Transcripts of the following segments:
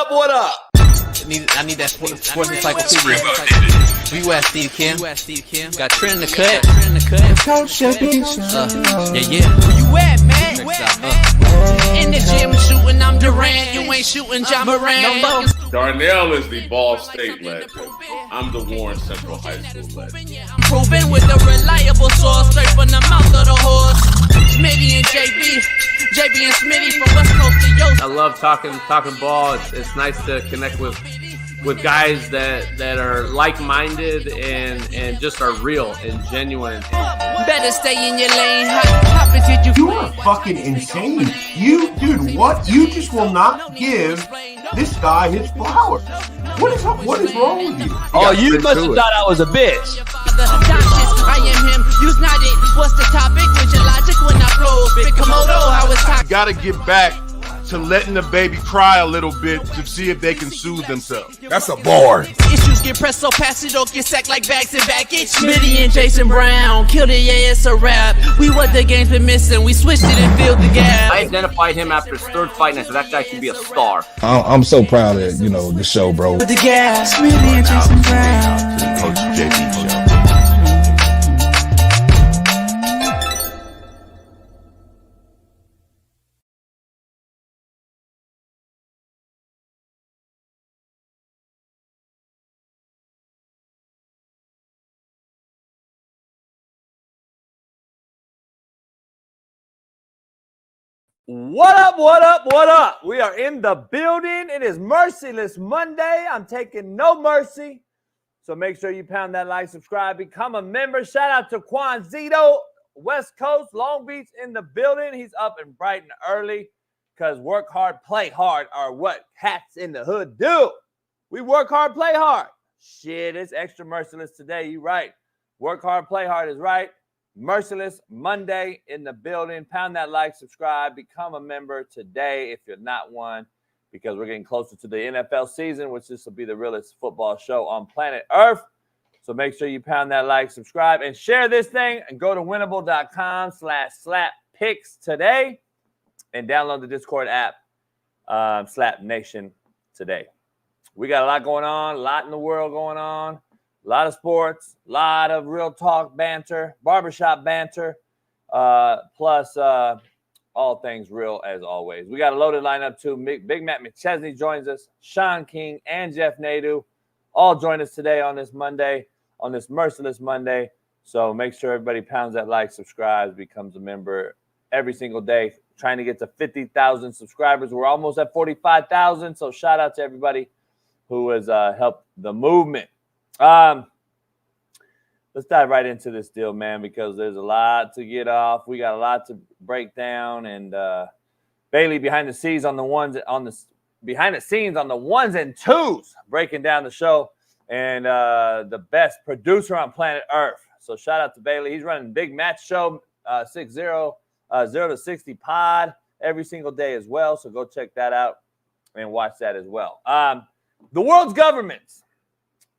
up, what up? I need that sports encyclopedia. Where you at, Steve Kim? Got Trent in the cut. Yeah. Where you at, man? In the gym shooting, I'm Durant. You ain't shooting John Moran. Darnell is the Ball State legend. I'm the Warren Central High School legend. I'm proving with a reliable source, straight from the mouth of the horse. Smitty and JB and Smitty from West Coast to Yost. I love talking ball. It's nice to connect with guys that are like-minded and just are real and genuine. Better stay in your lane. How did you? You are fucking insane. Dude, what? You just will not give this guy his flowers. What is wrong with you? Oh, you must have thought I was a bitch. I am him. Use not it. What's the topic? With your logic when I flow. Big Komodo, how it's talking. Got to get back to letting the baby cry a little bit to see if they can soothe themselves. That's a bar. Issues get pressed so past it don't get sacked like bags and baggage. Smitty and Jason Brown killed it, yeah, it's a rap. We what the game's been missing, we switched it and filled the gap. I identified him after his third fight and I said that guy can be a star. I'm so proud of the show, bro. With the gas, Smitty and Jason Brown. To the Coach JB show. What up? We are in the building. It is Merciless Monday. I'm taking no mercy. So make sure you pound that like, subscribe, become a member. Shout out to Quanzito, West Coast, Long Beach in the building. He's up and bright and early because work hard, play hard are what cats in the hood do. We work hard, play hard. Shit, it's extra merciless today. You right. Work hard, play hard is right. Merciless Monday in the building. Pound that like, subscribe, become a member today if you're not one, because we're getting closer to the NFL season, which this will be the realest football show on planet Earth. So make sure you pound that like, subscribe, and share this thing, and go to winnable.com/slap picks today and download the Discord app, Slap Nation today. We got a lot going on, a lot in the world going on. A lot of sports, a lot of real talk banter, barbershop banter, plus all things real as always. We got a loaded lineup too. Big Matt McChesney joins us, Shaun King and Jeff Nadu all join us today on this Monday, on this Merciless Monday. So make sure everybody pounds that like, subscribes, becomes a member every single day. Trying to get to 50,000 subscribers. We're almost at 45,000. So shout out to everybody who has helped the movement. Let's dive right into this deal, man, because there's a lot to get off. We got a lot to break down, and Bailey behind the scenes on the ones and twos, breaking down the show, and the best producer on planet Earth. So shout out to Bailey. He's running Big Match Show 0 to 60 pod every single day as well. So go check that out and watch that as well. The world's governments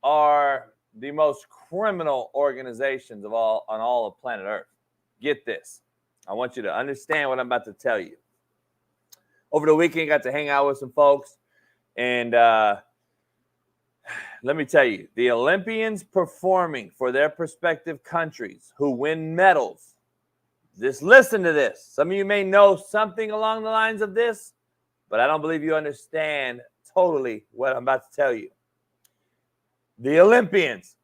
are the most criminal organizations on all of planet Earth. Get this. I want you to understand what I'm about to tell you. Over the weekend, got to hang out with some folks. And let me tell you, the Olympians performing for their respective countries who win medals. Just listen to this. Some of you may know something along the lines of this, but I don't believe you understand totally what I'm about to tell you. The Olympians,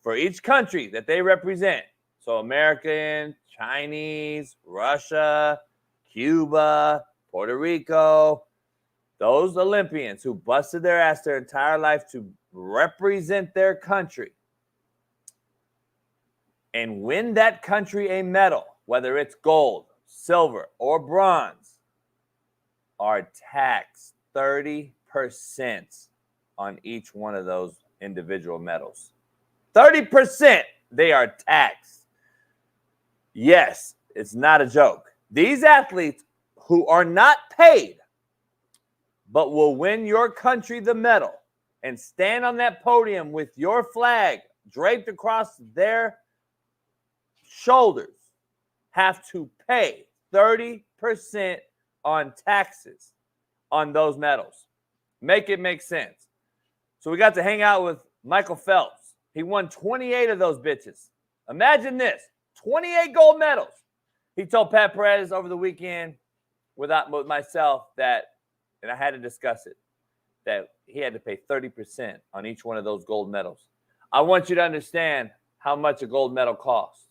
for each country that they represent, so American, Chinese, Russia, Cuba, Puerto Rico, those Olympians who busted their ass their entire life to represent their country and win that country a medal, whether it's gold, silver, or bronze, are taxed 30% on each one of those individual medals. 30% they are taxed. Yes, it's not a joke. These athletes who are not paid but will win your country the medal and stand on that podium with your flag draped across their shoulders have to pay 30% on taxes on those medals. Make it make sense. So we got to hang out with Michael Phelps. He won 28 of those bitches. Imagine this, 28 gold medals. He told Pat Perez over the weekend with myself that, and I had to discuss it, that he had to pay 30% on each one of those gold medals. I want you to understand how much a gold medal costs.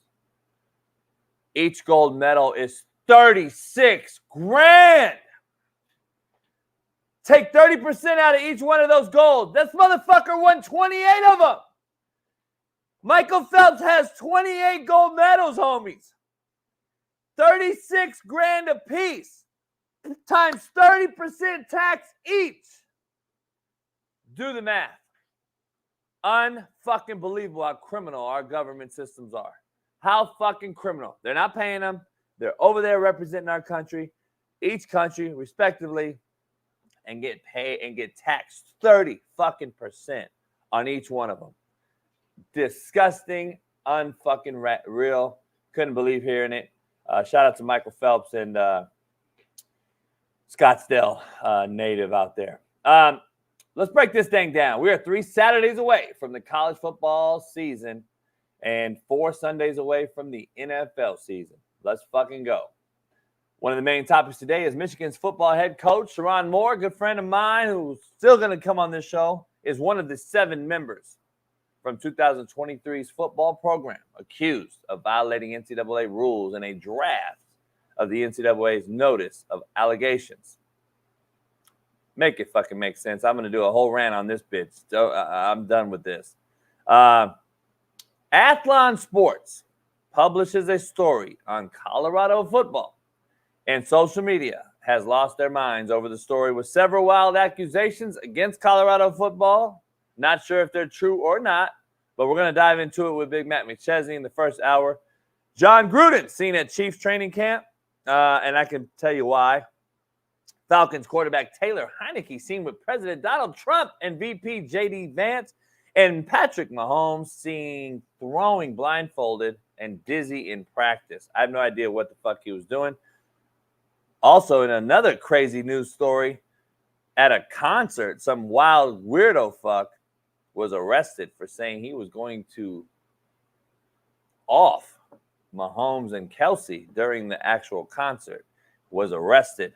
Each gold medal is 36 grand. Take 30% out of each one of those gold. This motherfucker won 28 of them. Michael Phelps has 28 gold medals, homies. 36 grand a piece times 30% tax each. Do the math. Unfucking believable how criminal our government systems are. How fucking criminal. They're not paying them. They're over there representing our country, each country respectively, and get paid and get taxed 30% on each one of them. Disgusting, unfucking real. Couldn't believe hearing it. Shout out to Michael Phelps and Scottsdale native out there. Let's break this thing down. We are 3 Saturdays away from the college football season and 4 Sundays away from the NFL season. Let's fucking go. One of the main topics today is Michigan's football head coach, Shaun Moore, a good friend of mine who's still going to come on this show, is one of the 7 members from 2023's football program accused of violating NCAA rules in a draft of the NCAA's notice of allegations. Make it fucking make sense. I'm going to do a whole rant on this bitch. So I'm done with this. Athlon Sports publishes a story on Colorado football, and social media has lost their minds over the story with several wild accusations against Colorado football. Not sure if they're true or not, but we're going to dive into it with Big Matt McChesney in the first hour. John Gruden seen at Chiefs training camp, and I can tell you why. Falcons quarterback Taylor Heineke seen with President Donald Trump and VP J.D. Vance, and Patrick Mahomes seen throwing blindfolded and dizzy in practice. I have no idea what the fuck he was doing. Also, in another crazy news story, at a concert, some wild weirdo fuck was arrested for saying he was going to off Mahomes and Kelsey during the actual concert. Was arrested.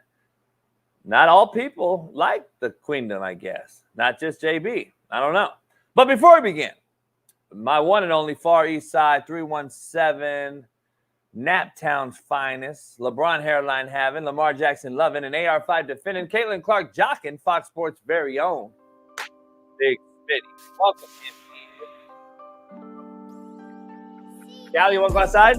Not all people like the queendom, I guess. Not just JB. I don't know. But before we begin, my one and only Far East Side 317, Naptown's finest, LeBron hairline having, Lamar Jackson loving, and AR5 defending, Caitlin Clark jocking, Fox Sports' very own Big Smitty. Welcome in. Cal, you want to go outside?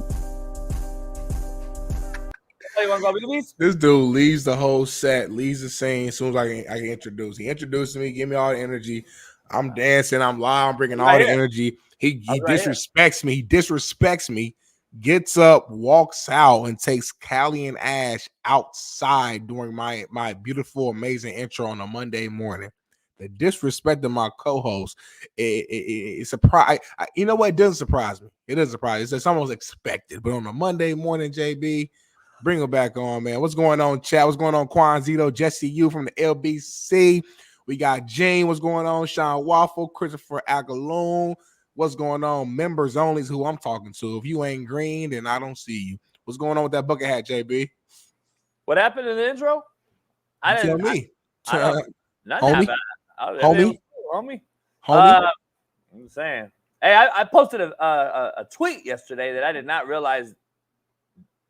You want to go movies? This dude leaves the whole set, leaves the scene as soon as I can introduce. He introduced me, give me all the energy. I'm dancing, I'm live, I'm bringing all the energy. He disrespects me. He disrespects me. Gets up, walks out, and takes Callie and Ash outside during my beautiful, amazing intro on a Monday morning. The disrespect of my co-host, it surprise. You know what? It doesn't surprise me. It doesn't surprise me. It's almost expected. But on a Monday morning, JB, bring him back on, man. What's going on, chat? What's going on, Quanzito, Jesse U from the LBC? We got Jane. What's going on? Sean Waffle, Christopher Agaloon. What's going on? Members only is who I'm talking to. If you ain't green, then I don't see you. What's going on with that bucket hat, JB? What happened in the intro? I didn't tell me. Homie. Homie. I'm saying. Hey, I posted a tweet yesterday that I did not realize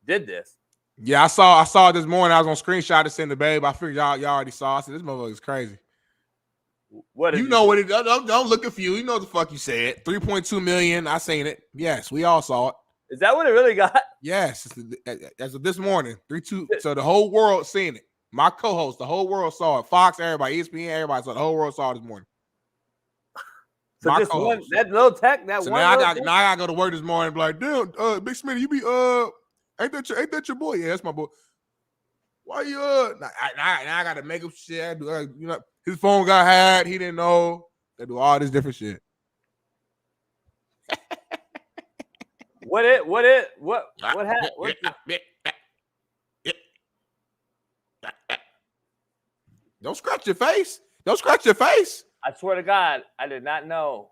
did this. Yeah, I saw it this morning. I was on screenshot to send to Babe. I figured y'all already saw. I said, this motherfucker is crazy. What you know what it don't look at you. You know what the fuck you said. 3.2 million. I seen it. Yes, we all saw it. Is that what it really got? Yes. As of this morning. 3.2. So the whole world seen it. My co-host, the whole world saw it. Fox, everybody, ESPN, everybody saw the whole world saw it this morning. So my just one, that little tech, that so one. Now I gotta go to work this morning and be like, dude, Big Smitty, you be ain't that your boy? Yeah, that's my boy. Why you now I gotta make up shit. I do, you know, his phone got hacked. He didn't know. They do all this different shit. What happened? Don't scratch your face. Don't scratch your face. I swear to God, I did not know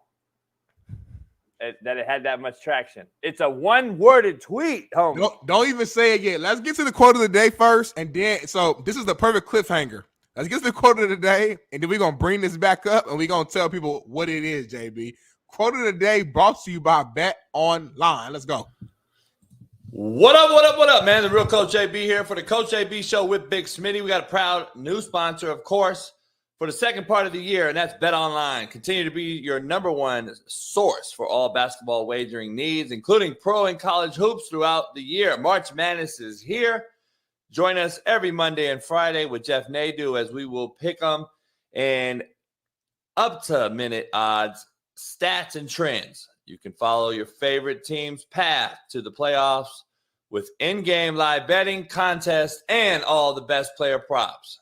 that it had that much traction. It's a one-worded tweet, homie. Don't even say it yet. Let's get to the quote of the day first, and then so this is the perfect cliffhanger. Let's get to the quote of the day, and then we're gonna bring this back up, and we're gonna tell people what it is. JB, quote of the day brought to you by Bet Online. Let's go. What up, man? The real Coach JB here for the Coach JB Show with Big Smitty. We got a proud new sponsor, of course, for the second part of the year, and that's Bet Online. Continue to be your number one source for all basketball wagering needs, including pro and college hoops throughout the year. March Madness is here. Join us every Monday and Friday with Jeff Nadu as we will pick them and up-to-minute odds, stats, and trends. You can follow your favorite team's path to the playoffs with in-game live betting, contests, and all the best player props.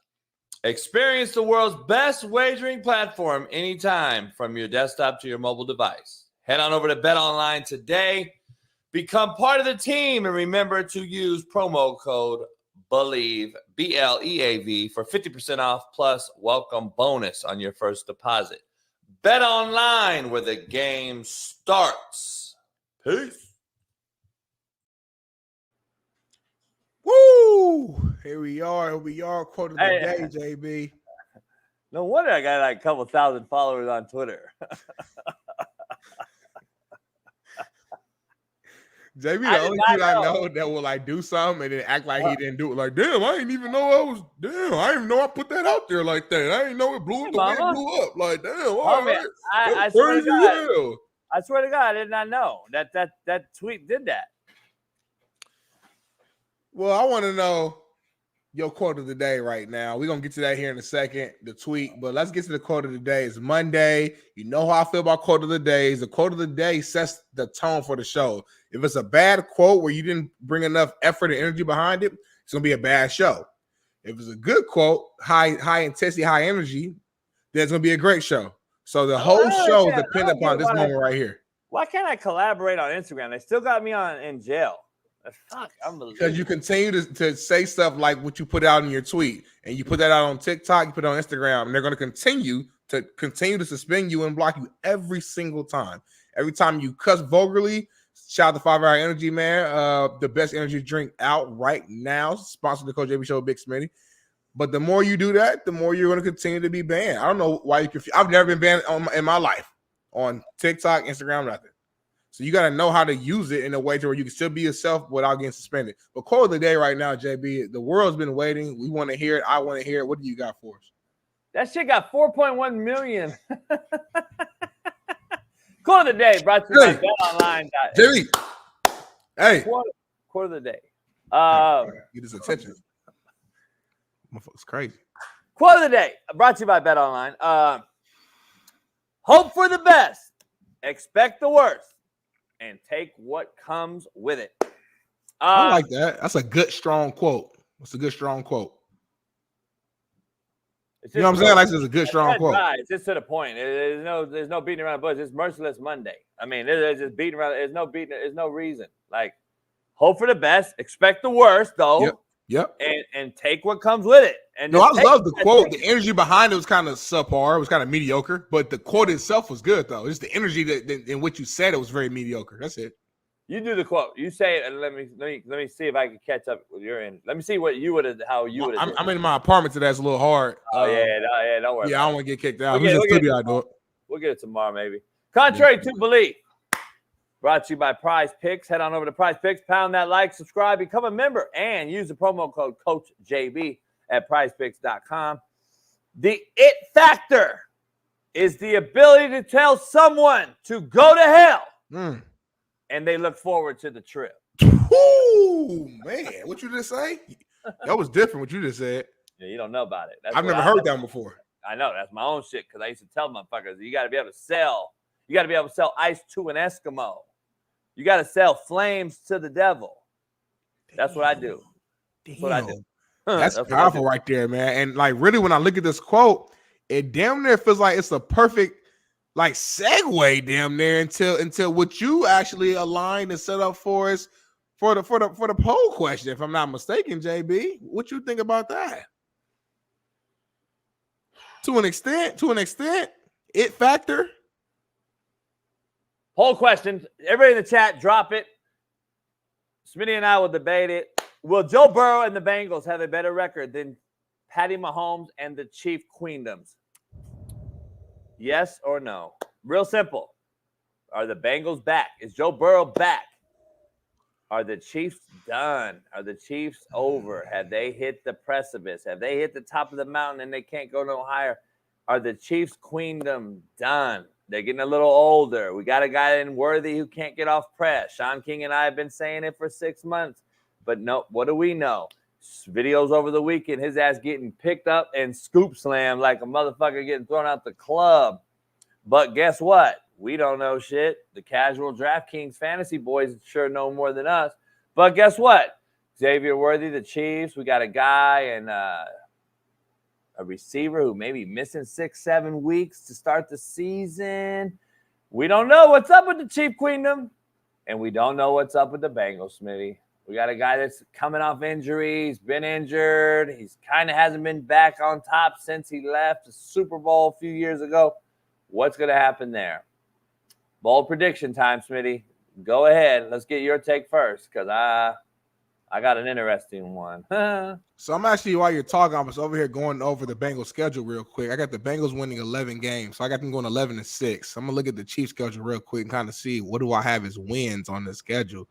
Experience the world's best wagering platform anytime from your desktop to your mobile device. Head on over to Bet Online today. Become part of the team and remember to use promo code BELIEVE, BLEAV, for 50% off plus welcome bonus on your first deposit. Bet Online, where the game starts. Peace. Woo! Here we are. Quote of the day, JB. No wonder I got like a couple thousand followers on Twitter. JB, the only dude I know that will like do something and then act like he didn't do it. Like, damn, I didn't even know I didn't even know I put that out there like that. I didn't know it blew up the way it blew up. Like, damn, I swear to God. I swear to God, I did not know that tweet did that. Well, I want to know your quote of the day right now. We're going to get to that here in a second, the tweet. But let's get to the quote of the day. It's Monday. You know how I feel about quote of the days. The quote of the day sets the tone for the show. If it's a bad quote where you didn't bring enough effort and energy behind it, it's going to be a bad show. If it's a good quote, high intensity, high energy, then it's going to be a great show. So the whole show depends upon this moment right here. Why can't I collaborate on Instagram? They still got me in jail. Fuck, because you continue to say stuff like what you put out in your tweet, and you put that out on TikTok, you put it on Instagram, and they're going to continue to suspend you and block you every single time. Every time you cuss vulgarly, shout out to 5 Hour Energy, man. The best energy drink out right now, sponsored the Coach JB Show, Big Smitty. But the more you do that, the more you're going to continue to be banned. I don't know why you confused. I've never been banned in my life on TikTok, Instagram, nothing. So you got to know how to use it in a way to where you can still be yourself without getting suspended. But quote of the day right now, JB, the world's been waiting. We want to hear it. I want to hear it. What do you got for us? That shit got 4.1 million. Quote of the day brought to you by BetOnline. JB, hey. Quote of the day. Get his attention. Motherfucker's crazy. Quote of the day brought to you by BetOnline. Hope for the best. Expect the worst. And take what comes with it. I like that. That's a good, strong quote. That's a good, strong quote. You know what I'm saying? Like, it's a good, strong quote. It's just to the point. There's no beating around the bush. It's Merciless Monday. I mean, there's just beating around. There's no reason. Like, hope for the best. Expect the worst, though. Yep. And take what comes with it. And no, I love the quote. The energy behind it was kind of subpar. It was kind of mediocre, but the quote itself was good, though. It's the energy that in which you said it was very mediocre. That's it. You do the quote. You say it, and let me see if I can catch up with your end. Let me see what you would have, how you would have. I'm in my apartment today. It's a little hard. Oh yeah, don't worry. Yeah, I don't want to get kicked out. Who's in the studio? I do it. We'll get it tomorrow, maybe. Contrary to belief. Brought to you by Prize Picks. Head on over to Prize Picks, pound that like, subscribe, become a member, and use the promo code CoachJB at prizepicks.com. The it factor is the ability to tell someone to go to hell, and they look forward to the trip. Ooh, man, what you just say? That was different what you just said. Yeah, you don't know about it. I've never heard that before. I know. That's my own shit because I used to tell motherfuckers, you got to be able to sell. You got to be able to sell ice to an Eskimo. You got to sell flames to the devil. That's what I do. That's what I do. That's powerful right there, man. And like really, when I look at this quote, it damn near feels like it's a perfect like segue damn near until what you actually aligned and set up for us for the poll question, if I'm not mistaken, JB. What you think about that? To an extent. It factor. Poll question. Everybody in the chat, drop it. Smitty and I will debate it. Will Joe Burrow and the Bengals have a better record than Patty Mahomes and the Chief Queendoms? Yes or no? Real simple. Are the Bengals back? Is Joe Burrow back? Are the Chiefs done? Are the Chiefs over? Have they hit the precipice? Have they hit the top of the mountain and they can't go no higher? Are the Chiefs' queendom done? They're getting a little older. We got a guy in Worthy who can't get off press. Shaun King and I have been saying it for 6 months. But no, what do we know? Videos over the weekend, his ass getting picked up and scoop slammed like a motherfucker getting thrown out the club. But guess what? We don't know shit. The casual DraftKings fantasy boys sure know more than us. But guess what? Xavier Worthy, the Chiefs. We got a guy and a receiver who may be missing 6-7 weeks to start the season. We don't know what's up with the Chief Queendom, and we don't know what's up with the Bengals, Smitty. We got a guy that's coming off injury. He's been injured. He's kind of hasn't been back on top since he left the Super Bowl a few years ago. What's going to happen there? Bold prediction time, Smitty. Go ahead. Let's get your take first because I got an interesting one. So I'm actually, while you're talking, I was over here going over the Bengals schedule real quick. I got the Bengals winning 11 games. So I got them going 11-6. I'm going to look at the Chiefs schedule real quick and kind of see what do I have as wins on the schedule.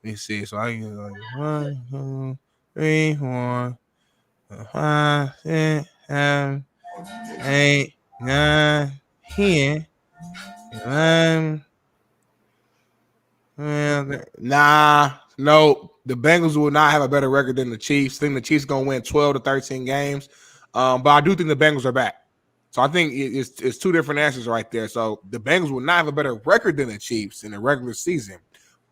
Let me see. So I get like 1, 2, 3, 4, 5, 6, 7, 8, 9, 10, 11. No. The Bengals will not have a better record than the Chiefs. I think the Chiefs are going to win 12 to 13 games. But I do think the Bengals are back. So I think it's two different answers right there. So the Bengals will not have a better record than the Chiefs in the regular season.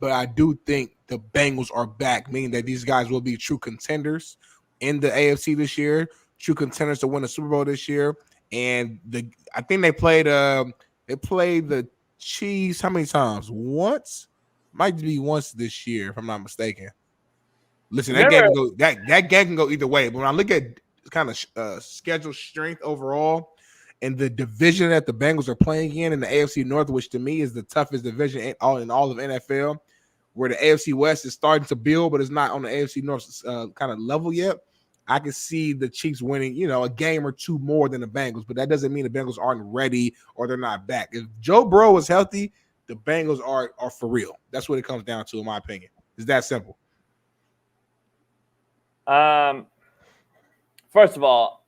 But I do think the Bengals are back, meaning that these guys will be true contenders in the AFC this year, true contenders to win the Super Bowl this year. And I think they played the Chiefs how many times? Once? Might be once this year, if I'm not mistaken. Listen, that game can go either way. But when I look at kind of schedule strength overall and the division that the Bengals are playing in the AFC North, which to me is the toughest division in all of NFL, where the AFC West is starting to build, but it's not on the AFC North kind of level yet. I can see the Chiefs winning, a game or two more than the Bengals, but that doesn't mean the Bengals aren't ready or they're not back. If Joe Burrow is healthy, the Bengals are for real. That's what it comes down to, in my opinion. It's that simple. First of all,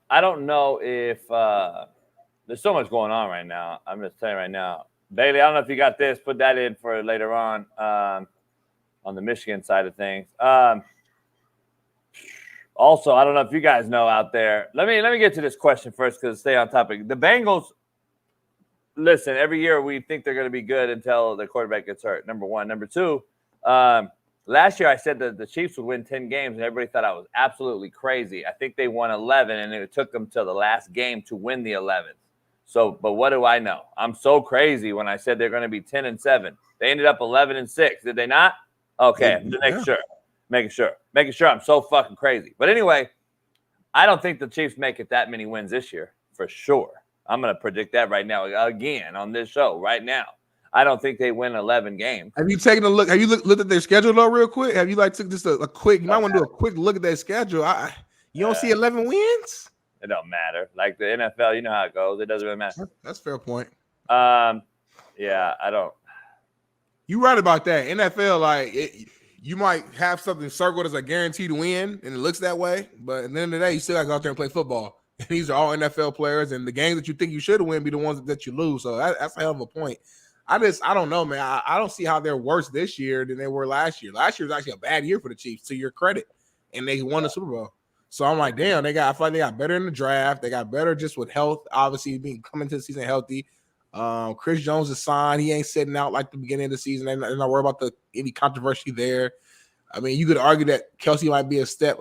I don't know if there's so much going on right now. I'm just telling you right now. Bailey, I don't know if you got this. Put that in for later on the Michigan side of things. Also, I don't know if you guys know out there. Let me get to this question first because stay on topic. The Bengals, listen, every year we think they're going to be good until the quarterback gets hurt, number one. Number two, last year I said that the Chiefs would win 10 games, and everybody thought I was absolutely crazy. I think they won 11, and it took them to the last game to win the 11th. So, but what do I know? I'm so crazy when I said they're going to be 10-7. They ended up 11-6. Did they not? Okay, making sure. I'm so fucking crazy. But anyway, I don't think the Chiefs make it that many wins this year for sure. I'm going to predict that right now again on this show right now. I don't think they win 11 games. Have you taken a look? Have you looked at their schedule though, real quick? Have you took just a quick? You might want to do a quick look at their schedule. You don't see 11 wins? It don't matter. Like the NFL, you know how it goes. It doesn't really matter. That's a fair point. Yeah, I don't. You're right about that. NFL, you might have something circled as a guaranteed win, and it looks that way. But at the end of the day, you still got to go out there and play football. And these are all NFL players, and the games that you think you should win be the ones that you lose. So that's a hell of a point. I don't know, man. I don't see how they're worse this year than they were last year. Last year was actually a bad year for the Chiefs, to your credit, and they won the Super Bowl. So I'm like, damn, I feel like they got better in the draft. They got better just with health, obviously coming to the season healthy. Chris Jones is signed. He ain't sitting out like the beginning of the season. They're not worried about any controversy there. I mean, you could argue that Kelsey might be a step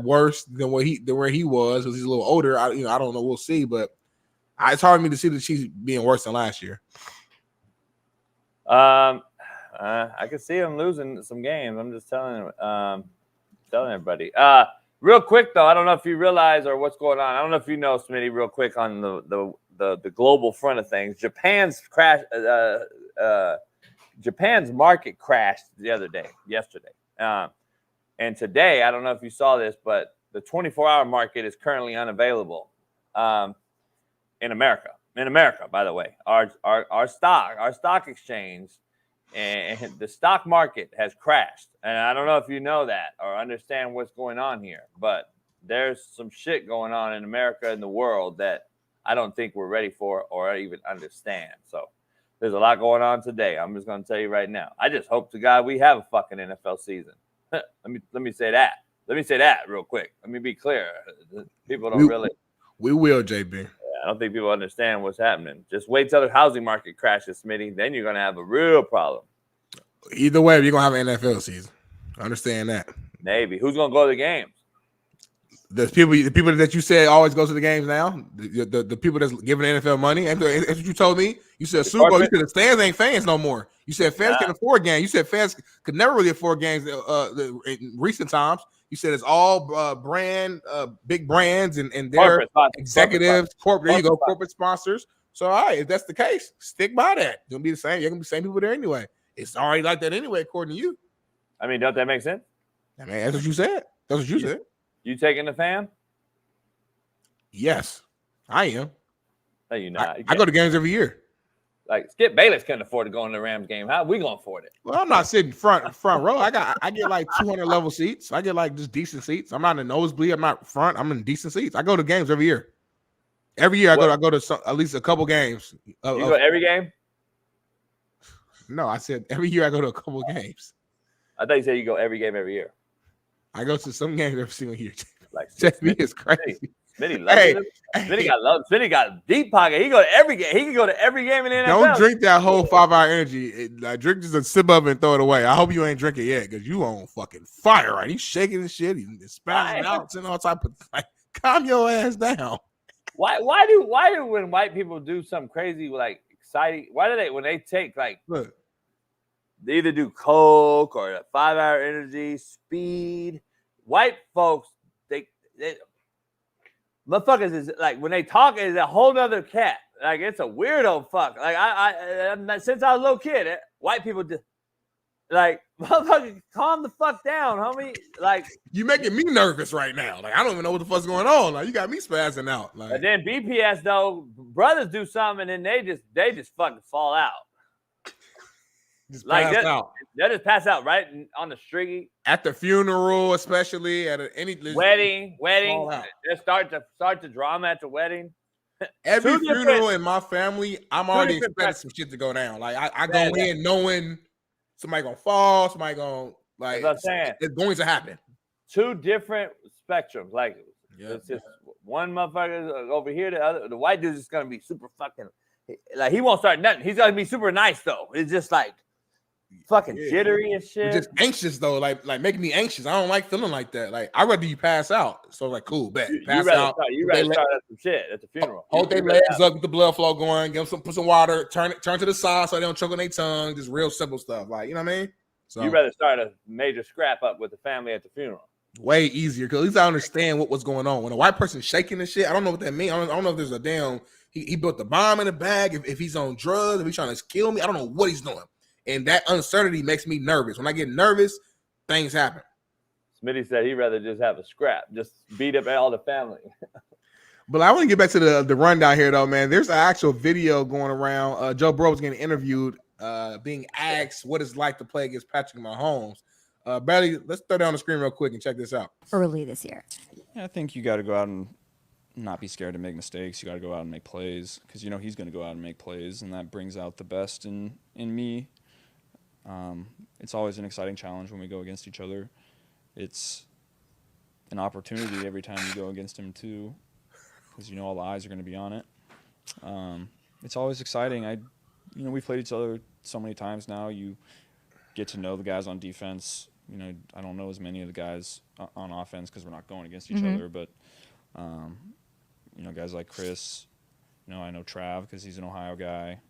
worse than where he was because he's a little older. I don't know. We'll see, but it's hard for me to see the Chiefs being worse than last year. I can see them losing some games. I'm just telling everybody. Real quick though, I don't know if you realize or what's going on. I don't know if you know, Smitty. Real quick on the global front of things, Japan's market crashed yesterday. And today, I don't know if you saw this, but the 24-hour market is currently unavailable in America. In America, by the way, our stock exchange and the stock market has crashed. And I don't know if you know that or understand what's going on here, but there's some shit going on in America and the world that I don't think we're ready for or even understand. So there's a lot going on today. I'm just going to tell you right now. I just hope to God we have a fucking NFL season. Let me say that. Let me say that real quick. Let me be clear. People don't really. We will, JB. I don't think people understand what's happening. Just wait till the housing market crashes, Smitty. Then you're going to have a real problem. Either way, you're going to have an NFL season. I understand that. Maybe. Who's going to go to the games? The people that you said always go to the games now. The people that's giving the NFL money. And that's what you told me. You said Super Bowl. You said the fans ain't fans no more. You said fans can afford games. You said fans could never really afford games in recent times. You said it's all big brands and their executives, corporate sponsors. So, all right, if that's the case, stick by that. It's going to be the same. You're going to be the same people there anyway. It's already like that anyway, according to you. I mean, don't that make sense? I mean, that's what you said. That's what you said. You taking the fam? Yes, I am. No, you're not. I go to games every year. Like Skip Bayless couldn't afford to go in the Rams game. How are we gonna afford it? Well, I'm not sitting front row. I get like 200 level seats. I get like just decent seats. I'm not in the nosebleed. I'm not front. I'm in decent seats. I go to games every year. Every year I go to at least a couple games. You go to every game? No, I said every year I go to a couple games. I thought you said you go every game every year. I go to some games every single year. Like Smitty is crazy. Smitty loves Smitty got a deep pocket. He go to every game. He can go to every game in the NFL. Don't drink that whole 5-hour energy. Drink just a sip of it and throw it away. I hope you ain't drinking yet because you on fucking fire, right? He's shaking and shit. He's spazzing out and all type of like. Calm your ass down. Why do when white people do something crazy like exciting? Why do they when they take like look? They either do coke or a 5-hour energy, speed. White folks, they motherfuckers is like when they talk is a whole nother cat. Like it's a weirdo fuck. Like I since I was a little kid, white people just like motherfucker, calm the fuck down, homie. Like you making me nervous right now. Like I don't even know what the fuck's going on. Like you got me spazzing out. Like and then BPS though, brothers do something and they just fucking fall out. Just like pass out. They just pass out right on the street at the funeral, especially at any wedding. They start the drama at the wedding. Every funeral in my family, I'm already expecting some shit to go down. Like I go in knowing somebody gonna fall, somebody gonna like. That's what I'm saying. It's going to happen. Two different spectrums. Like it's just one motherfucker over here. The white dude's just gonna be super fucking. Like he won't start nothing. He's gonna be super nice though. It's just like. Fucking jittery and shit. Just anxious though, like making me anxious. I don't like feeling like that. Like I'd rather you pass out. So like, cool, bet. Pass out. You rather start at some shit at the funeral. Hold their legs up with the blood flow going. Give them put some water. Turn to the side so they don't choke on their tongue. Just real simple stuff. Like you know what I mean. So you rather start a major scrap up with the family at the funeral. Way easier because at least I understand what was going on. When a white person's shaking and shit, I don't know what that means. I don't know if there's a damn. He built the bomb in the bag. If he's on drugs, if he's trying to kill me, I don't know what he's doing. And that uncertainty makes me nervous. When I get nervous, things happen. Smitty said he'd rather just have a scrap, just beat up all the family. But I want to get back to the rundown here, though, man. There's an actual video going around. Joe Burrow was getting interviewed, being asked what it's like to play against Patrick Mahomes. Bradley, let's throw down the screen real quick and check this out. Early this year. Yeah, I think you got to go out and not be scared to make mistakes. You got to go out and make plays because, you know, he's going to go out and make plays, and that brings out the best in me. It's always an exciting challenge when we go against each other. It's an opportunity every time you go against him too, because you know all the eyes are going to be on it. It's always exciting. We've played each other so many times now. You get to know the guys on defense. You know, I don't know as many of the guys on offense because we're not going against each other. But guys like Chris. I know Trav because he's an Ohio guy.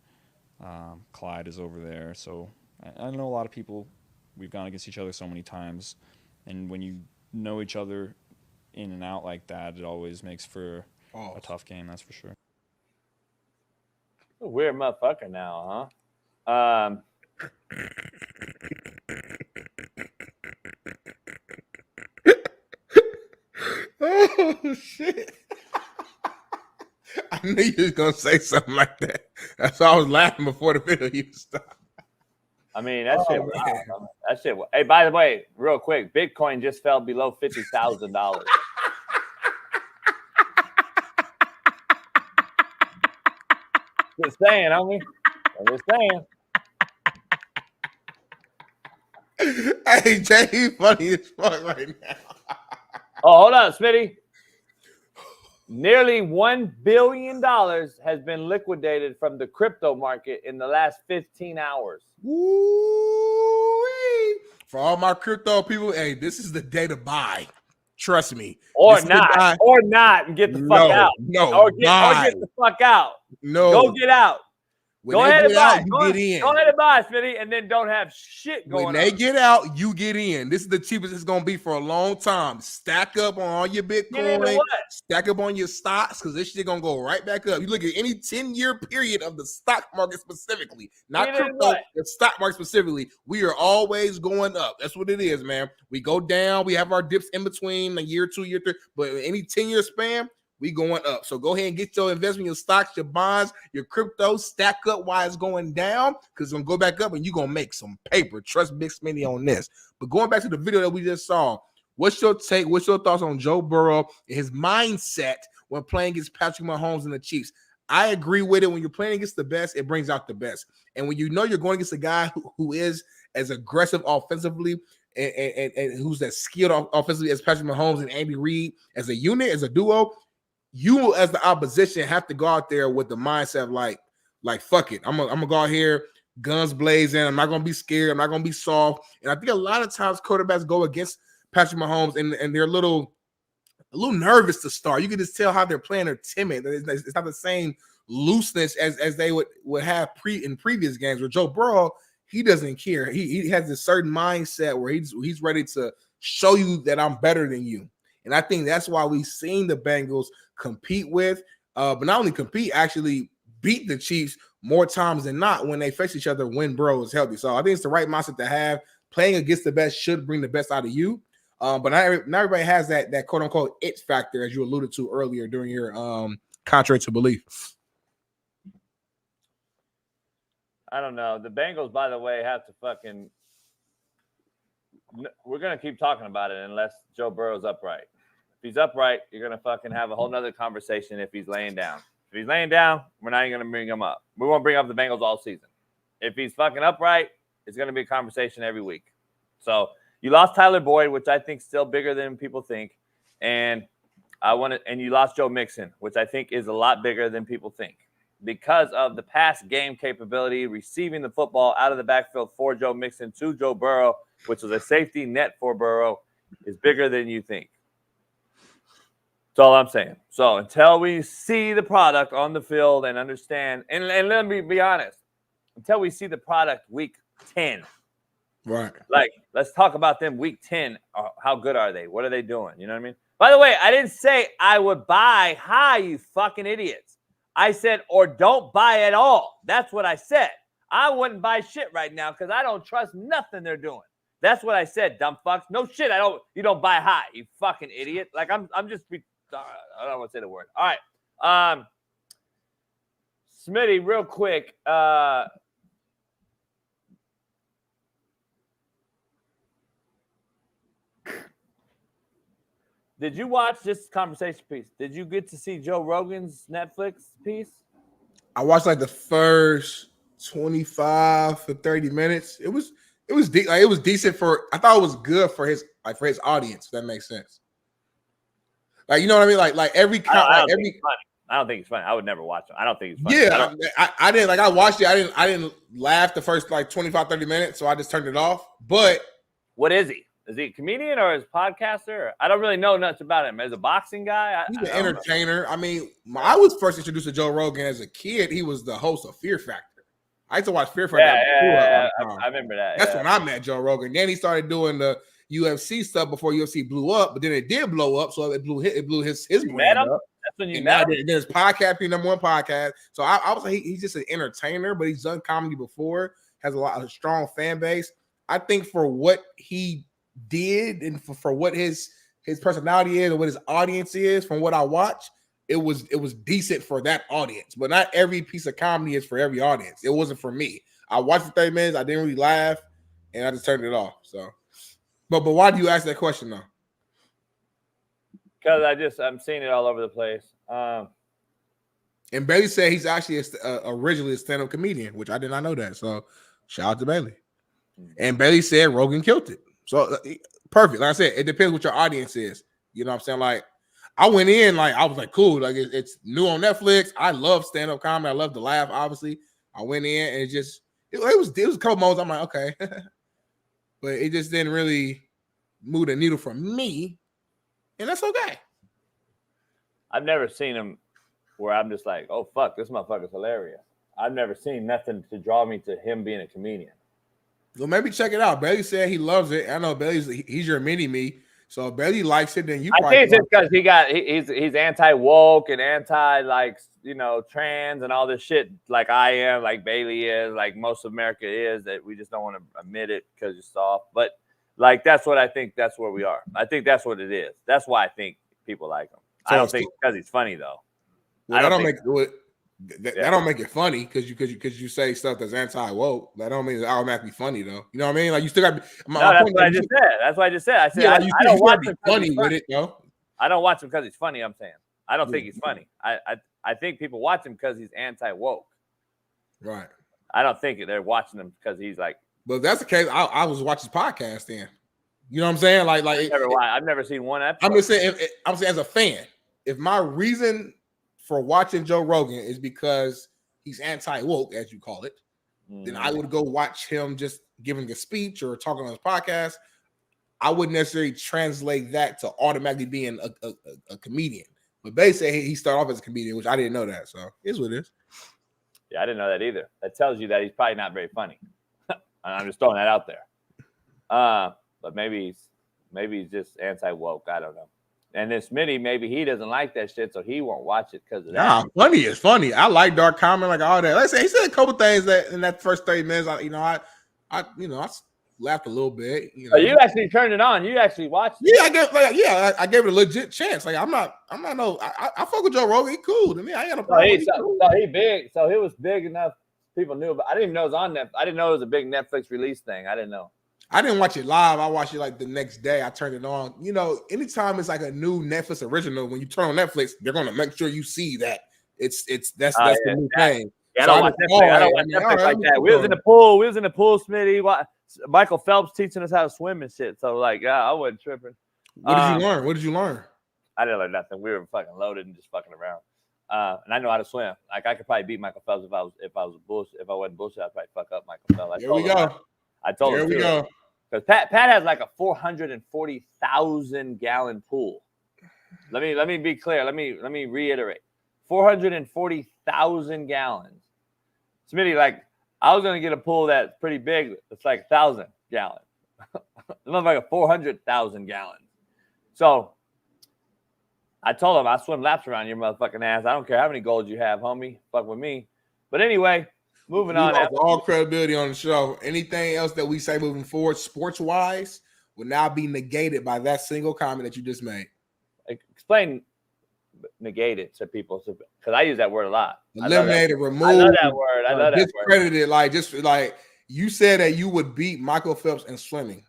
Clyde is over there, so. I know a lot of people. We've gone against each other so many times, and when you know each other in and out like that, it always makes for a tough game. That's for sure. A weird motherfucker now, huh? Oh shit! I knew you was gonna say something like that. That's why I was laughing before the video you stopped. I mean, that shit. Wow. That shit. Hey, by the way, real quick, Bitcoin just fell below $50,000. Just saying, homie. I'm just saying. Hey, Jay, you funny as fuck right now. Oh, hold on, Smitty. Nearly $1 billion has been liquidated from the crypto market in the last 15 hours. Woo-wee. For all my crypto people, hey, this is the day to buy. Trust me. Or not, and get the fuck out. No, or get the fuck out. No. Go get out. When go they ahead get and buy. out, Go you get in. ahead and buy, Smitty, and then don't have shit going on. When they get out, you get in. This is the cheapest it's going to be for a long time. Stack up on all your Bitcoin. Stack up on your stocks because this shit going to go right back up. You look at any 10-year period of the stock market specifically, not crypto, the stock market specifically, we are always going up. That's what it is, man. We go down. We have our dips in between a year, 2 year, 3. But any 10-year span, we going up. So go ahead and get your investment, your stocks, your bonds, your crypto, stack up while it's going down because it's going to go back up and you're going to make some paper. Trust Big Smitty on this. But going back to the video that we just saw, what's your take? What's your thoughts on Joe Burrow and his mindset when playing against Patrick Mahomes and the Chiefs? I agree with it. When you're playing against the best, it brings out the best. And when you know you're going against a guy who is as aggressive offensively and who's as skilled offensively as Patrick Mahomes and Andy Reid as a unit, as a duo, you as the opposition have to go out there with the mindset of like fuck it. I'm gonna go out here, guns blazing. I'm not gonna be scared. I'm not gonna be soft. And I think a lot of times quarterbacks go against Patrick Mahomes and they're a little nervous to start. You can just tell how they're playing. They're timid. It's not the same looseness as they would have in previous games. Where Joe Burrow, he doesn't care. He has a certain mindset where he's ready to show you that I'm better than you. And I think that's why we've seen the Bengals compete with, but not only compete, actually beat the Chiefs more times than not when they face each other when Burrow is healthy. So I think it's the right mindset to have. Playing against the best should bring the best out of you. But not everybody has that quote unquote it factor, as you alluded to earlier during your contrary to belief. I don't know. The Bengals, by the way, have to fucking. We're gonna keep talking about it unless Joe Burrow's upright. If he's upright, you're gonna fucking have a whole nother conversation. If he's laying down, we're not even gonna bring him up. We won't bring up the Bengals all season. If he's fucking upright, it's gonna be a conversation every week. So you lost Tyler Boyd, which I think is still bigger than people think, and you lost Joe Mixon, which I think is a lot bigger than people think because of the pass game capability, receiving the football out of the backfield for Joe Mixon to Joe Burrow, which was a safety net for Burrow, is bigger than you think. That's all I'm saying. So until we see the product on the field and understand, and let me be honest, until we see the product week 10, right? Like, let's talk about them week 10. How good are they? What are they doing? You know what I mean? By the way, I didn't say I would buy high, you fucking idiots. I said, or don't buy at all. That's what I said. I wouldn't buy shit right now because I don't trust nothing they're doing. That's what I said, dumb fucks. No shit. You don't buy high, you fucking idiot. Like I'm just. I don't want to say the word. All right. Smitty, real quick. Did you watch this conversation piece? Did you get to see Joe Rogan's Netflix piece? I watched like the first 25 to 30 minutes. It was decent for. I thought it was good for his audience. If that makes sense. Like, you know what I mean? Like every. I don't think it's funny. I would never watch it. I don't think it's funny. Yeah, I didn't. Like, I watched it. I didn't laugh the first like 25, 30 minutes, so I just turned it off. But what is he? Is he a comedian or is a podcaster? I don't really know much about him. As a boxing guy? He's an entertainer. I mean, I was first introduced to Joe Rogan as a kid. He was the host of Fear Factor. I used to watch Fear Yeah, I remember that. That's when I met Joe Rogan. Then he started doing the UFC stuff before UFC blew up, but then it did blow up, so it blew his brand up. That's when you and met him. Then his podcast being number one podcast. So I was like, he's just an entertainer, but he's done comedy before, has a strong fan base. I think for what he did and for what his personality is and what his audience is, from what I watch, it was decent for that audience. But not every piece of comedy is for every audience. It wasn't for me. I watched for 30 minutes, I didn't really laugh, and I just turned it off. So, but why do you ask that question though? Because I'm seeing it all over the place. And Bailey said he's actually originally a stand-up comedian, which I did not know that. So shout out to Bailey. And Bailey said Rogan killed it. So perfect. Like I said, it depends what your audience is. You know what I'm saying? Like I went in, like I was like, cool. Like it's new on Netflix. I love stand-up comedy. I love to laugh, obviously. I went in and it was a couple moments. I'm like, okay. But it just didn't really move the needle for me. And that's okay. I've never seen him where I'm just like, oh, fuck, this motherfucker's hilarious. I've never seen nothing to draw me to him being a comedian. Well, maybe check it out. Bailey said he loves it. I know he's your mini-me. So if Bailey likes it, then you I think it's just because he's anti-woke and anti, like, you know, trans and all this shit like I am, like Bailey is, like most of America is, that we just don't want to admit it because you're soft. But like that's what I think. That's where we are. I think that's what it is. That's why I think people like him. I don't think because he's funny though. Well, that don't make it funny because you say stuff that's anti-woke. That don't mean it's automatically funny though. You know what I mean? Like you still got. That's what I just said. That's what I just said. I said I don't watch him funny with it, though. I don't watch him because he's funny. I'm saying I don't think he's funny. I think people watch him because he's anti-woke. Right. I don't think they're watching him because he's like. But if that's the case, I was watching his podcast then. You know what I'm saying? Like I've never seen one episode. I'm just saying. I'm saying as a fan, if my reason for watching Joe Rogan is because he's anti-woke, as you call it, then I would go watch him just giving a speech or talking on his podcast. I wouldn't necessarily translate that to automatically being a comedian. But basically, he started off as a comedian, which I didn't know that. So it is what it is. Yeah, I didn't know that either. That tells you that he's probably not very funny. I'm just throwing that out there. But maybe he's just anti-woke. I don't know. And then Smitty, maybe he doesn't like that shit, so he won't watch it because of that. Nah, funny is funny. I like dark comedy, like all that. Let's say he said a couple things that in that first 30 minutes, I laughed a little bit. You know, you actually turned it on. You actually watched it. Yeah, I gave it a legit chance. Like I fuck with Joe Rogan. He cool to me. I ain't got no problem. So he big. So he was big enough. People knew, but I didn't even know it was on Netflix. I didn't know it was a big Netflix release thing. I didn't know. I didn't watch it live. I watched it like the next day. I turned it on. You know, anytime it's like a new Netflix original, when you turn on Netflix, they're gonna make sure you see that that's the new thing. Yeah, I don't watch Netflix like that. We was in the pool, Smitty. Michael Phelps teaching us how to swim and shit. So like, yeah, I wasn't tripping. What did you learn? I didn't learn nothing. We were fucking loaded and just fucking around. And I know how to swim. Like I could probably beat Michael Phelps if I wasn't bullshit. I'd probably fuck up Michael Phelps. Here we go. I told him. Here we go. Because Pat has like a 440,000 gallon pool. Let me be clear. Let me reiterate. 440,000 gallons. Smitty, like I was gonna get a pool that's pretty big. It's like 1,000 gallons. It looks like a 400,000 gallons. So I told him I swim laps around your motherfucking ass. I don't care how many goals you have, homie. Fuck with me. But anyway. Moving on. All credibility on the show. Anything else that we say moving forward, sports-wise, will now be negated by that single comment that you just made. Explain negated to people, because I use that word a lot. Eliminated, removed. I love that word. I love that discredited, word. Just like you said that you would beat Michael Phelps in swimming.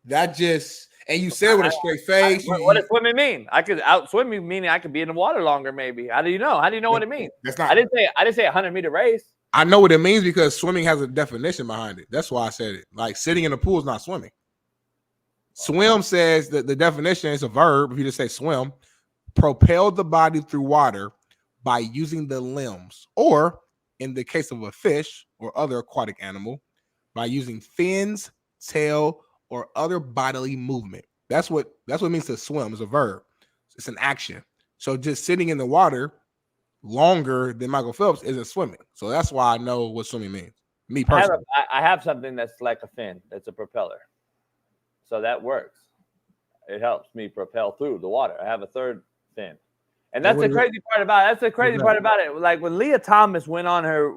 That just... And you said with a straight face. What does swimming mean? I could outswim you, meaning I could be in the water longer, maybe. How do you know? How do you know what it means? I didn't say a 100-meter race. I know what it means because swimming has a definition behind it. That's why I said it. Like sitting in the pool is not swimming. Swim says that the definition is a verb. If you just say swim, propel the body through water by using the limbs, or in the case of a fish or other aquatic animal, by using fins, tail, or other bodily movement. That's what it means to swim. It's a verb. It's an action. So just sitting in the water longer than Michael Phelps isn't swimming. So that's why I know what swimming means. Me personally. I have something that's like a fin. That's a propeller. So that works. It helps me propel through the water. I have a third fin. And that's the crazy part about it. That's the crazy part about it. Like when Leah Thomas went on her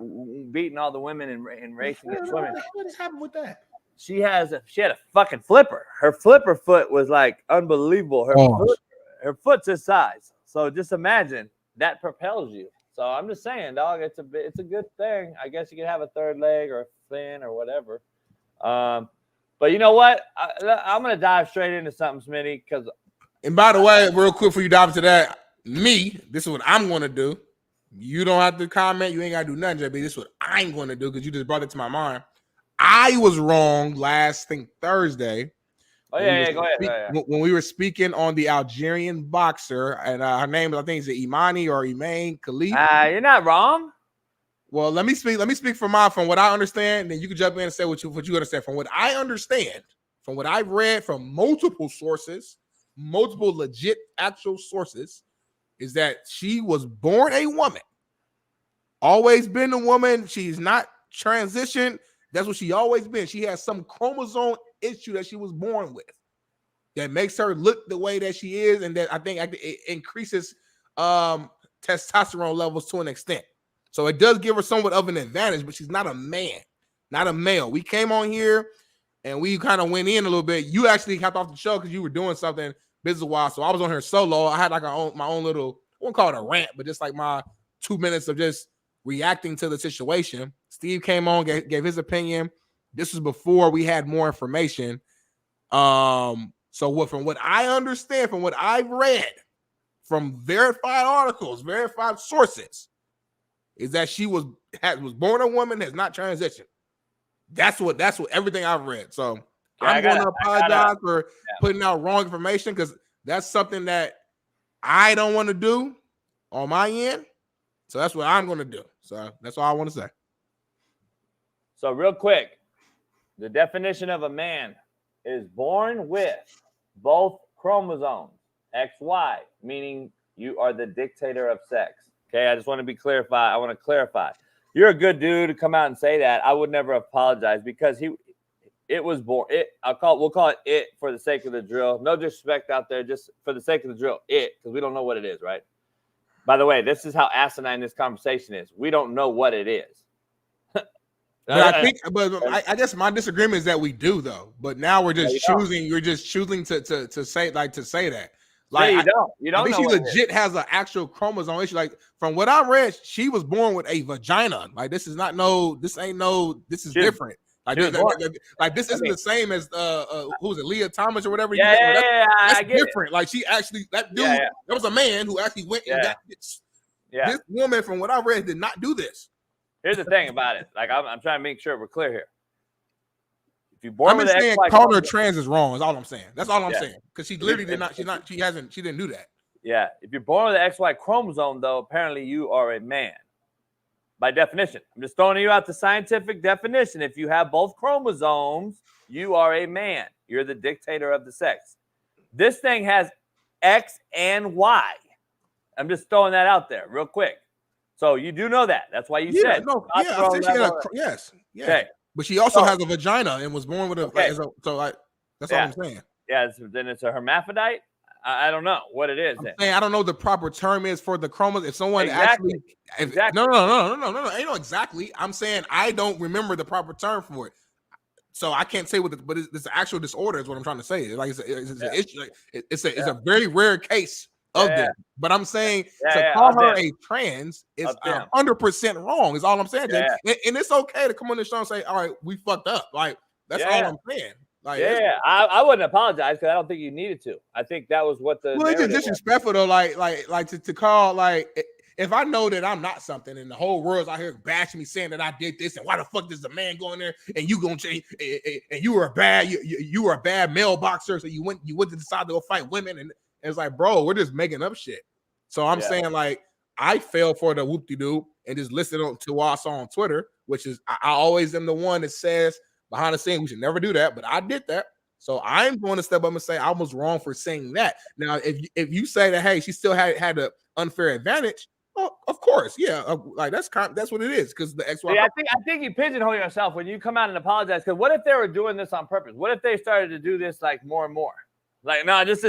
beating all the women in racing and swimming. What has happened with that? She had a fucking flipper. Her flipper foot was like unbelievable. Her foot's this size. So just imagine that propels you. So I'm just saying, dog, it's a good thing. I guess you can have a third leg or a fin or whatever. But you know what? I'm gonna dive straight into something, Smitty. And by the way, real quick before you dive into that, this is what I'm gonna do. You don't have to comment. You ain't gotta do nothing, JB. This is what I'm gonna do because you just brought it to my mind. I was wrong last Thursday. Oh yeah, go ahead. When we were speaking on the Algerian boxer, and her name, I think, is Imani or Imaine Khalid. You're not wrong. Well, let me speak from what I understand, then you can jump in and say what you understand. From what I understand, from what I've read from multiple sources, multiple legit actual sources, is that she was born a woman, always been a woman. She's not transitioned. That's what she always been. She has some chromosome issue that she was born with that makes her look the way that she is, and that I think it increases testosterone levels to an extent. So it does give her somewhat of an advantage, but she's not a man, not a male. We came on here and we kind of went in a little bit. You actually hopped off the show because you were doing something business-wise. So I was on here solo. I had like my own little, I won't call it a rant, but just like my 2 minutes of just reacting to the situation. Steve came on, gave his opinion. This was before we had more information. From what I understand, from what I've read, from verified articles, verified sources, is that she was born a woman, has not transitioned. That's what everything I've read. So I'm going to apologize for putting out wrong information because that's something that I don't want to do on my end. So that's what I'm going to do. So that's all I want to say. So real quick, the definition of a man is born with both chromosomes, XY, meaning you are the dictator of sex. Okay, I just want to be clarified. I want to clarify. You're a good dude to come out and say that. I would never apologize because it was born. We'll call it it for the sake of the drill. No disrespect out there, just for the sake of the drill. It, because we don't know what it is, right? By the way, this is how asinine this conversation is. We don't know what it is. I guess my disagreement is that we do though. But now we're just choosing. You're just choosing to say that. Like you don't. I think she legit has an actual chromosome issue. Like from what I read, she was born with a vagina. Like this is different. Like this isn't the same as who was it, Leah Thomas or whatever. That's different. It. Like she actually that dude that was a man who actually went and got this. Yeah. This woman, from what I read, did not do this. Here's the thing about it. Like I'm trying to make sure we're clear here. If you're born I'm saying calling her trans is wrong. Is all I'm saying. That's all I'm saying. Because she literally did not. She didn't do that. Yeah. If you're born with an XY chromosome, though, apparently you are a man. By definition. I'm just throwing you out the scientific definition. If you have both chromosomes, you are a man. You're the dictator of the sex. This thing has X and Y. I'm just throwing that out there real quick. So you do know that. That's why you said. I think she had yes. Okay. But she also has a vagina and was born with a. Okay. That's all I'm saying. Yeah. Then it's a hermaphrodite. I don't know what it is. I don't know what the proper term is for the chromosome. If someone No. Ain't no exactly. I'm saying I don't remember the proper term for it, so I can't say but it's an actual disorder. Is what I'm trying to say. Like it's an issue. Like, it's a very rare case of this. But I'm saying to call her a trans is 100% wrong. Is all I'm saying. And it's okay to come on the show and say, "All right, we fucked up." Like that's all I'm saying. Like, I wouldn't apologize because I don't think you needed to. I think that was what the. Well, it's just disrespectful though. Like to call if I know that I'm not something and the whole world's out here bashing me saying that I did this and why the fuck does the man go in there and you gonna change and you were a bad male boxer so you went to decide to go fight women and it's like, bro, we're just making up shit. So I'm saying like I fell for the whoop-de-doo and just listened to what I saw on Twitter, which is I always am the one that says behind the scenes, we should never do that, but I did that. So I'm going to step up and say I was wrong for saying that. Now, if you say that, hey, she still had an unfair advantage, Oh, of course, yeah. Like that's what it is because the XY. Yeah, I think you pigeonhole yourself when you come out and apologize. Because what if they were doing this on purpose? What if they started to do this like more and more? Like, no, I'm just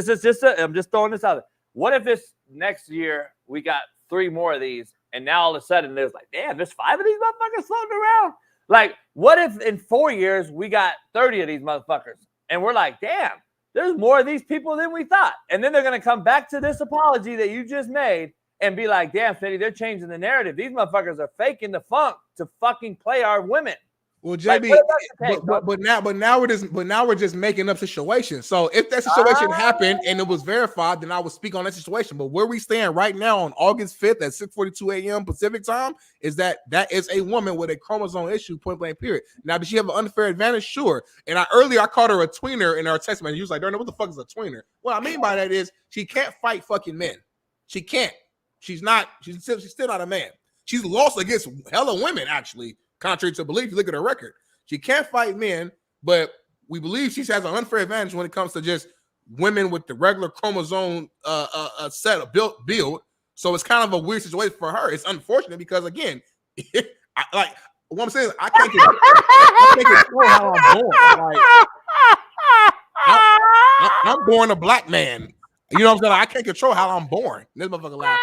throwing this out there. What if this next year we got 3 more of these, and now all of a sudden there's like, damn, there's 5 of these motherfuckers floating around. Like, what if in 4 years we got 30 of these motherfuckers, and we're like, damn, there's more of these people than we thought. And then they're gonna come back to this apology that you just made. And be like, damn, Smitty, they're changing the narrative. These motherfuckers are faking the funk to fucking play our women. Well, JB, but now we're just making up situations. So if that situation happened and it was verified, then I would speak on that situation. But where we stand right now on August 5th at 6:42 a.m. Pacific time is that is a woman with a chromosome issue, point blank period. Now, does she have an unfair advantage? Sure. And I called her a tweener in our text message. She was like, Darnell, what the fuck is a tweener? What I mean by that is she can't fight fucking men. She can't. She's still not a man. She's lost against hella women, actually, contrary to belief. You look at her record. She can't fight men, but we believe she has an unfair advantage when it comes to just women with the regular chromosome set of build. So it's kind of a weird situation for her. It's unfortunate because, again, what I'm saying is I can't control how I'm born. I'm born a black man. You know what I'm saying? I can't control how I'm born. This motherfucker laughing.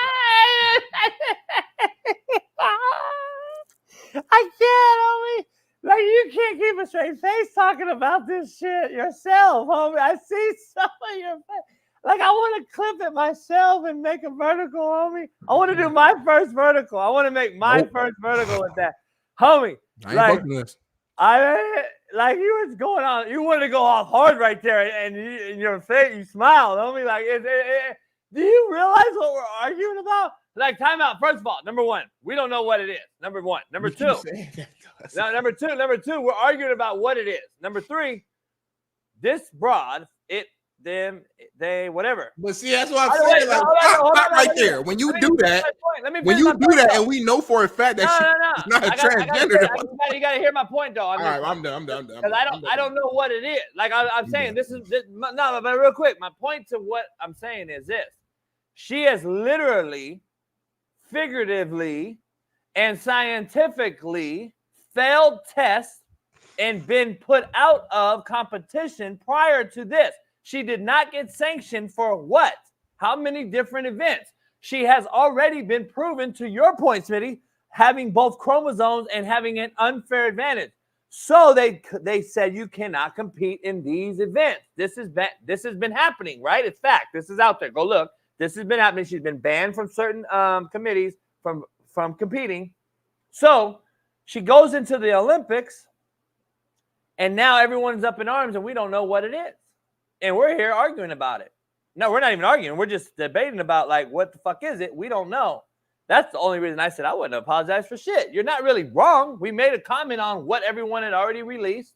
I can't, homie. Like, you can't keep a straight face talking about this shit yourself, homie. I see some of your face. Like, I want to clip it myself and make a vertical, homie. I want to do my first vertical. I want to make my first vertical with that. Homie, you was going on. You wanted to go off hard right there, and in your face, you smiled, homie. Like, do you realize what we're arguing about? Like, time out. First of all, number 1, we don't know what it is. Number 1. Number 2. Number two, we're arguing about what it is. Number 3, this broad, them, they, whatever. But see, that's what I'm saying. Stop right there. When you do that, and we know for a fact that she's not a transgender. You got to hear my point, though. All right, I'm done. Because I don't know what it is. Like I'm saying, but real quick, my point to what I'm saying is this: she has literally, figuratively, and scientifically failed tests and been put out of competition prior to this. She did not get sanctioned for what? How many different events? She has already been proven, to your point, Smitty, having both chromosomes and having an unfair advantage. So they said you cannot compete in these events. This has been happening, right? It's fact. This is out there. Go look. This has been happening. She's been banned from certain committees from competing. So she goes into the Olympics, and now everyone's up in arms, and we don't know what it is. And we're here arguing about it. No, we're not even arguing. We're just debating about, like, what the fuck is it? We don't know. That's the only reason I said I wouldn't apologize for shit. You're not really wrong. We made a comment on what everyone had already released,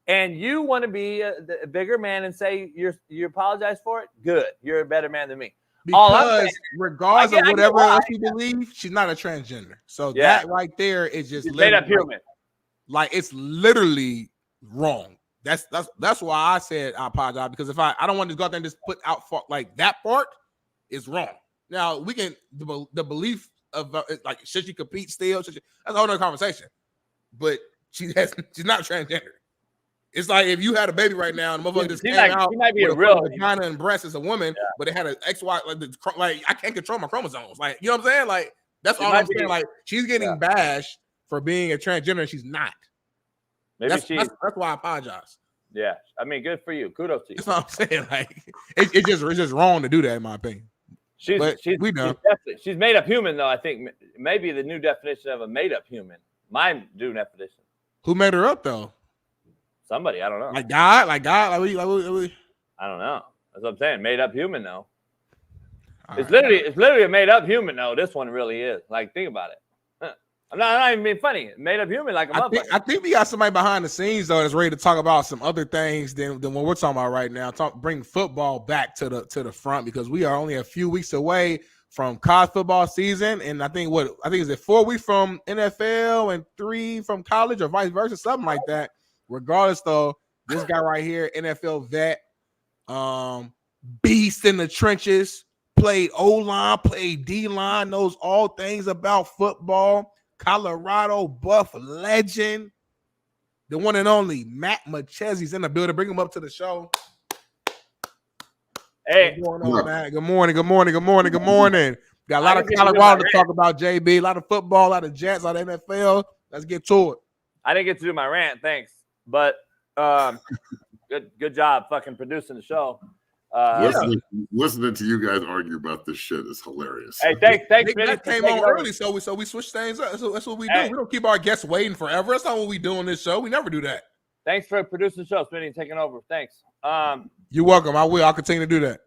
and you want to be a bigger man and say you apologize for it? Good. You're a better man than me. Because regardless of whatever else you believe, she's not a transgender. So that right there is just made up human. Like, it's literally wrong. That's why I said I apologize, because if I don't want to go out there and just put out like that part is wrong. Now we can the belief of like, should she compete still? That's a whole other conversation. But she's not transgender. It's like if you had a baby right now and the motherfucker just came out, she might be a real vagina and breast as a woman, but it had an XY, like I can't control my chromosomes. Like, you know what I'm saying? Like, that's all I'm saying. Like, she's getting bashed for being a transgender and she's not. That's why I apologize. Yeah, I mean, good for you. Kudos to you. That's what I'm saying. Like, it's just wrong to do that, in my opinion. She's made up human, though. I think maybe the new definition of a made up human. My new definition. Who made her up, though? Somebody, I don't know. Like God. I don't know. That's what I'm saying. Made up human, though. It's literally a made up human, though. This one really is. Like, think about it. I'm not even being funny. Made up human like a motherfucker. I think we got somebody behind the scenes, though, that's ready to talk about some other things than what we're talking about right now. Bring football back to the front, because we are only a few weeks away from college football season, and I think is it 4 weeks from NFL and 3 from college, or vice versa, something like that. Regardless, though, this guy right here, NFL vet, beast in the trenches, played O-line, played D-line, knows all things about football. Colorado Buff legend. The one and only Matt Machezzi's in the building. Bring him up to the show. Hey. What's going on, Matt? Good morning. Got a lot of Colorado to talk about, JB. A lot of football, a lot of Jets, a lot of NFL. Let's get to it. I didn't get to do my rant, thanks. But good job fucking producing the show. Listening to you guys argue about this shit is hilarious. Hey, thanks. That came on early, so we switched things up. So that's what we do. We don't keep our guests waiting forever. That's not what we do on this show. We never do that. Thanks for producing the show, Smitty, and taking over. Thanks. You're welcome. I will. I'll continue to do that.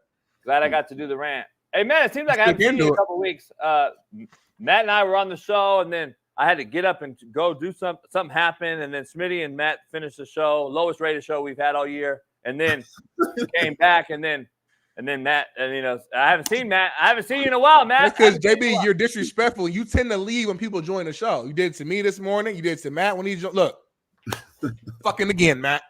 Glad I got to do the rant. Hey, man, it seems like I haven't seen you in a couple weeks. Matt and I were on the show, and then I had to get up and go do something happened, and then Smitty and Matt finished the show, lowest rated show we've had all year, and then came back, and then Matt, and I haven't seen Matt. I haven't seen you in a while, Matt. That's because JB, you're disrespectful. You tend to leave when people join the show. You did it to me this morning. You did it to Matt when he joined. Look, fucking again, Matt.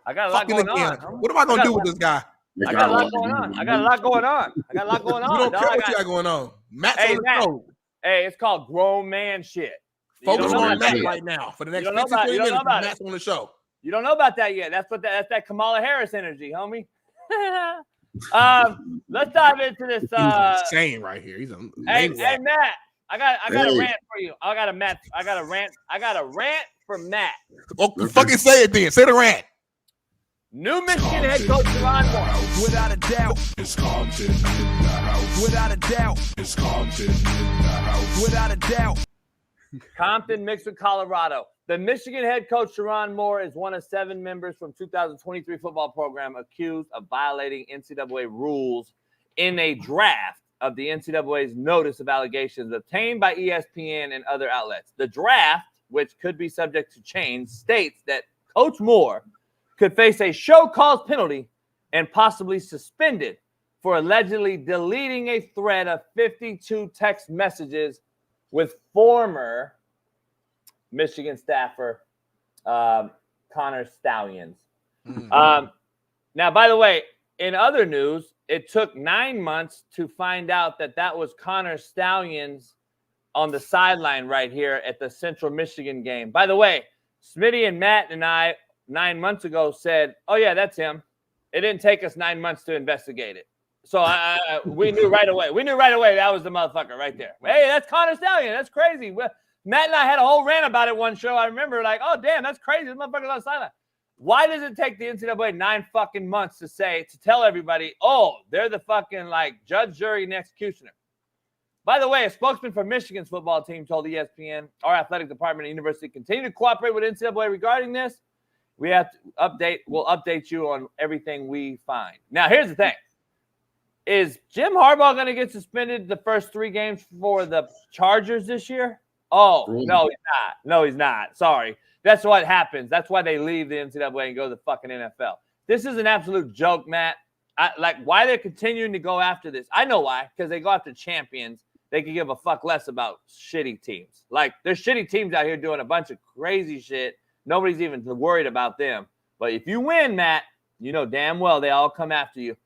I got a lot going on. What am I gonna do with this guy? I got a lot going on. I got a lot going on. You don't care what you got going on. Matt's on the show. Hey, it's called grown man shit. Focus on Matt right now for the next 53 minutes. Matt's on the show. You don't know about that yet. That's that Kamala Harris energy, homie. Let's dive into this. He's insane right here. He's hey Matt, I got a rant for you. I got a rant for Matt. Oh, fucking say it then. Say the rant. New Michigan head coach Shaun without a doubt. It's Compton in the house. Without a doubt. It's Compton in the house. Without a doubt. Compton mixed with Colorado. The Michigan head coach Shaun Moore is one of 7 members from 2023 football program accused of violating NCAA rules in a draft of the NCAA's notice of allegations obtained by ESPN and other outlets. The draft, which could be subject to change, states that Coach Moore could face a show cause penalty and possibly suspended for allegedly deleting a thread of 52 text messages with former Michigan staffer Connor Stalions. Now, by the way, in other news, it took 9 months to find out that was Connor Stalions on the sideline right here at the Central Michigan game. By the way, Smitty and Matt and I 9 months ago said, oh, yeah, that's him. It didn't take us 9 months to investigate it. So we knew right away. We knew right away that was the motherfucker right there. Hey, that's Connor Stalions. That's crazy. Matt and I had a whole rant about it one show. I remember oh, damn, that's crazy. This motherfucker's on the sideline. Why does it take the NCAA 9 fucking months to tell everybody, oh, they're the fucking judge, jury, and executioner? By the way, a spokesman for Michigan's football team told ESPN, our athletic department and university continue to cooperate with NCAA regarding this. We have to we'll update you on everything we find. Now, here's the thing. Is Jim Harbaugh going to get suspended the first 3 games for the Chargers this year? Oh, no, he's not. No, he's not. Sorry. That's what happens. That's why they leave the NCAA and go to the fucking NFL. This is an absolute joke, Matt. Why they're continuing to go after this. I know why. Because they go after champions. They can give a fuck less about shitty teams. There's shitty teams out here doing a bunch of crazy shit. Nobody's even worried about them. But if you win, Matt, you know damn well they all come after you.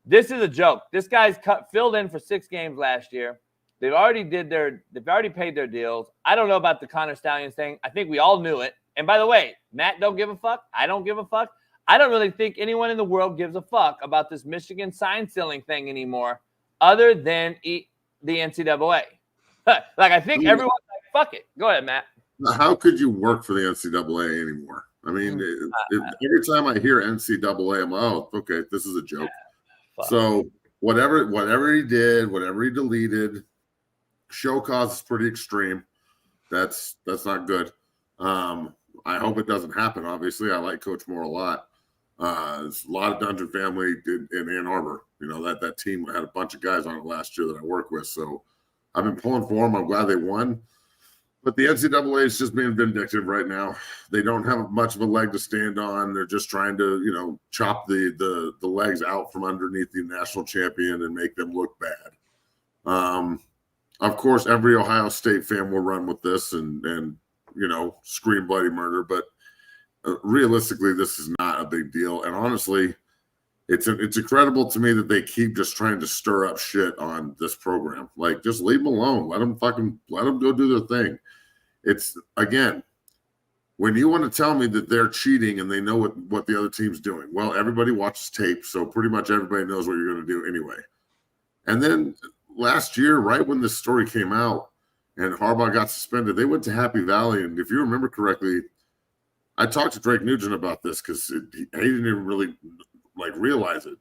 This is a joke. This guy's filled in for 6 games last year. They've already paid their deals. I don't know about the Connor Stalions thing. I think we all knew it. And by the way, Matt don't give a fuck. I don't give a fuck. I don't really think anyone in the world gives a fuck about this Michigan sign stealing thing anymore, other than the NCAA. I think everyone's fuck it. Go ahead, Matt. How could you work for the NCAA anymore? I mean, every time I hear NCAA, I'm like, oh, okay, this is a joke. So whatever he did, whatever he deleted, show cause is pretty extreme. That's not good. I hope it doesn't happen. Obviously, I like Coach Moore a lot. There's a lot of Dungeon family in Ann Arbor. That team had a bunch of guys on it last year that I work with. So I've been pulling for them. I'm glad they won. But the NCAA is just being vindictive right now. They don't have much of a leg to stand on. They're just trying to, chop the legs out from underneath the national champion and make them look bad. Of course, every Ohio State fan will run with this and scream bloody murder. But realistically, this is not a big deal. And honestly, it's incredible to me that they keep just trying to stir up shit on this program. Like, just leave them alone. Let them go do their thing. It's, again, when you want to tell me that they're cheating and they know what the other team's doing, well, everybody watches tape, so pretty much everybody knows what you're going to do anyway. And then last year, right when this story came out and Harbaugh got suspended, they went to Happy Valley. And if you remember correctly, I talked to Drake Nugent about this because he didn't even really realize it.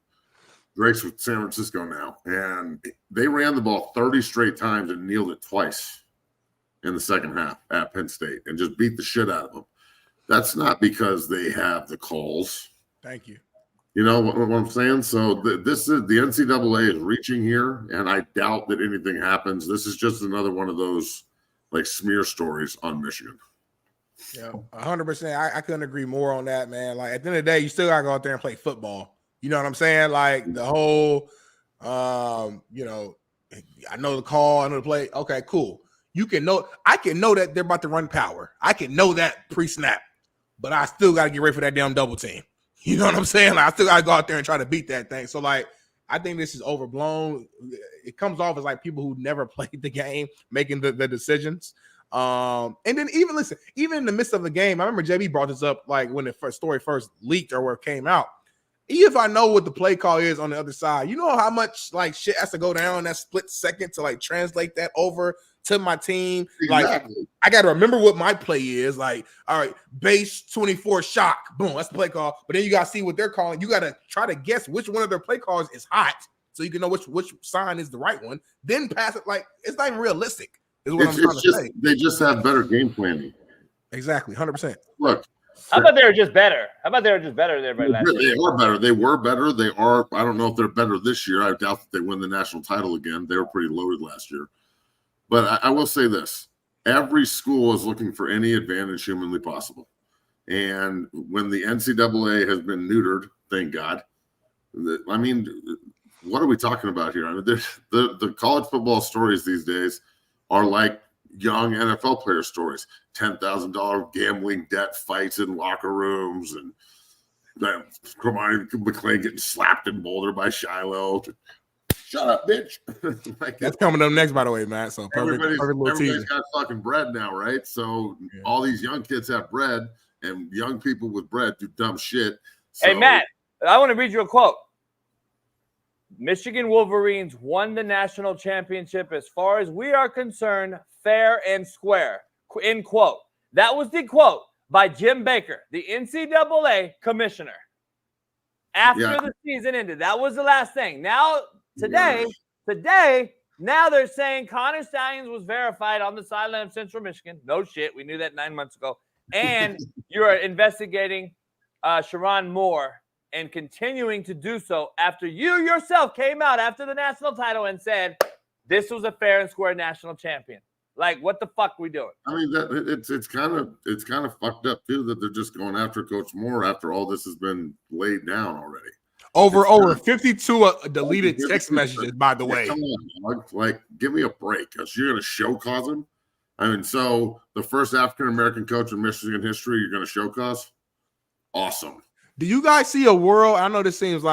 Drake's with San Francisco now, and they ran the ball 30 straight times and kneeled it twice in the second half at Penn State and just beat the shit out of them. That's not because they have the calls. Thank you. You know what I'm saying? So this is the NCAA is reaching here, and I doubt that anything happens. This is just another one of those smear stories on Michigan. Yeah, 100%. I couldn't agree more on that, man. Like, at the end of the day, you still gotta go out there and play football. You know what I'm saying? Like, the whole, I know the call, I know the play. Okay, cool. I can know that they're about to run power. I can know that pre-snap, but I still got to get ready for that damn double team. You know what I'm saying? Like, I still got to go out there and try to beat that thing. So, I think this is overblown. It comes off as people who never played the game making the decisions. And then even in the midst of the game, I remember JB brought this up when the story first leaked or where it came out. Even if I know what the play call is on the other side, you know how much shit has to go down in that split second to translate that over to my team. Exactly. I got to remember what my play is. All right, base 24 shock, boom, that's the play call. But then you got to see what they're calling. You got to try to guess which one of their play calls is hot, so you can know which sign is the right one. Then pass it. It's not even realistic. Is what I'm trying to say. They just have better game planning. Exactly, 100%. Look. How about they were just better? How about they were just better than everybody last year? They are better. They were better. They are. I don't know if they're better this year. I doubt that they win the national title again. They were pretty loaded last year. But I will say this. Every school is looking for any advantage humanly possible. And when the NCAA has been neutered, thank God. I mean, what are we talking about here? I mean, the college football stories these days are like young NFL player stories. $10,000 gambling debt fights in locker rooms, and Hermione McClain getting slapped in Boulder by Shiloh. Shut up, bitch. That's coming up next, by the way, Matt. So everybody's got fucking bread now, right? So all these young kids have bread, and young people with bread do dumb shit. So, hey, Matt, I want to read you a quote. Michigan Wolverines won the national championship as far as we are concerned, fair and square. End quote. That was the quote by Jim Baker, the NCAA commissioner. After the season ended. That was the last thing. Now, today, now they're saying Connor Stalions was verified on the sideline of Central Michigan. No shit. We knew that 9 months ago. And you're investigating Sharon Moore and continuing to do so after you yourself came out after the national title and said this was a fair and square national champion. What the fuck are we doing? I mean, it's kind of fucked up too that they're just going after Coach Moore after all this has been laid down already. Over 52 deleted text messages, by the way. Come on, dog. Give me a break. You're going to show cause him. I mean, so the first African American coach in Michigan history, you're going to show cause. Awesome. Do you guys see a world? I know this seems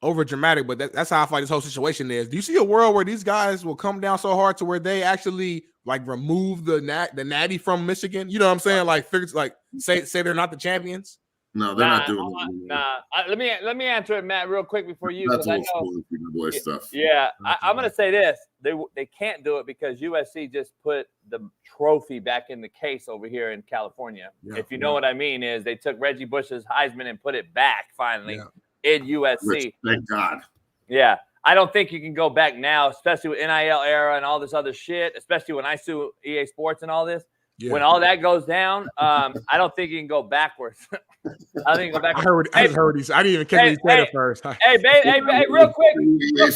over dramatic, but that's how I feel this whole situation is. Do you see a world where these guys will come down so hard to where they actually remove the natty from Michigan? You know what I'm saying? Say they're not the champions. No, they're not doing it. Nah. Let me answer it, Matt, real quick before you. That's old school NCAA stuff. Yeah, I'm going to say this: they can't do it because USC just put the trophy back in the case over here in California. Yeah, if you know what I mean, is they took Reggie Bush's Heisman and put it back finally in USC. Thank God. Yeah. I don't think you can go back now, especially with NIL era and all this other shit, especially when I sue EA Sports and all this. Yeah. When all that goes down, I don't think you can go backwards. I think you can go backwards. I just heard these. I didn't even catch what he said at first. Hey, real quick. Real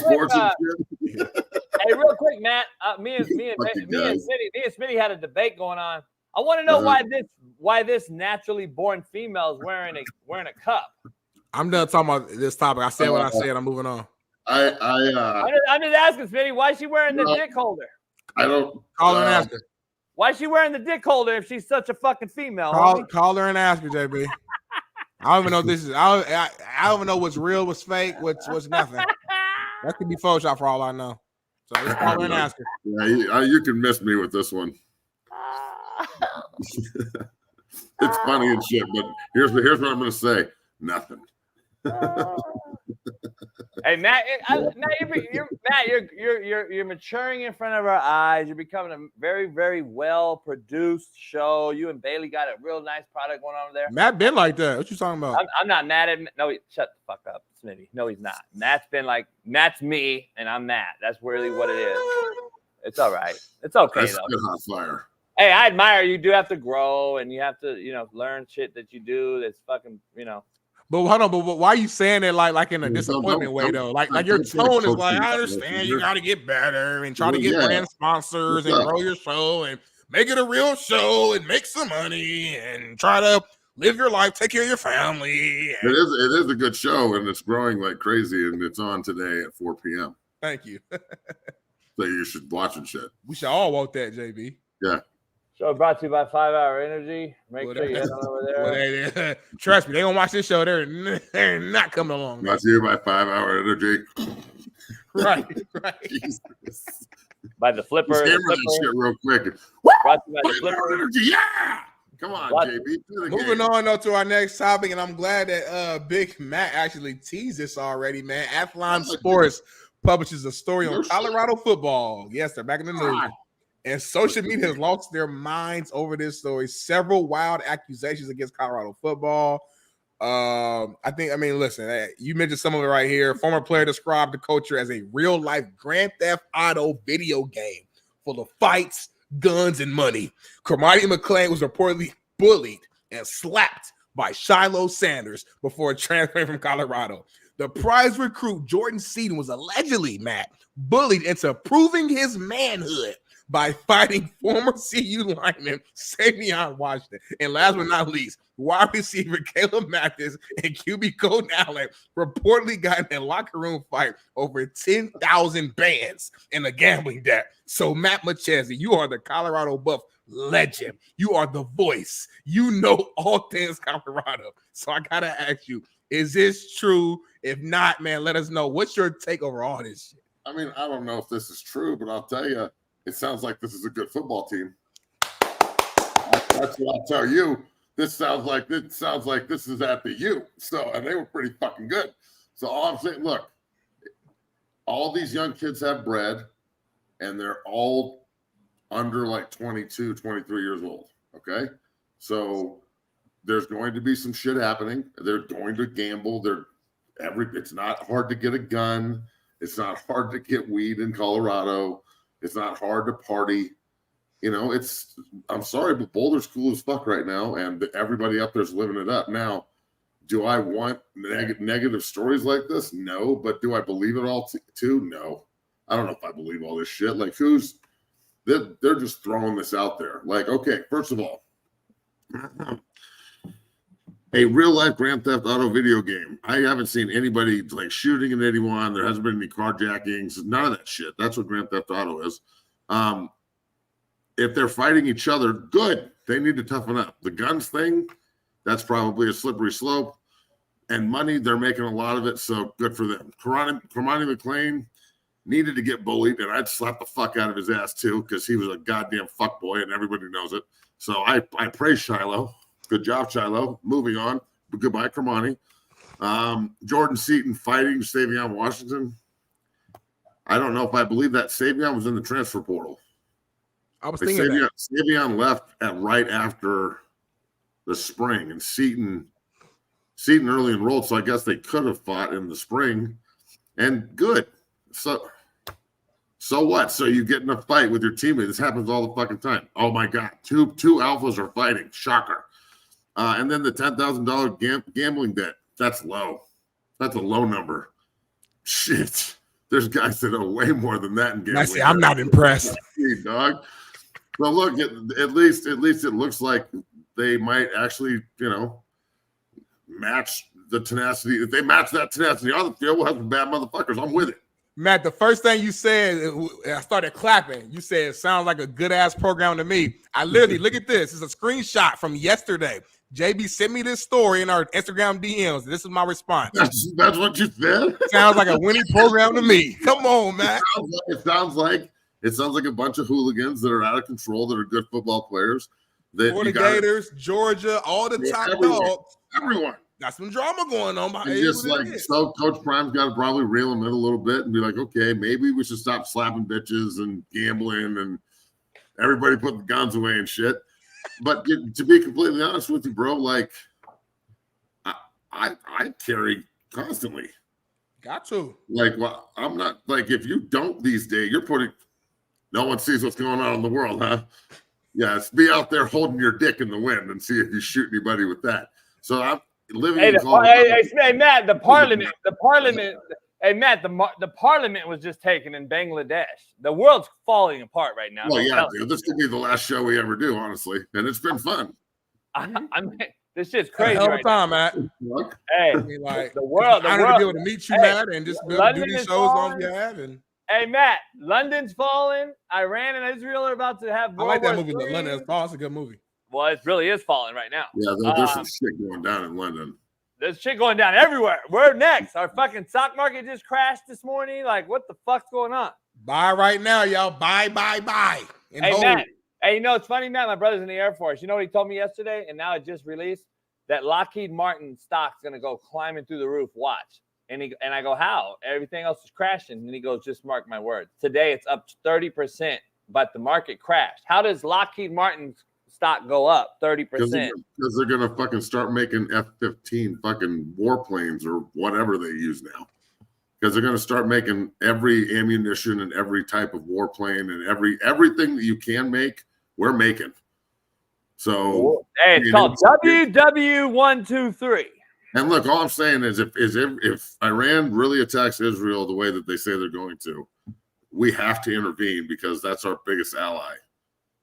quick, Matt. Me and Smitty had a debate going on. I want to know why this naturally born female is wearing a cup. I'm done talking about this topic. I said what I said. I'm moving on. I'm just asking, Smitty, why is she wearing the dick holder? I don't call her and ask her. Why is she wearing the dick holder if she's such a fucking female? Call her and ask her, JB. I don't even know if this is. I I don't know what's real, what's fake, what's nothing. That could be Photoshop for all I know. So let's call her and ask her. Yeah, you can miss me with this one. It's funny and shit, but here's what I'm going to say: nothing. Hey Matt, you're maturing in front of our eyes. You're becoming a very, very well produced show. You and Bailey got a real nice product going on there. Matt been like that. What you talking about? I'm not mad at. No, shut the fuck up, Smitty. No, he's not. Matt's me, and I'm Matt. That's really what it is. It's all right. It's okay That's though. hot fire. Hey, I admire you. Do have to grow, and you have to, learn shit that you do. That's fucking, But hold on, but why are you saying it like in a disappointment way though? Like your tone is like, I understand you got to get better and try to get brand sponsors and grow your show and make it a real show and make some money and try to live your life, take care of your family. It is a good show and it's growing like crazy and it's on today at 4 p.m. Thank you. So you should watch and shit. We should all want that, JB. Yeah. Show brought to you by 5 Hour Energy. Make sure you head on over there. Trust me, they gonna watch this show. They're not coming along. Brought to you by 5 Hour Energy. Right. Jesus. By the Flipper. That shit real quick. Brought to you by the 5 Hour Energy. Yeah. Come on, JB. Moving on though to our next topic, and I'm glad that Big Matt actually teased this already, man. Athlon Sports publishes a story on Colorado football. Yes, they're back in the news. And social media has lost their minds over this story. Several wild accusations against Colorado football. Listen, you mentioned some of it right here. Former player described the culture as a real-life Grand Theft Auto video game full of fights, guns, and money. Cromartie McClain was reportedly bullied and slapped by Shiloh Sanders before transferring from Colorado. The prize recruit, Jordan Seaton, was allegedly, bullied into proving his manhood by fighting former CU lineman Savion Washington. And last but not least, wide receiver Caleb Mathis and QB Colton Allen reportedly got in a locker room fight over 10,000 bands in a gambling debt. So Matt Machese, you are the Colorado Buff legend. You are the voice. You know all things Colorado. So I got to ask you, is this true? If not, man, let us know. What's your take over all this shit? I mean, I don't know if this is true, but I'll tell you, it sounds like this is a good football team. That's what I'll tell you. This sounds like this is at the U. So, and they were pretty fucking good. So all I'm saying, look, all these young kids have bread, and they're all under like 22, 23 years old. Okay, so there's going to be some shit happening. They're going to gamble. It's not hard to get a gun. It's not hard to get weed in Colorado. It's not hard to party. I'm sorry, but Boulder's cool as fuck right now, and everybody up there's living it up. Now, do I want negative stories like this? No. But do I believe it all too? No. I don't know if I believe all this shit. Like, they're just throwing this out there. Like, okay, first of all, a real-life Grand Theft Auto video game. I haven't seen anybody like shooting at anyone. There hasn't been any carjackings. None of that shit. That's what Grand Theft Auto is. If they're fighting each other, good. They need to toughen up. The guns thing, that's probably a slippery slope. And money, they're making a lot of it, so good for them. Cromartie McClain needed to get bullied, and I'd slap the fuck out of his ass too, because he was a goddamn fuckboy, and everybody knows it. So I praise Shiloh. Good job, Shiloh. Moving on. Goodbye, Cromartie. Jordan Seaton fighting Savion Washington. I don't know if I believe that. Savion was in the transfer portal. I was thinking that. Savion left right after the spring, and Seaton early enrolled, so I guess they could have fought in the spring. And good. So what? So you get in a fight with your teammate. This happens all the fucking time. Oh my God. Two alphas are fighting. Shocker. And then the $10,000 gambling debt. That's low. That's a low number. Shit. There's guys that owe way more than that in gambling. I'm not impressed. Dog. Well, look, at least it looks like they might actually, match the tenacity. If they match that tenacity on the field, we'll have some bad motherfuckers. I'm with it. Matt, the first thing you said, I started clapping. You said, it sounds like a good-ass program to me. I literally, look at this. It's a screenshot from yesterday. JB, send me this story in our Instagram DMs. This is my response. That's what you said? Sounds like a winning program to me. Come on, man. It sounds like a bunch of hooligans that are out of control that are good football players. For the Gators, Georgia, all the top dogs. Everyone. Got some drama going on behind it. Just like so, Coach Prime's got to probably reel him in a little bit and be like, okay, maybe we should stop slapping bitches and gambling and everybody put the guns away and shit. But to be completely honest with you, bro, like I carry constantly. Got to. Like, well, I'm not like if you don't these days, you're putting. No one sees what's going on in the world, huh? Yeah, it's be out there holding your dick in the wind and see if you shoot anybody with that. So I'm living. Hey, Matt, the parliament. Hey, Matt, the parliament was just taken in Bangladesh. The world's falling apart right now. Well, yeah, dude, this could be the last show we ever do, honestly, and it's been fun. I mean, this shit's crazy. Hell right time, now. Matt. Hey, like, the world. I'm honored to be able to meet you, Matt, and just be able to do these shows on behalf. And hey, Matt, London's falling. Iran and Israel are about to have. I like that movie. London is falling. It's a good movie. Well, it really is falling right now. Yeah, there's some shit going down in London. There's shit going down everywhere. We're next. Our fucking stock market just crashed this morning. Like, what the fuck's going on? Buy right now, y'all. Buy. And hey, hold. Matt. Hey, you know, it's funny, Matt. My brother's in the Air Force. You know what he told me yesterday? And now it just released that Lockheed Martin stock's going to go climbing through the roof. Watch. And I go, how? Everything else is crashing. And he goes, just mark my words. Today it's up 30%, but the market crashed. How does Lockheed Martin's stock go up 30%? Because they're gonna fucking start making F-15 fucking warplanes or whatever they use now. Because they're gonna start making every ammunition and every type of warplane and everything that you can make, we're making. So hey, it's called WW123. And look, all I'm saying is if Iran really attacks Israel the way that they say they're going to, we have to intervene because that's our biggest ally.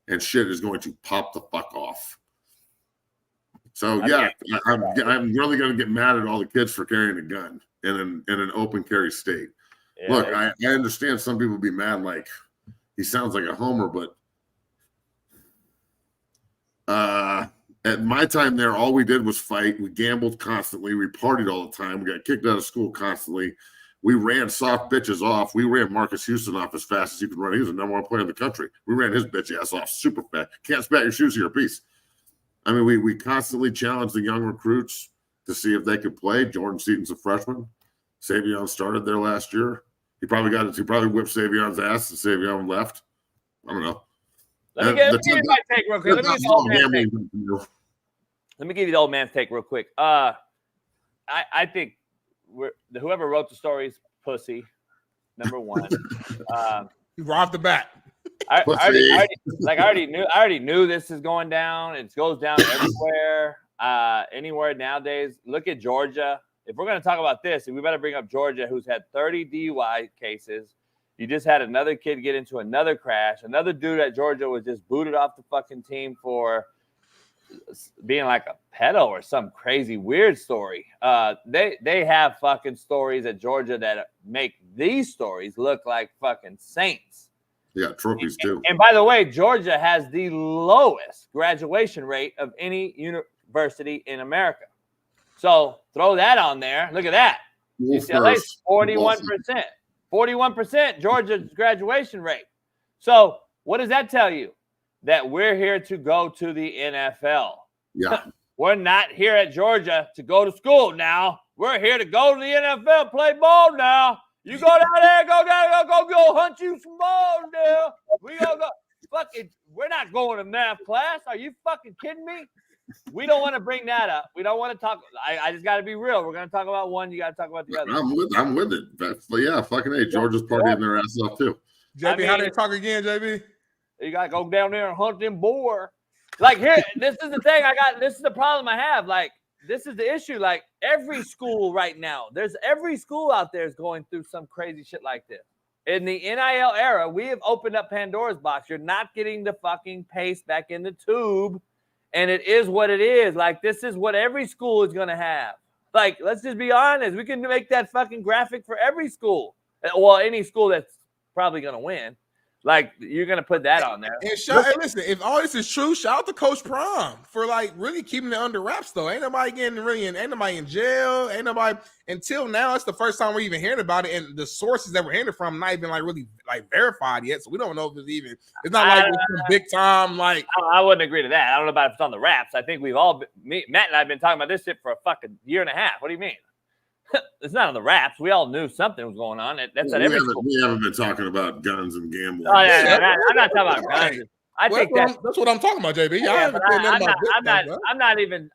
And shit is going to pop the fuck off. So yeah, I'm really going to get mad at all the kids for carrying a gun in an open carry state. Yeah, look, I understand some people be mad like he sounds like a homer, but at my time there, all we did was fight. We gambled constantly. We partied all the time. We got kicked out of school constantly. We ran soft bitches off. We ran Marcus Houston off as fast as you could run. He was the number one player in the country. We ran his bitch ass off super fast. Can't spat your shoes to your piece. I mean, we constantly challenged the young recruits to see if they could play. Jordan Seaton's a freshman. Savion started there last year. He probably whipped Savion's ass and Savion left. I don't know. Let me give you my take real quick. Let me give you the old man's take real quick. I think whoever wrote the story's pussy, number one. Right off the bat. I already knew this is going down. It goes down everywhere, anywhere nowadays. Look at Georgia. If we're going to talk about this, we better bring up Georgia, who's had 30 DUI cases. You just had another kid get into another crash. Another dude at Georgia was just booted off the fucking team for being like a pedo or some crazy weird story. They have fucking stories at Georgia that make these stories look like fucking saints. Yeah, trophies too. And by the way, Georgia has the lowest graduation rate of any university in America. So throw that on there. Look at that. UCLA's 41%. 41% Georgia's graduation rate. So what does that tell you? That we're here to go to the NFL. Yeah. We're not here at Georgia to go to school now. We're here to go to the NFL, play ball now. You go down there, go hunt you some balls now. We gonna go. Fucking, we're not going to math class. Are you fucking kidding me? We don't want to bring that up. We don't want to talk. I just got to be real. We're going to talk about one. You got to talk about the other. I'm with it. But yeah, fucking A. Georgia's partying their ass off too. JB, how they talk again, JB? You got to go down there and hunt them boar. Like here, this is the thing this is the problem I have. Like, this is the issue. Like every school right now, every school out there is going through some crazy shit like this. In the NIL era, we have opened up Pandora's box. You're not getting the fucking paste back in the tube. And it is what it is. Like, this is what every school is going to have. Like, let's just be honest. We can make that fucking graphic for every school. Well, any school that's probably going to win. Like, you're gonna put that on there. And hey, listen, if all this is true, shout out to Coach Prime for like really keeping it under wraps. Though ain't nobody getting ain't nobody in jail, ain't nobody until now. It's the first time we're even hearing about it, and the sources that we're hearing it from not even like really like verified yet. So we don't know if it's even. It's not like it's big time. Like I wouldn't agree to that. I don't know about if it's on the wraps. I think we've all Matt and I have been talking about this shit for a fucking year and a half. What do you mean? It's not on the wraps. We all knew something was going on. That's at every school. We haven't been talking about guns and gambling. Oh, yeah, I'm not talking about guns. I think that's what I'm talking about, JB. I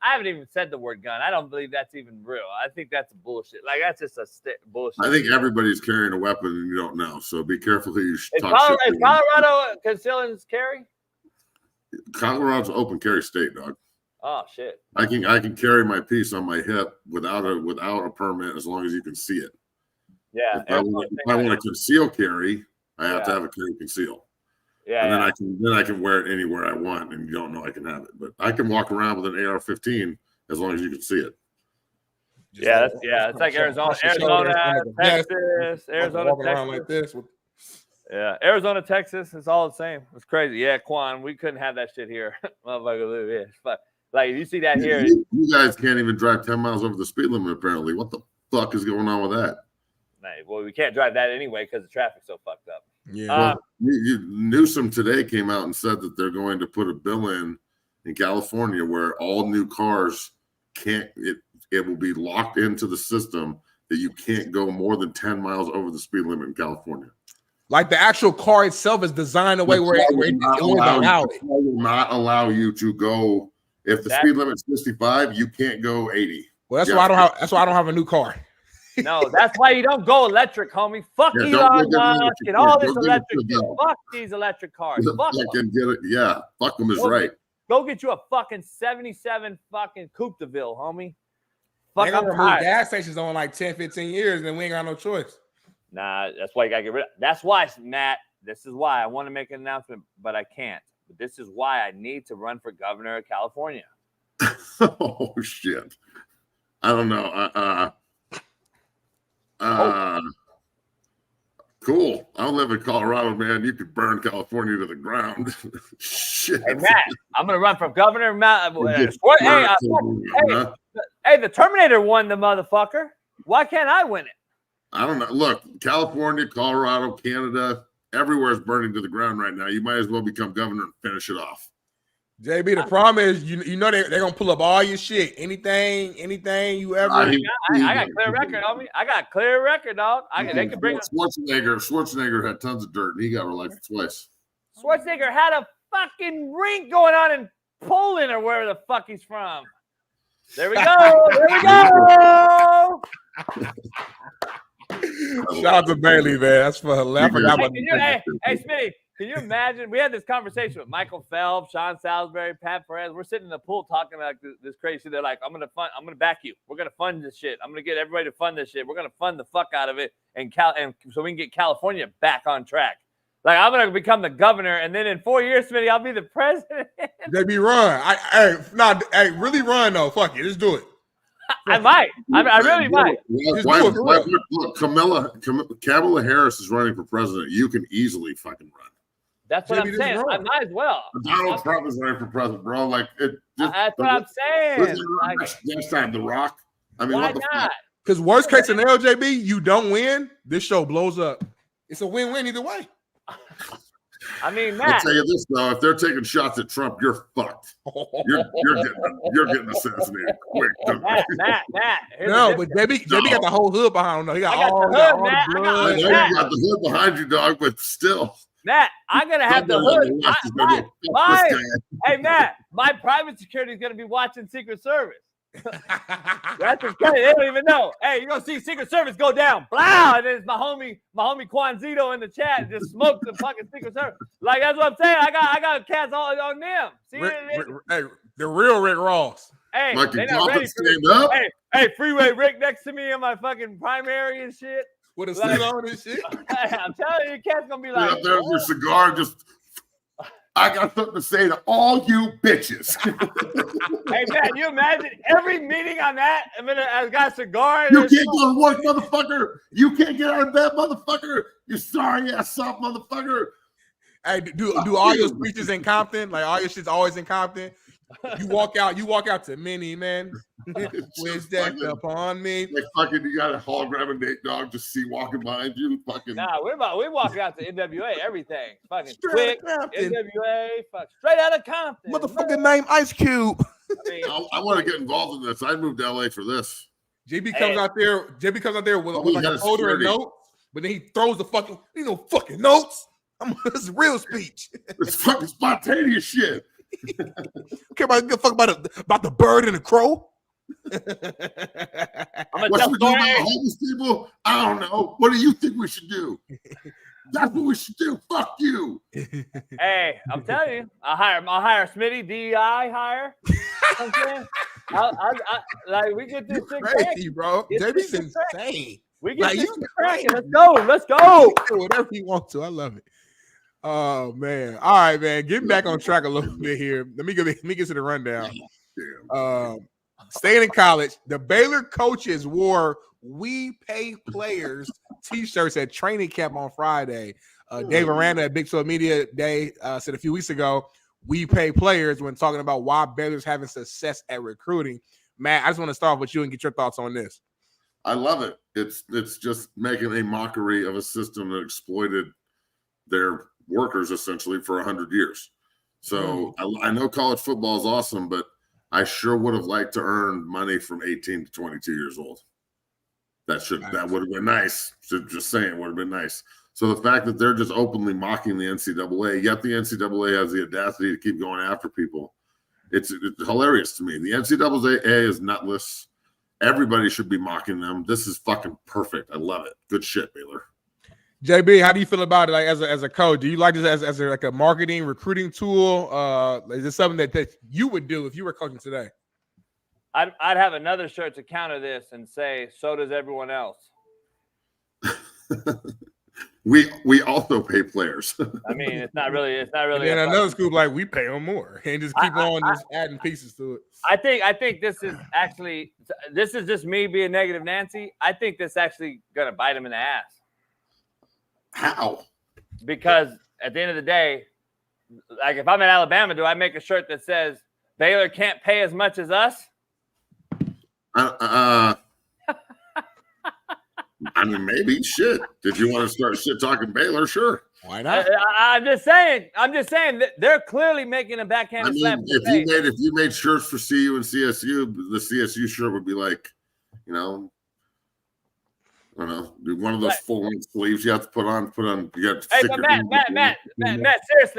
haven't even said the word gun. I don't believe that's even real. I think that's bullshit. Like, that's just bullshit. I think everybody's carrying a weapon and you don't know. So be careful who you talk to. Is Colorado concealing carry? Colorado's open carry state, dog. Oh shit! I can carry my piece on my hip without a permit as long as you can see it. Yeah. If I want to conceal carry, I have to have a carry conceal. Yeah. And then I can wear it anywhere I want, and you don't know I can have it. But I can walk around with an AR-15 as long as you can see it. It's like Arizona, Texas, Arizona, Texas. Like this. Yeah, Arizona, Texas, it's all the same. It's crazy. Yeah, Quan, we couldn't have that shit here. Motherfucker, but. Like, you see that here. You guys can't even drive 10 miles over the speed limit, apparently. What the fuck is going on with that? Well, we can't drive that anyway because the traffic's so fucked up. Yeah. Newsom today came out and said that they're going to put a bill in California where all new cars it will be locked into the system that you can't go more than 10 miles over the speed limit in California. Like the actual car itself is designed a way where it will not allow you to go. If the speed limit's 65, you can't go 80. Well, that's why I don't have a new car. No, that's why you don't go electric, homie. Fuck Elon Musk and all this electric. Fuck these electric cars. Fuck them. Fuck them is right. Go get you a fucking 77 fucking Coupe de Ville, homie. Fuck, I'm remove gas stations on like 10, 15 years, and we ain't got no choice. Nah, that's why you gotta get rid of. That's why, Matt. This is why I want to make an announcement, but I can't. This is why I need to run for governor of California. Oh shit! I don't know. Cool. I don't live in Colorado, man. You could burn California to the ground. Shit. Hey Matt, I'm gonna run for governor. Hey, the Terminator won the motherfucker. Why can't I win it? I don't know. Look, California, Colorado, Canada. Everywhere is burning to the ground right now. You might as well become governor and finish it off. JB, the problem is, you know they're gonna pull up all your shit. Anything you ever. I got clear record, homie. I got clear record, dog. They can bring Schwarzenegger had tons of dirt, and he got elected twice. Schwarzenegger had a fucking rink going on in Poland or wherever the fuck he's from. There we go. There we go. Shout out to Bailey, man. That's for hilarious. Hey, Smitty, can you imagine? We had this conversation with Michael Phelps, Sean Salisbury, Pat Perez. We're sitting in the pool talking about this crazy shit. They're like, I'm gonna back you. We're gonna fund this shit. I'm gonna get everybody to fund this shit. We're gonna fund the fuck out of it, and so we can get California back on track. Like, I'm gonna become the governor, and then in 4 years, Smitty, I'll be the president. They be run. Really run though. Fuck it, let's do it. I might. I really might. Look, Kamala Harris is running for president. You can easily fucking run. That's what I'm saying. I might as well. Donald Trump is running for president, bro. Like that's what I'm saying. Next time, The Rock. I mean, why what the not? fuck? Because worst case scenario, JB, you don't win. This show blows up. It's a win-win either way. I mean, Matt. I'll tell you this though: if they're taking shots at Trump, you're fucked. You're getting assassinated quick. Matt. No, but JB got the whole hood behind him. Though. He got all the blood. You got the hood behind you, dog, but still. Matt, I'm gonna have the hood. Hey, Matt, my private security is gonna be watching Secret Service. That's what's crazy. They don't even know. Hey, you're gonna see Secret Service go down. Blah, and then it's my homie Quanzito in the chat just smoked the fucking Secret Service. Like, that's what I'm saying. I got cats all on them. See, hey, the real Rick Ross. Hey, Mike, they not ready for stand up. Hey, Freeway Rick next to me in my fucking primary and shit. With a suit on and shit. I'm telling you, cat's gonna be like, there's your cigar. Just, I got something to say to all you bitches. Hey, man, you imagine every meeting on that? I mean, I got a cigar. You can't go to work, motherfucker. You can't get out of bed, motherfucker. You sorry ass soft motherfucker. Hey, do all your speeches in Compton? Like all your shit's always in Compton? You walk out to many, man. Wish that upon me. Like fucking, you got a hologram of Nate Dogg just see walking behind you. Fucking. Nah, we're walking out to NWA. Everything. Fucking quick. NWA. Fuck straight out of Compton. Motherfucking name Ice Cube. I want to get involved in this. I moved to LA for this. JB comes out there with like a folder of notes, but then he throws the fucking fucking notes. This is real speech. It's fucking spontaneous shit. Okay, about the bird and the crow. What should we do about the homeless people? I don't know. What do you think we should do? That's what we should do. Fuck you. Hey, I'm telling you, I'll hire Smitty, DEI hire. Like we get this thing crazy, bro. JB's insane. We get this cracking. Let's go. Whatever you want to. I love it. Oh man. All right, man. Getting back on track a little bit here. Let me get to the rundown. Staying in college, the Baylor coaches wore "We Pay Players" t-shirts at training camp on Friday. Dave Aranda at Big 12 Media Day said a few weeks ago, "We pay players" when talking about why Baylor's having success at recruiting. Matt, I just want to start with you and get your thoughts on this. I love it. It's just making a mockery of a system that exploited their workers essentially for 100 years. So I know college football is awesome, but I sure would have liked to earn money from 18 to 22 years old. That would have been nice. Just saying, it would have been nice. So the fact that they're just openly mocking the NCAA, yet the NCAA has the audacity to keep going after people, it's hilarious to me. The NCAA is nutless. Everybody should be mocking them. This is fucking perfect. I love it. Good shit, Baylor. JB, how do you feel about it? Like as a coach, do you like this as like a marketing recruiting tool? Is this something that you would do if you were coaching today? I'd have another shirt to counter this and say, so does everyone else. We also pay players. I mean, it's not really. And then another scoop like we pay them more and just keep just adding pieces to it. I think this is just me being negative Nancy. I think this actually gonna bite him in the ass. How? Because at the end of the day, like if I'm in Alabama, do I make a shirt that says Baylor can't pay as much as us? I mean, maybe shit. If you want to start shit talking Baylor, sure. Why not? I'm just saying that they're clearly making a backhanded slap. If you made shirts for CU and CSU, the CSU shirt would be like, I don't know, do one of those full-length sleeves you have to put on. You got to hey,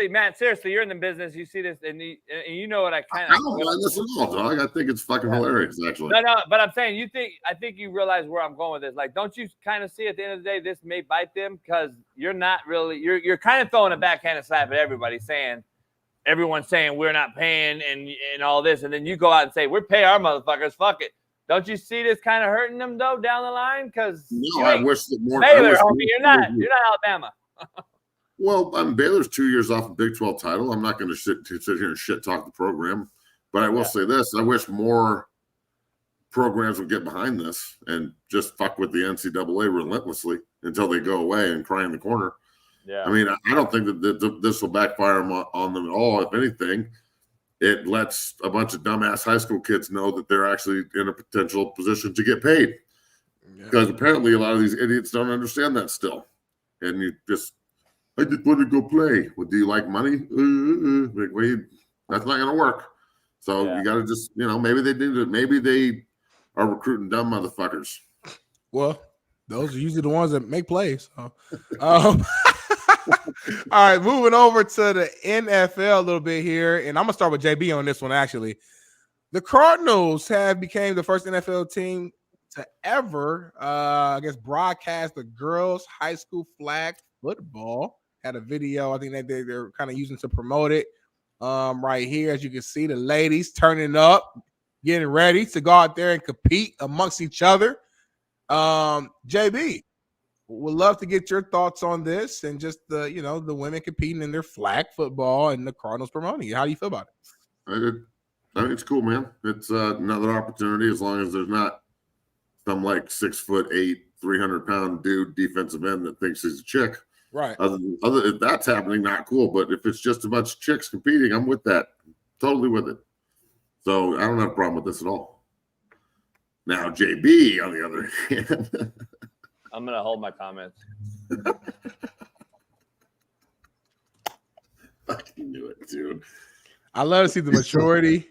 Matt, seriously, you're in the business. You see this, and you know what I kind of. I don't mind this at all, dog. I think it's fucking hilarious, actually. No, but I'm saying I think you realize where I'm going with this. Like, don't you kind of see at the end of the day this may bite them because you're not really you're kind of throwing a backhanded slap at everybody, everyone's saying we're not paying and all this, and then you go out and say we're pay our motherfuckers. Fuck it. Don't you see this kind of hurting them though down the line? Because I wish that more. Baylor, homie, you're not Alabama. Well, Baylor's 2 years off a Big 12 title. I'm not going to sit here and shit talk the program, but I will say this: I wish more programs would get behind this and just fuck with the NCAA relentlessly until they go away and cry in the corner. Yeah. I mean, I don't think that this will backfire on them at all. If anything, it lets a bunch of dumbass high school kids know that they're actually in a potential position to get paid. Because apparently a lot of these idiots don't understand that still. And I just want to go play. Well, do you like money? That's not going to work. So you got to just, maybe they are recruiting dumb motherfuckers. Well, those are usually the ones that make plays. So. All right, moving over to the NFL a little bit here, and I'm gonna start with JB on this one. Actually, the Cardinals have became the first NFL team to ever, broadcast the girls' high school flag football. Had a video, I think that they're kind of using to promote it. Right here, as you can see, the ladies turning up, getting ready to go out there and compete amongst each other. JB. Would love to get your thoughts on this and just the women competing in their flag football and the Cardinals promoting it. How do you feel about it? I think it's cool, man. It's another opportunity as long as there's not some like 6'8", 300-pound dude defensive end that thinks he's a chick. Right. If that's happening, not cool. But if it's just a bunch of chicks competing, I'm with that. Totally with it. So I don't have a problem with this at all. Now, JB, on the other hand. I'm going to hold my comments. I knew it, dude. I love to see the maturity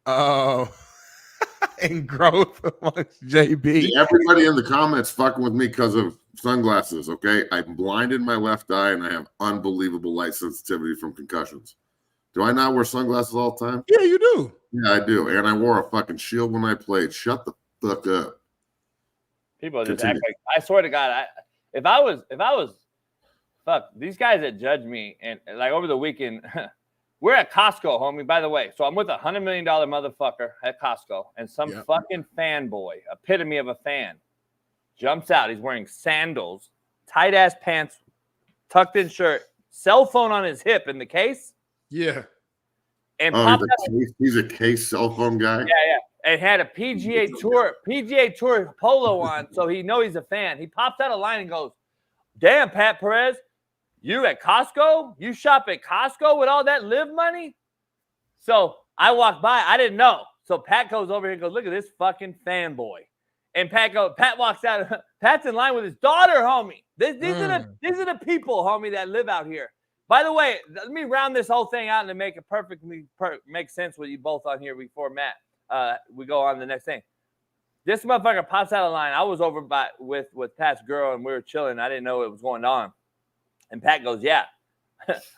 and growth amongst JB. Everybody in the comments fucking with me because of sunglasses, okay? I'm blind in my left eye and I have unbelievable light sensitivity from concussions. Do I not wear sunglasses all the time? Yeah, you do. Yeah, I do. And I wore a fucking shield when I played. Shut the fuck up. People just act like, I swear to God, if I was, fuck, these guys that judge me and like over the weekend, we're at Costco, homie, by the way. So I'm with a $100 million motherfucker at Costco and some fucking fanboy, epitome of a fan, jumps out. He's wearing sandals, tight ass pants, tucked in shirt, cell phone on his hip in the case. Yeah. And he's a case cell phone guy. Yeah. And had a PGA Tour polo on, so he knows he's a fan. He pops out of line and goes, "Damn, Pat Perez, you at Costco? You shop at Costco with all that LIV money?" So I walked by. I didn't know. So Pat goes over here and goes, "Look at this fucking fanboy." And Pat walks out. Pat's in line with his daughter, homie. These are the people, homie, that live out here. By the way, let me round this whole thing out and make it perfectly make sense with you both on here before Matt. We go on to the next thing. This motherfucker pops out of line. I was over with Pat's girl and we were chilling. I didn't know what was going on. And Pat goes, "Yeah,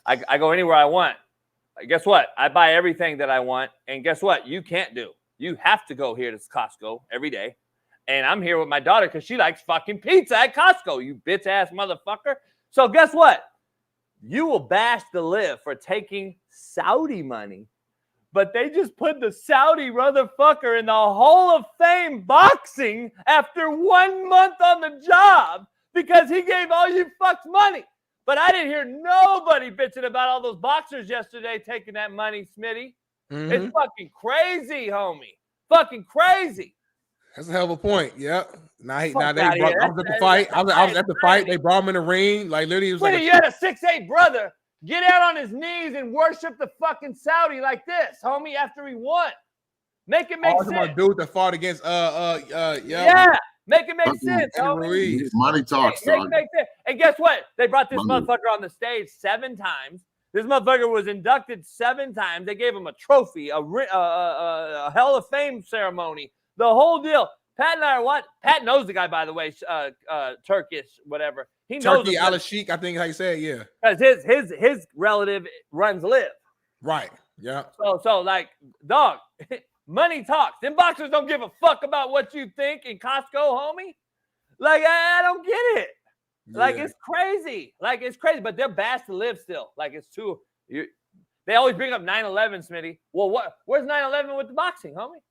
I go anywhere I want. Guess what? I buy everything that I want. And guess what? You can't do. You have to go here to Costco every day. And I'm here with my daughter because she likes fucking pizza at Costco, you bitch ass motherfucker. So guess what? You will bash the LIV for taking Saudi money, but they just put the Saudi motherfucker in the Hall of Fame boxing after 1 month on the job because he gave all you fucks money. But I didn't hear nobody bitching about all those boxers yesterday taking that money, Smitty. Mm-hmm. It's fucking crazy, homie. Fucking crazy. That's a hell of a point. Yeah. I was at the fight. I was at the fight. They brought him in the ring. Like literally, it was like you had a 6'8" brother get out on his knees and worship the fucking Saudi like this, homie. After he won, make it make sense. Dude that fought against yeah. Make it make sense, homie. Money talks, dog. And guess what? They brought this motherfucker on the stage 7 times. This motherfucker was inducted 7 times. They gave him a trophy, a Hall of Fame ceremony. The whole deal. Pat and I are what? Pat knows the guy, by the way, Turkish, whatever. He knows Turkey Al-Sheikh, I think how you say it, yeah. Because his relative runs LIV. Right. Yeah. So like, dog, money talks. Them boxers don't give a fuck about what you think in Costco, homie. Like, I don't get it. Like, it's crazy. Like, it's crazy. But they're bashed to LIV still. Like, it's too. They always bring up 9/11, Smitty. Well, where's 9/11 with the boxing, homie?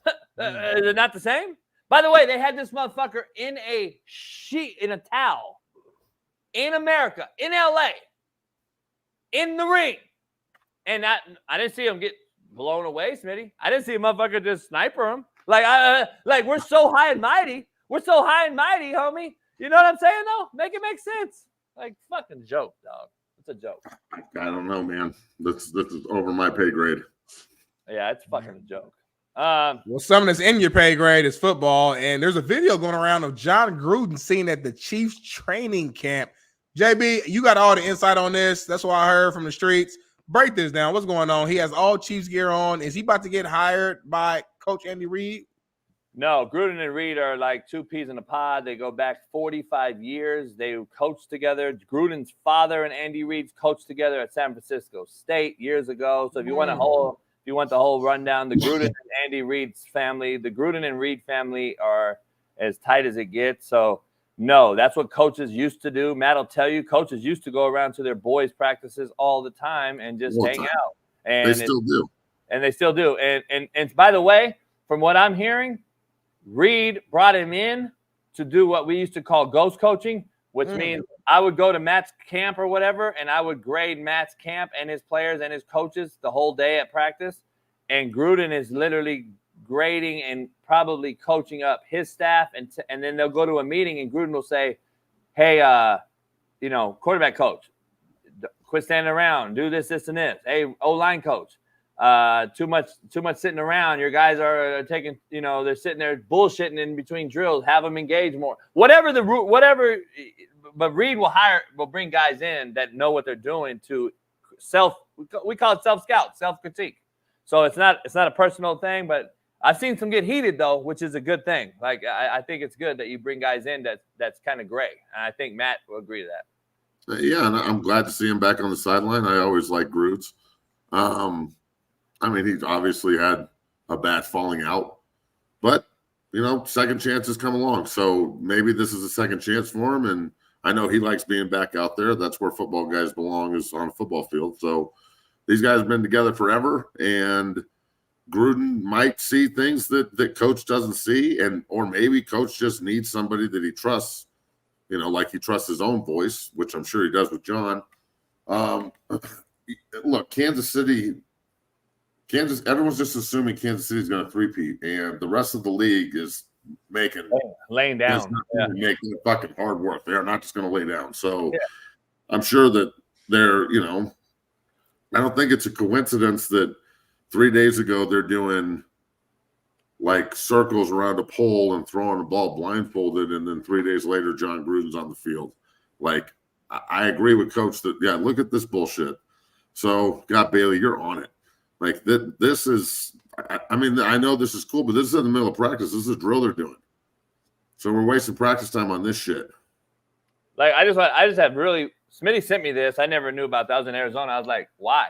Is it not the same? By the way, they had this motherfucker in a sheet, in a towel, in America, in LA, in the ring. And I didn't see him get blown away, Smitty. I didn't see a motherfucker just sniper him. Like we're so high and mighty. We're so high and mighty, homie. You know what I'm saying, though? Make it make sense. Like, fucking joke, dog. It's a joke. I don't know, man. This is over my pay grade. Yeah, it's fucking a joke. Well, something that's in your pay grade is football, and there's a video going around of John Gruden seen at the Chiefs training camp. JB, you got all the insight on this. That's what I heard from the streets. Break this down. What's going on? He has all Chiefs gear on. Is he about to get hired by Coach Andy Reid? No, Gruden and Reid are like 2 peas in a pod. They go back 45 years. They coached together. Gruden's father and Andy Reid's coached together at San Francisco State years ago. So if you want the whole rundown, the Gruden and Andy Reid's family, the Gruden and Reid family are as tight as it gets. So no, that's what coaches used to do. Matt will tell you, coaches used to go around to their boys' practices all the time and just hang out. And they still do. And they still do. And by the way, from what I'm hearing, Reid brought him in to do what we used to call ghost coaching, which means I would go to Matt's camp or whatever, and I would grade Matt's camp and his players and his coaches the whole day at practice. And Gruden is literally grading and probably coaching up his staff. And then they'll go to a meeting, and Gruden will say, hey, quarterback coach, quit standing around, do this, and this. Hey, O-line coach, too much sitting around. Your guys are taking, they're sitting there bullshitting in between drills. Have them engage more. Whatever. But Reed will bring guys in that know what they're doing to we call it self-scout, self-critique. So it's not a personal thing, but I've seen some get heated though, which is a good thing. Like I think it's good that you bring guys in that's kind of gray. And I think Matt will agree to that. Yeah, and I'm glad to see him back on the sideline. I always like Grudes. He's obviously had a bad falling out, but second chances come along. So maybe this is a second chance for him. And I know he likes being back out there. That's where football guys belong, is on a football field. So these guys have been together forever, and Gruden might see things that coach doesn't see, or maybe coach just needs somebody that he trusts, like he trusts his own voice, which I'm sure he does with John. Look, everyone's just assuming Kansas City's going to three-peat, and the rest of the league is laying down. Making fucking hard work. They are not just going to lay down. So I'm sure that they're, I don't think it's a coincidence that 3 days ago they're doing like circles around a pole and throwing the ball blindfolded, and then 3 days later John Gruden's on the field. Like, I agree with coach that, look at this bullshit. So, God, Bailey, you're on it. Like, this is – I know this is cool, but this is in the middle of practice. This is a drill they're doing. So we're wasting practice time on this shit. Like, I just have really – Smitty sent me this. I never knew about that. I was in Arizona. I was like, why?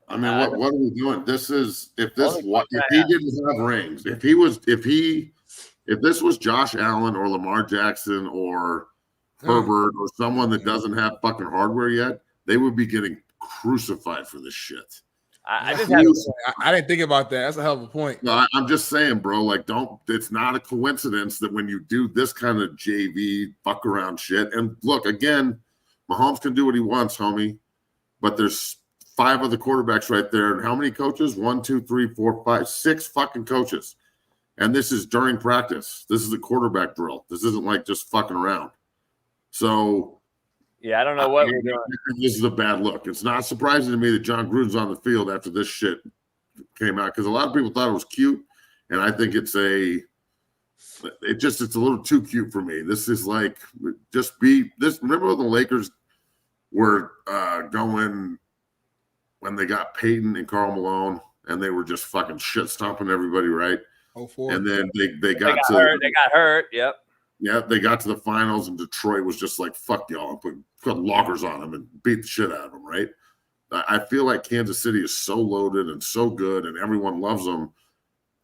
I mean, what are we doing? This is if he didn't have rings, if this was Josh Allen or Lamar Jackson or Herbert or someone that doesn't have fucking hardware yet, they would be getting crucified for this shit. I didn't think about that. That's a hell of a point. No, I'm just saying, bro, like, it's not a coincidence that when you do this kind of JV fuck around shit, and look, again, Mahomes can do what he wants, homie, but there's 5 other quarterbacks right there. And how many coaches? 1, 2, 3, 4, 5, 6 fucking coaches. And this is during practice. This is a quarterback drill. This isn't like just fucking around. So, I don't know what we're doing. This is a bad look. It's not surprising to me that John Gruden's on the field after this shit came out, because a lot of people thought it was cute, and I think it's a little too cute for me. This is like, remember when the Lakers were going when they got Peyton and Karl Malone, and they were just fucking shit stomping everybody, right? 04. And then they got hurt. Yep. Yeah, they got to the finals, and Detroit was just like, fuck y'all, and put lockers on them and beat the shit out of them, right? I feel like Kansas City is so loaded and so good, and everyone loves them.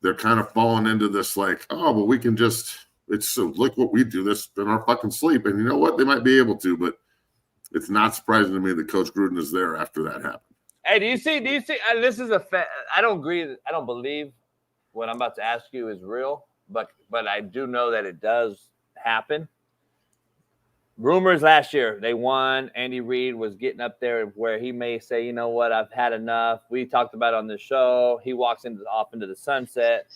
They're kind of falling into this like, oh, well, we can look what we do this in our fucking sleep. And you know what? They might be able to, but it's not surprising to me that Coach Gruden is there after that happened. Hey, do you see? This is I don't agree. I don't believe what I'm about to ask you is real, but I do know that it does happen. Rumors last year, they won. Andy Reid was getting up there where he may say, you know what, I've had enough. We talked about it on the show. He walks off into the sunset.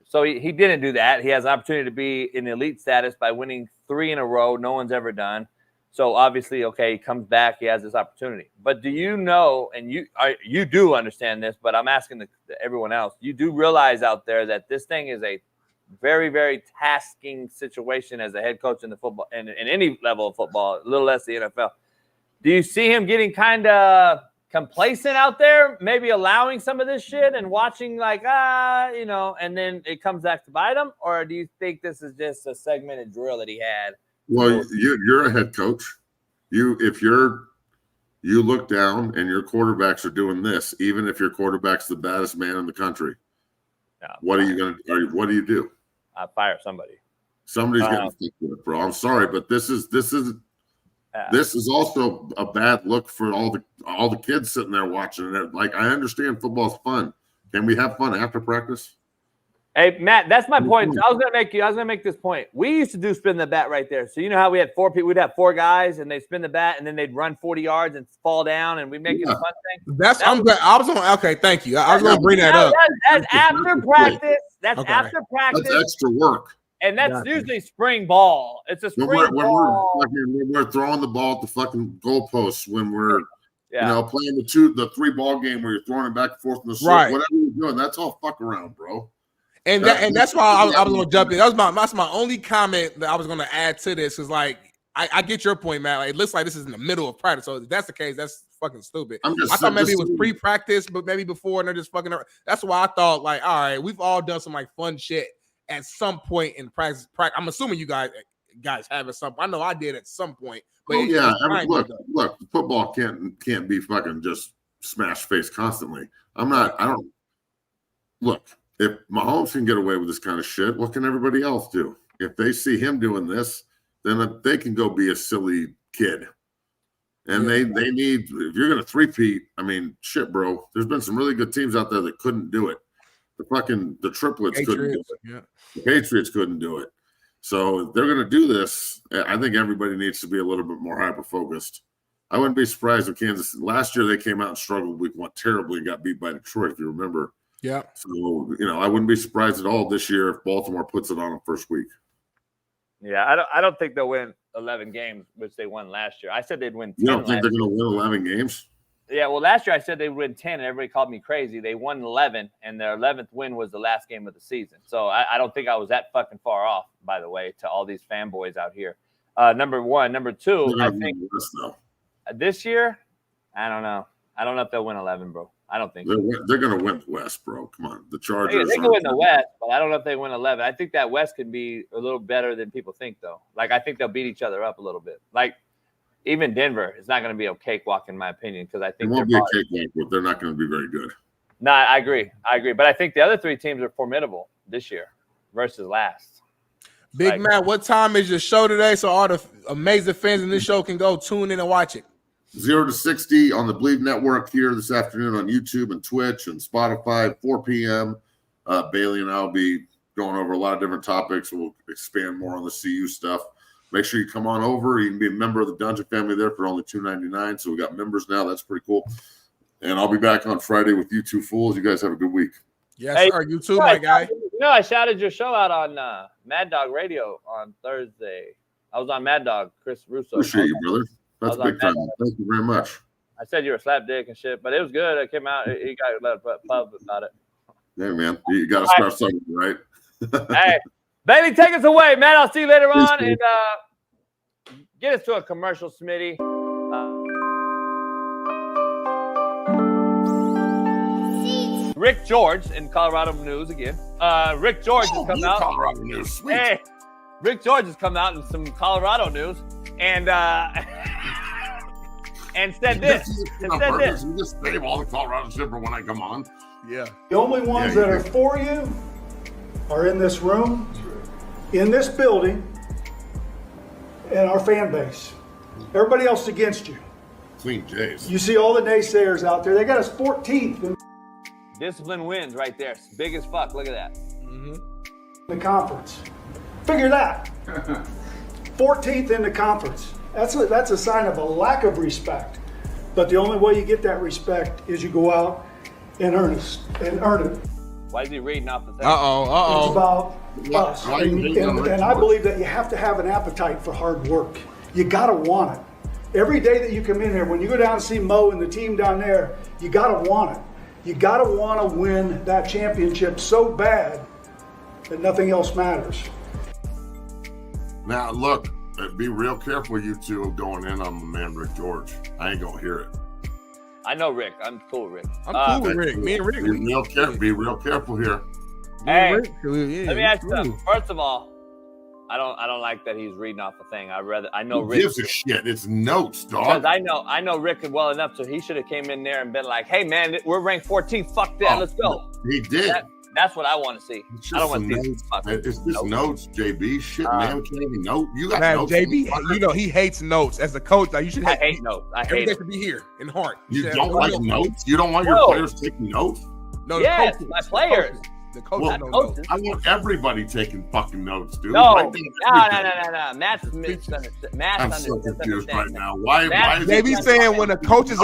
So he didn't do that. He has an opportunity to be in elite status by winning 3 in a row. No one's ever done. So obviously, okay, he comes back. He has this opportunity. But do you know, and you do understand this, but I'm asking everyone else, you do realize out there that this thing is a very, very tasking situation as a head coach in the football and in any level of football, a little less the NFL. Do you see him getting kind of complacent out there, maybe allowing some of this shit and watching like, and then it comes back to bite him? Or do you think this is just a segmented drill that he had? Well, you're a head coach. If you look down and your quarterbacks are doing this, even if your quarterback's the baddest man in the country, what are you going to do? What do you do? I fire somebody. Somebody's getting thick with it, bro. I'm sorry, but this is also a bad look for all the kids sitting there watching it. Like, I understand football's fun. Can we have fun after practice? Hey, Matt, that's my point. I was gonna make this point. We used to do spin the bat right there. So you know how we had 4 people, we'd have 4 guys and they spin the bat and then they'd run 40 yards and fall down and we make it a fun thing. I'm glad. Okay, thank you. I was gonna bring that up. That's after practice. That's after practice. That's extra work. And that's usually spring ball. It's a spring ball. When we're throwing the ball at the fucking goalposts, when we're playing the 3-ball game where you're throwing it back and forth in the slope, whatever you're doing, that's all fuck around, bro. And that's why I was going to jump in. That's my only comment that I was going to add to this. Is like I get your point, man. Like, it looks like this is in the middle of practice. So if that's the case, that's fucking stupid. I thought maybe it was pre-practice, but maybe before, and they're just fucking around. That's why I thought, like, all right, we've all done some like fun shit at some point in practice. I'm assuming you guys have at some point. I know I did at some point. But look, football can't be fucking just smash face constantly. Look, if Mahomes can get away with this kind of shit, what can everybody else do? If they see him doing this, then they can go be a silly kid. And they need, if you're going to three-peat, I mean, shit, bro. There's been some really good teams out there that couldn't do it. The triplets couldn't do it. Yeah. The Patriots couldn't do it. So if they're going to do this, I think everybody needs to be a little bit more hyper-focused. I wouldn't be surprised if Kansas, last year they came out and struggled week 1 terribly and got beat by Detroit, if you remember. Yeah. So, I wouldn't be surprised at all this year if Baltimore puts it on the first week. Yeah, I don't think they'll win 11 games, which they won last year. I said they'd win 10. You don't think they're going to win 11 games? Yeah, well, last year I said they'd win 10, and everybody called me crazy. They won 11, and their 11th win was the last game of the season. So I don't think I was that fucking far off, by the way, to all these fanboys out here. Number one. Number two, I think this year, I don't know. I don't know if they'll win 11, bro. I don't think they're going to win the West, bro. Come on. The Chargers. They can win the West, but I don't know if they win 11. I think that West could be a little better than people think, though. Like, I think they'll beat each other up a little bit. Like, even Denver is not going to be a cakewalk, in my opinion, because I think it won't be a cakewalk, but they're not going to be very good. No, I agree. But I think the other 3 teams are formidable this year versus last. Big Matt, what time is your show today so all the amazing fans in this show can go tune in and watch it? 0 to 60 on the Bleed Network here this afternoon on YouTube and Twitch and Spotify, 4 p.m. Bailey and I will be going over a lot of different topics. We'll expand more on the CU stuff. Make sure you come on over. You can be a member of the Dungeon family there for only $2.99. So we got members now. That's pretty cool. And I'll be back on Friday with you two fools. You guys have a good week. Yes, sir. You too, my guy. I shouted your show out on Mad Dog Radio on Thursday. I was on Mad Dog, Chris Russo. Appreciate you, brother. That's big time. Thank you very much. I said you were slap dick and shit, but it was good. It came out. You got let pub about it. Yeah, man. You got to start something, right? Hey, Bailey, take us away, man. I'll see you later on. And get us to a commercial, Smitty. Rick George in Colorado News again. Rick George has come out. Colorado News, sweet. Hey, Rick George has come out in some Colorado news and said this. You just save all the Colorado shit for when I come on. Yeah. The only ones that are for you are in this room, in this building, and our fan base. Everybody else is against you. Clean Jays. You see all the naysayers out there. They got us 14th. Discipline wins right there. It's big as fuck. Look at that. Mm-hmm. The conference. Figure that. 14th in the conference. That's a sign of a lack of respect. But the only way you get that respect is you go out and earn it. Why is he reading off the thing? It's about us. And I believe that you have to have an appetite for hard work. You gotta want it. Every day that you come in here, when you go down and see Mo and the team down there, you gotta want it. You gotta want to win that championship so bad that nothing else matters. Now, look, be real careful, you two, going in on my man Rick George. I ain't gonna hear it. I know Rick. I'm cool, Rick. I'm cool with Rick. Me and Rick. Be real careful here. Hey, let me ask you something. First of all, I don't like that he's reading off the thing. I know Rick. Who gives a shit? It's notes, dog. Because I know Rick well enough, so he should have came in there and been like, "Hey, man, we're ranked 14th. Fuck that. Let's go." He did. That's what I want to see. I don't want to see. It's just notes, JB. Shit, man, we can't even note. You got notes. JB, you know he hates notes. As a coach, like, you should. I hate notes. I hate it. Should be here in heart. You don't like notes? You don't want your players taking notes? No, yes, my players. The coach notes. I want everybody taking fucking notes, dude. No. Matt's I'm so confused right now. Why is JB saying when a coach is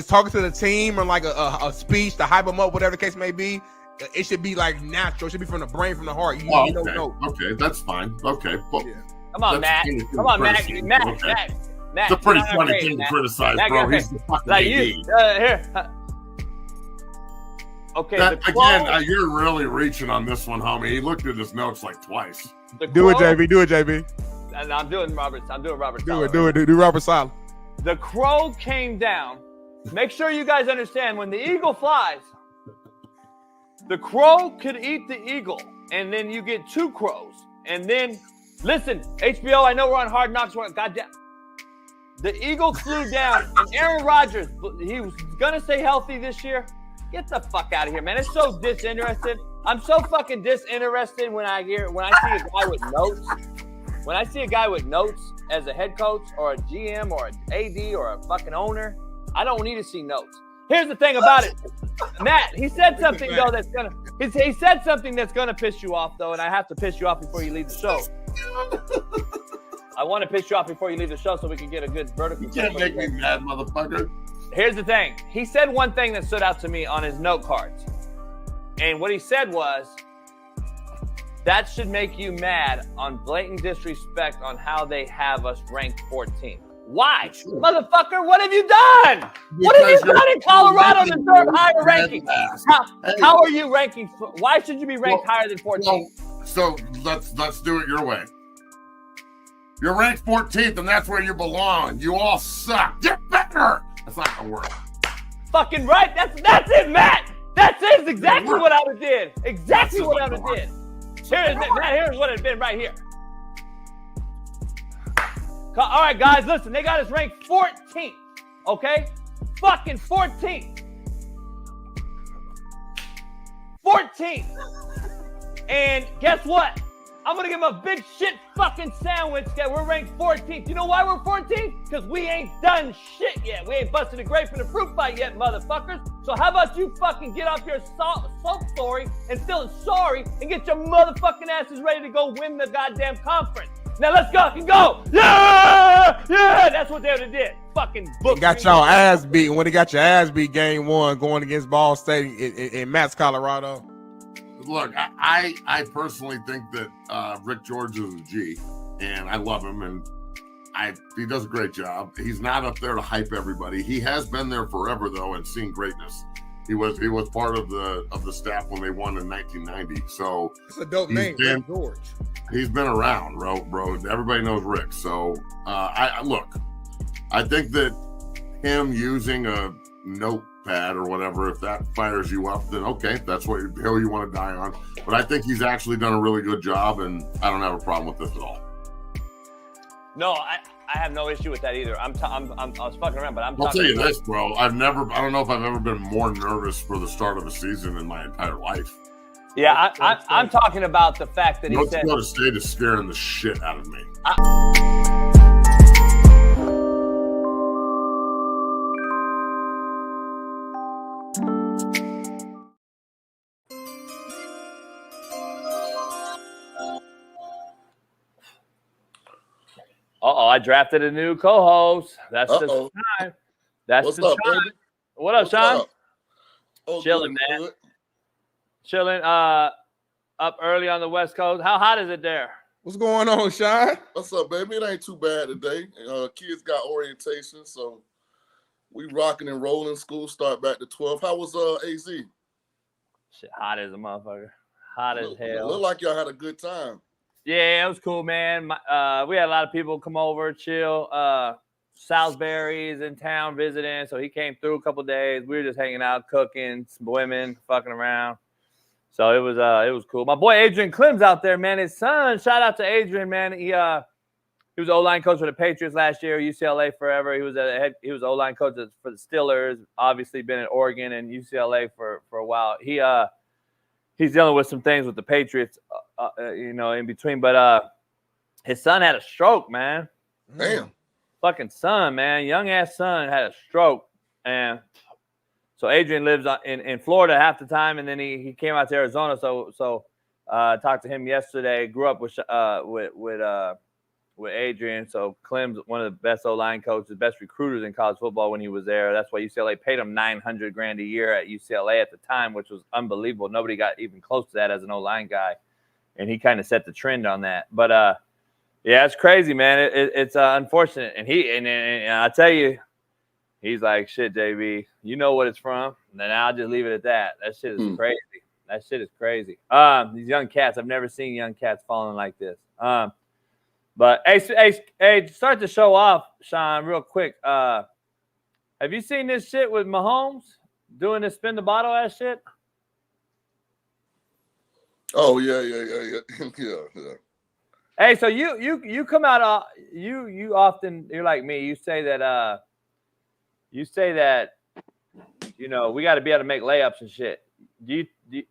talking to the team or like a speech to hype them up, whatever the case may be, It should be like natural. It should be from the brain, from the heart. You okay. don't know. Okay, that's fine. Okay. Well, Yeah. Come on, Matt. Come on, Matt. Matt. Okay. Matt. It's a pretty you're not funny afraid, thing to Matt. criticize, Matt, bro. you're He's the fucking like AD. you, here. Okay, That, the Crow, again, you're really reaching on this one, homie. He looked at his notes like twice. Do it, JB. Do it, JB. And I'm doing Robert. Do it. Do Robert Saleh. The Crow came down. Make sure you guys understand, when the eagle flies, the crow could eat the eagle, and then you get two crows. And then, listen, HBO, I know we're on Hard Knocks. Goddamn. The eagle flew down, and Aaron Rodgers, he was going to stay healthy this year. Get the fuck out of here, man. It's so disinterested. I'm so fucking disinterested when I see a guy with notes. When I see a guy with notes as a head coach or a GM or an AD or a fucking owner, I don't need to see notes. Here's the thing about it, Matt. He said something though he said something that's gonna piss you off though, and I have to piss you off before you leave the show. I want to piss you off before you leave the show so we can get a good vertical. You can't make me mad, motherfucker. Here's the thing. He said one thing that stood out to me on his note cards. And what he said was, that should make you mad on blatant disrespect on how they have us ranked 14th. Why? Sure. Motherfucker, what have you done? What have you done in Colorado to deserve higher ranking? How are you ranking? Why should you be ranked higher than 14th? So let's do it your way. You're ranked 14th, and that's where you belong. You all suck. Get better. That's not gonna work. Fucking right. That's it, Matt. That's exactly what I would have did. Exactly what I would have did. Here's what it had been right here. All right, guys, listen. They got us ranked 14th. Okay? Fucking 14th. 14th. And guess what? I'm going to give them a big shit fucking sandwich that we're ranked 14th. You know why we're 14th? Because we ain't done shit yet. We ain't busted a grape in a fruit fight yet, motherfuckers. So how about you fucking get off your soap story and feeling sorry and get your motherfucking asses ready to go win the goddamn conference. Now let's go and go. Yeah! Yeah! That's what they would have did. Fucking book. Got y'all ass beat. When they got your ass beat game one going against Ball State in Matt's, Colorado. Look, I personally think that Rick George is a G, and I love him, and he does a great job. He's not up there to hype everybody. He has been there forever though, and seen greatness. He was part of the staff when they won in 1990. So it's a dope name, Rick George. He's been around, bro. Everybody knows Rick. So I think that him using a notepad or whatever, if that fires you up, then okay, that's what hill you want to die on. But I think he's actually done a really good job, and I don't have a problem with this at all. No, I have no issue with that either. I was fucking around, but I'll tell you this, bro. I don't know if I've ever been more nervous for the start of a season in my entire life. Yeah, I'm talking about the fact that he North said Dakota State is scaring the shit out of me. I drafted a new co-host. That's the time. That's the time. Baby? What up, Shaun? Oh, chilling, good, man. good. Chilling. Up early on the West Coast. How hot is it there? What's going on, Shaun? What's up, baby? It ain't too bad today. Kids got orientation, so we rocking and rolling. School start back to 12. How was AZ? Shit, hot as a motherfucker. Hot as hell. Look like y'all had a good time. Yeah, it was cool, man. We had a lot of people come over, chill. Salisbury's in town visiting, so he came through a couple of days. We were just hanging out, cooking, swimming, fucking around. So it was cool. My boy Adrian Clem's out there, man. His son, shout out to Adrian, man. He was O-line coach for the Patriots last year, UCLA forever. He was O-line coach for the Steelers. Obviously, been at Oregon and UCLA for a while. He's dealing with some things with the Patriots, in between. But his son had a stroke, man. Damn. Fucking son, man. Young ass son had a stroke, and so Adrian lives in Florida half the time, and then he came out to Arizona. So talked to him yesterday. Grew up with Adrian. So Clem's one of the best O-line coaches, best recruiters in college football when he was there. That's why UCLA paid him $900,000 a year at UCLA at the time, which was unbelievable. Nobody got even close to that as an O-line guy, and he kind of set the trend on that. But yeah, it's crazy, man. It's unfortunate, and I tell you, he's like, shit, JB, you know what it's from. And then I'll just leave it at that. That shit is crazy. That shit is crazy. These young cats, I've never seen young cats falling like this. But hey, start the show off, Shaun, real quick. Have you seen this shit with Mahomes doing this spin the bottle ass shit? Oh yeah. Hey, so you come out you often, you're like me. You say that you know, we got to be able to make layups and shit.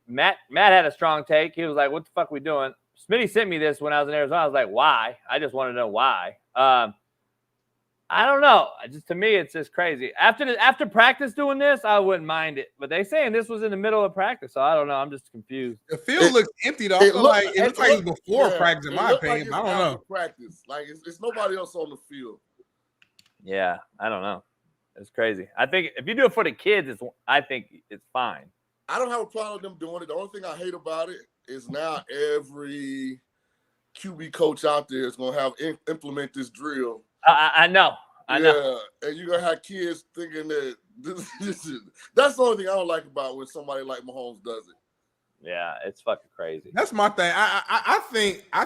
Matt had a strong take. He was like, "What the fuck we doing?" Smitty sent me this when I was in Arizona. I was like, "Why?" I just want to know why. I don't know. To me, it's just crazy. After practice doing this, I wouldn't mind it. But they saying this was in the middle of practice, so I don't know. I'm just confused. The field looks empty though. It looks like it was before practice, in my opinion. Like I don't know. Practice, like it's nobody else on the field. Yeah, I don't know. It's crazy. I think if you do it for the kids, I think it's fine. I don't have a problem with them doing it. The only thing I hate about it is now every QB coach out there is gonna have implement this drill. I know. I know. And you're gonna have kids thinking that this is. That's the only thing I don't like about when somebody like Mahomes does it. Yeah, it's fucking crazy. That's my thing. I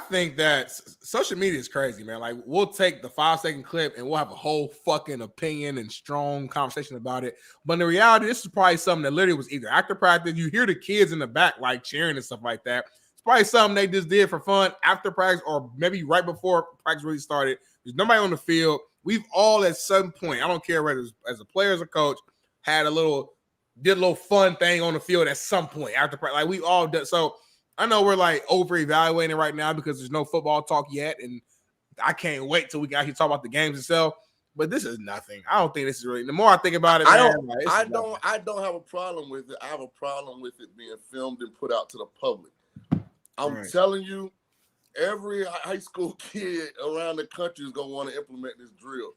think that social media is crazy, man. Like we'll take the 5-second clip and we'll have a whole fucking opinion and strong conversation about it. But in the reality, this is probably something that literally was either after practice. You hear the kids in the back like cheering and stuff like that. It's probably something they just did for fun after practice or maybe right before practice really started. There's nobody on the field. We've all at some point, I don't care whether it's as a player or a coach, did a little fun thing on the field at some point after practice. Like we all did. So I know we're like over evaluating right now because there's no football talk yet, and I can't wait till we can actually talk about the games itself. But this is nothing. I don't think this is really. The more I think about it, I don't have a problem with it. I have a problem with it being filmed and put out to the public. I'm telling you, every high school kid around the country is gonna want to implement this drill.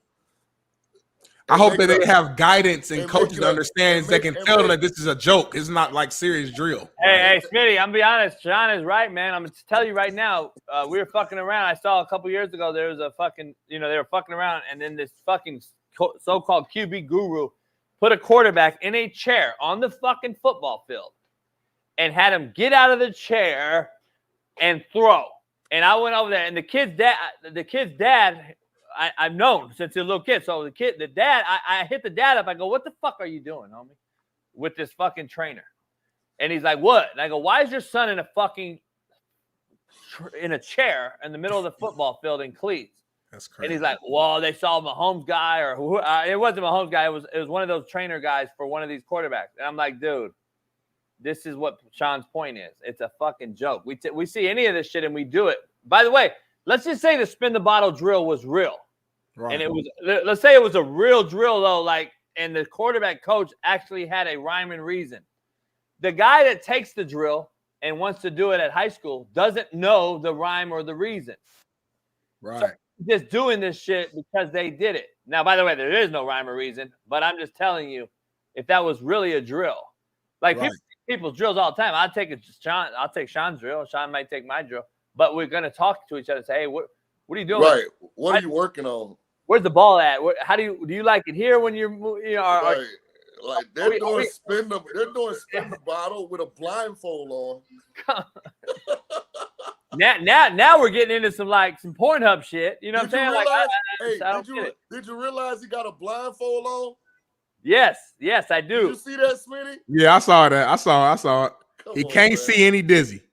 I hope that they have guidance and coaches that understands they can tell them that this is a joke. It's not like serious drill. Hey, Smitty, I'm gonna be honest. Shaun is right, man. I'm gonna tell you right now. We were fucking around. I saw a couple years ago there was a fucking, they were fucking around, and then this fucking so-called QB guru put a quarterback in a chair on the fucking football field and had him get out of the chair and throw. And I went over there, and the kid's dad. I've known since he was a little kid. So the dad, I hit the dad up. I go, "What the fuck are you doing, homie, with this fucking trainer?" And he's like, "What?" And I go, "Why is your son in a chair in the middle of the football field in cleats?" That's crazy. And he's like, "Well, they saw Mahomes guy or who? It wasn't Mahomes guy. It was one of those trainer guys for one of these quarterbacks." And I'm like, "Dude, this is what Shaun's point is. It's a fucking joke. We see any of this shit and we do it. By the way, let's just say the spin the bottle drill was real. Right. And it was, let's say it was a real drill though, and the quarterback coach actually had a rhyme and reason. The guy that takes the drill and wants to do it at high school doesn't know the rhyme or the reason. Right. So just doing this shit because they did it. Now, by the way, there is no rhyme or reason, but I'm just telling you, if that was really a drill, people's drills all the time. I'll take Shaun's drill. Shaun might take my drill. But we're gonna talk to each other and say, "Hey, what are you doing? Right? What are you working on? Where's the ball at? How do you like it here when you're right? Like they're doing spin the bottle with a blindfold on. Now we're getting into some Pornhub shit. You know what I'm saying? Did you realize he got a blindfold on? Yes, I do. Did you see that, Smitty? Yeah, I saw that. I saw it. He can't see any dizzy.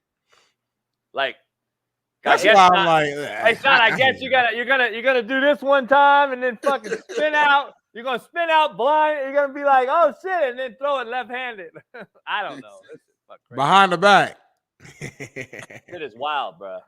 That's why I'm like, hey, Shaun, I guess you're gonna do this one time and then fucking spin out. You're gonna spin out blind. You're gonna be like, "Oh shit," and then throw it left-handed. I don't know. This is fucking crazy. Behind the back. It is wild, bro.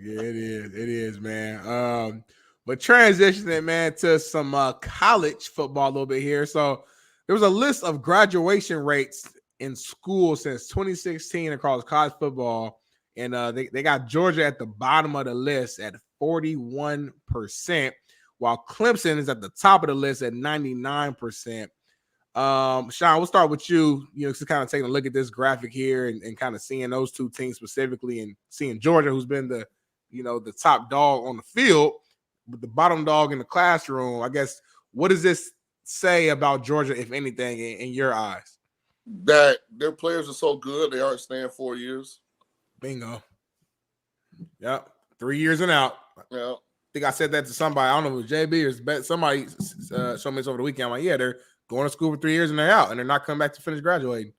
Yeah, it is. It is, man. But transitioning, man, to some college football a little bit here. So there was a list of graduation rates in school since 2016 across college football. And they got Georgia at the bottom of the list at 41%, while Clemson is at the top of the list at 99%. Shaun, we'll start with you. Just kind of taking a look at this graphic here and kind of seeing those two teams specifically, and seeing Georgia, who's been the top dog on the field, but the bottom dog in the classroom. I guess, what does this say about Georgia, if anything, in your eyes? That their players are so good, they aren't staying 4 years. Bingo. Yep. 3 years and out. Yeah. I think I said that to somebody. I don't know if it was JB or somebody showed me this over the weekend. I'm like, yeah, they're going to school for 3 years and they're out, and they're not coming back to finish graduating.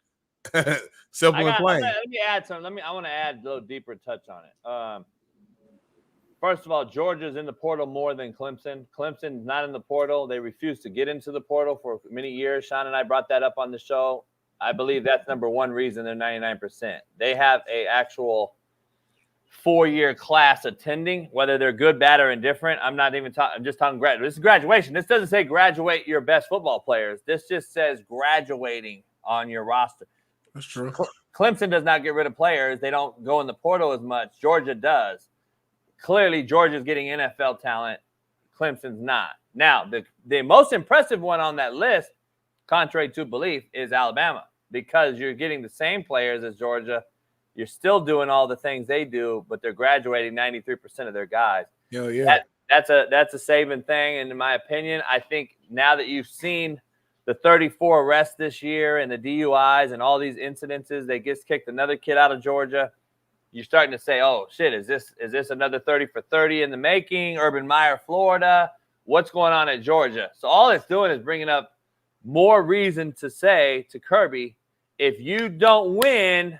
Simple and plain. Let me add something. I want to add a little deeper touch on it. First of all, Georgia's in the portal more than Clemson. Clemson's not in the portal. They refuse to get into the portal for many years. Shaun and I brought that up on the show. I believe that's number one reason they're 99%. They have a actual 4-year class attending, whether they're good, bad, or indifferent. I'm not even talking. I'm just talking graduate. This is graduation. This doesn't say graduate your best football players. This just says graduating on your roster. That's true. Clemson does not get rid of players. They don't go in the portal as much. Georgia does. Clearly, Georgia's getting NFL talent. Clemson's not. Now, the most impressive one on that list, contrary to belief, is Alabama, because you're getting the same players as Georgia. You're still doing all the things they do, but they're graduating 93% of their guys. Yeah. That's a saving thing, and in my opinion, I think now that you've seen the 34 arrests this year and the DUIs and all these incidences, they just kicked another kid out of Georgia. You're starting to say, oh, shit, is this another 30 for 30 in the making? Urban Meyer, Florida. What's going on at Georgia? So all it's doing is bringing up more reason to say to Kirby, if you don't win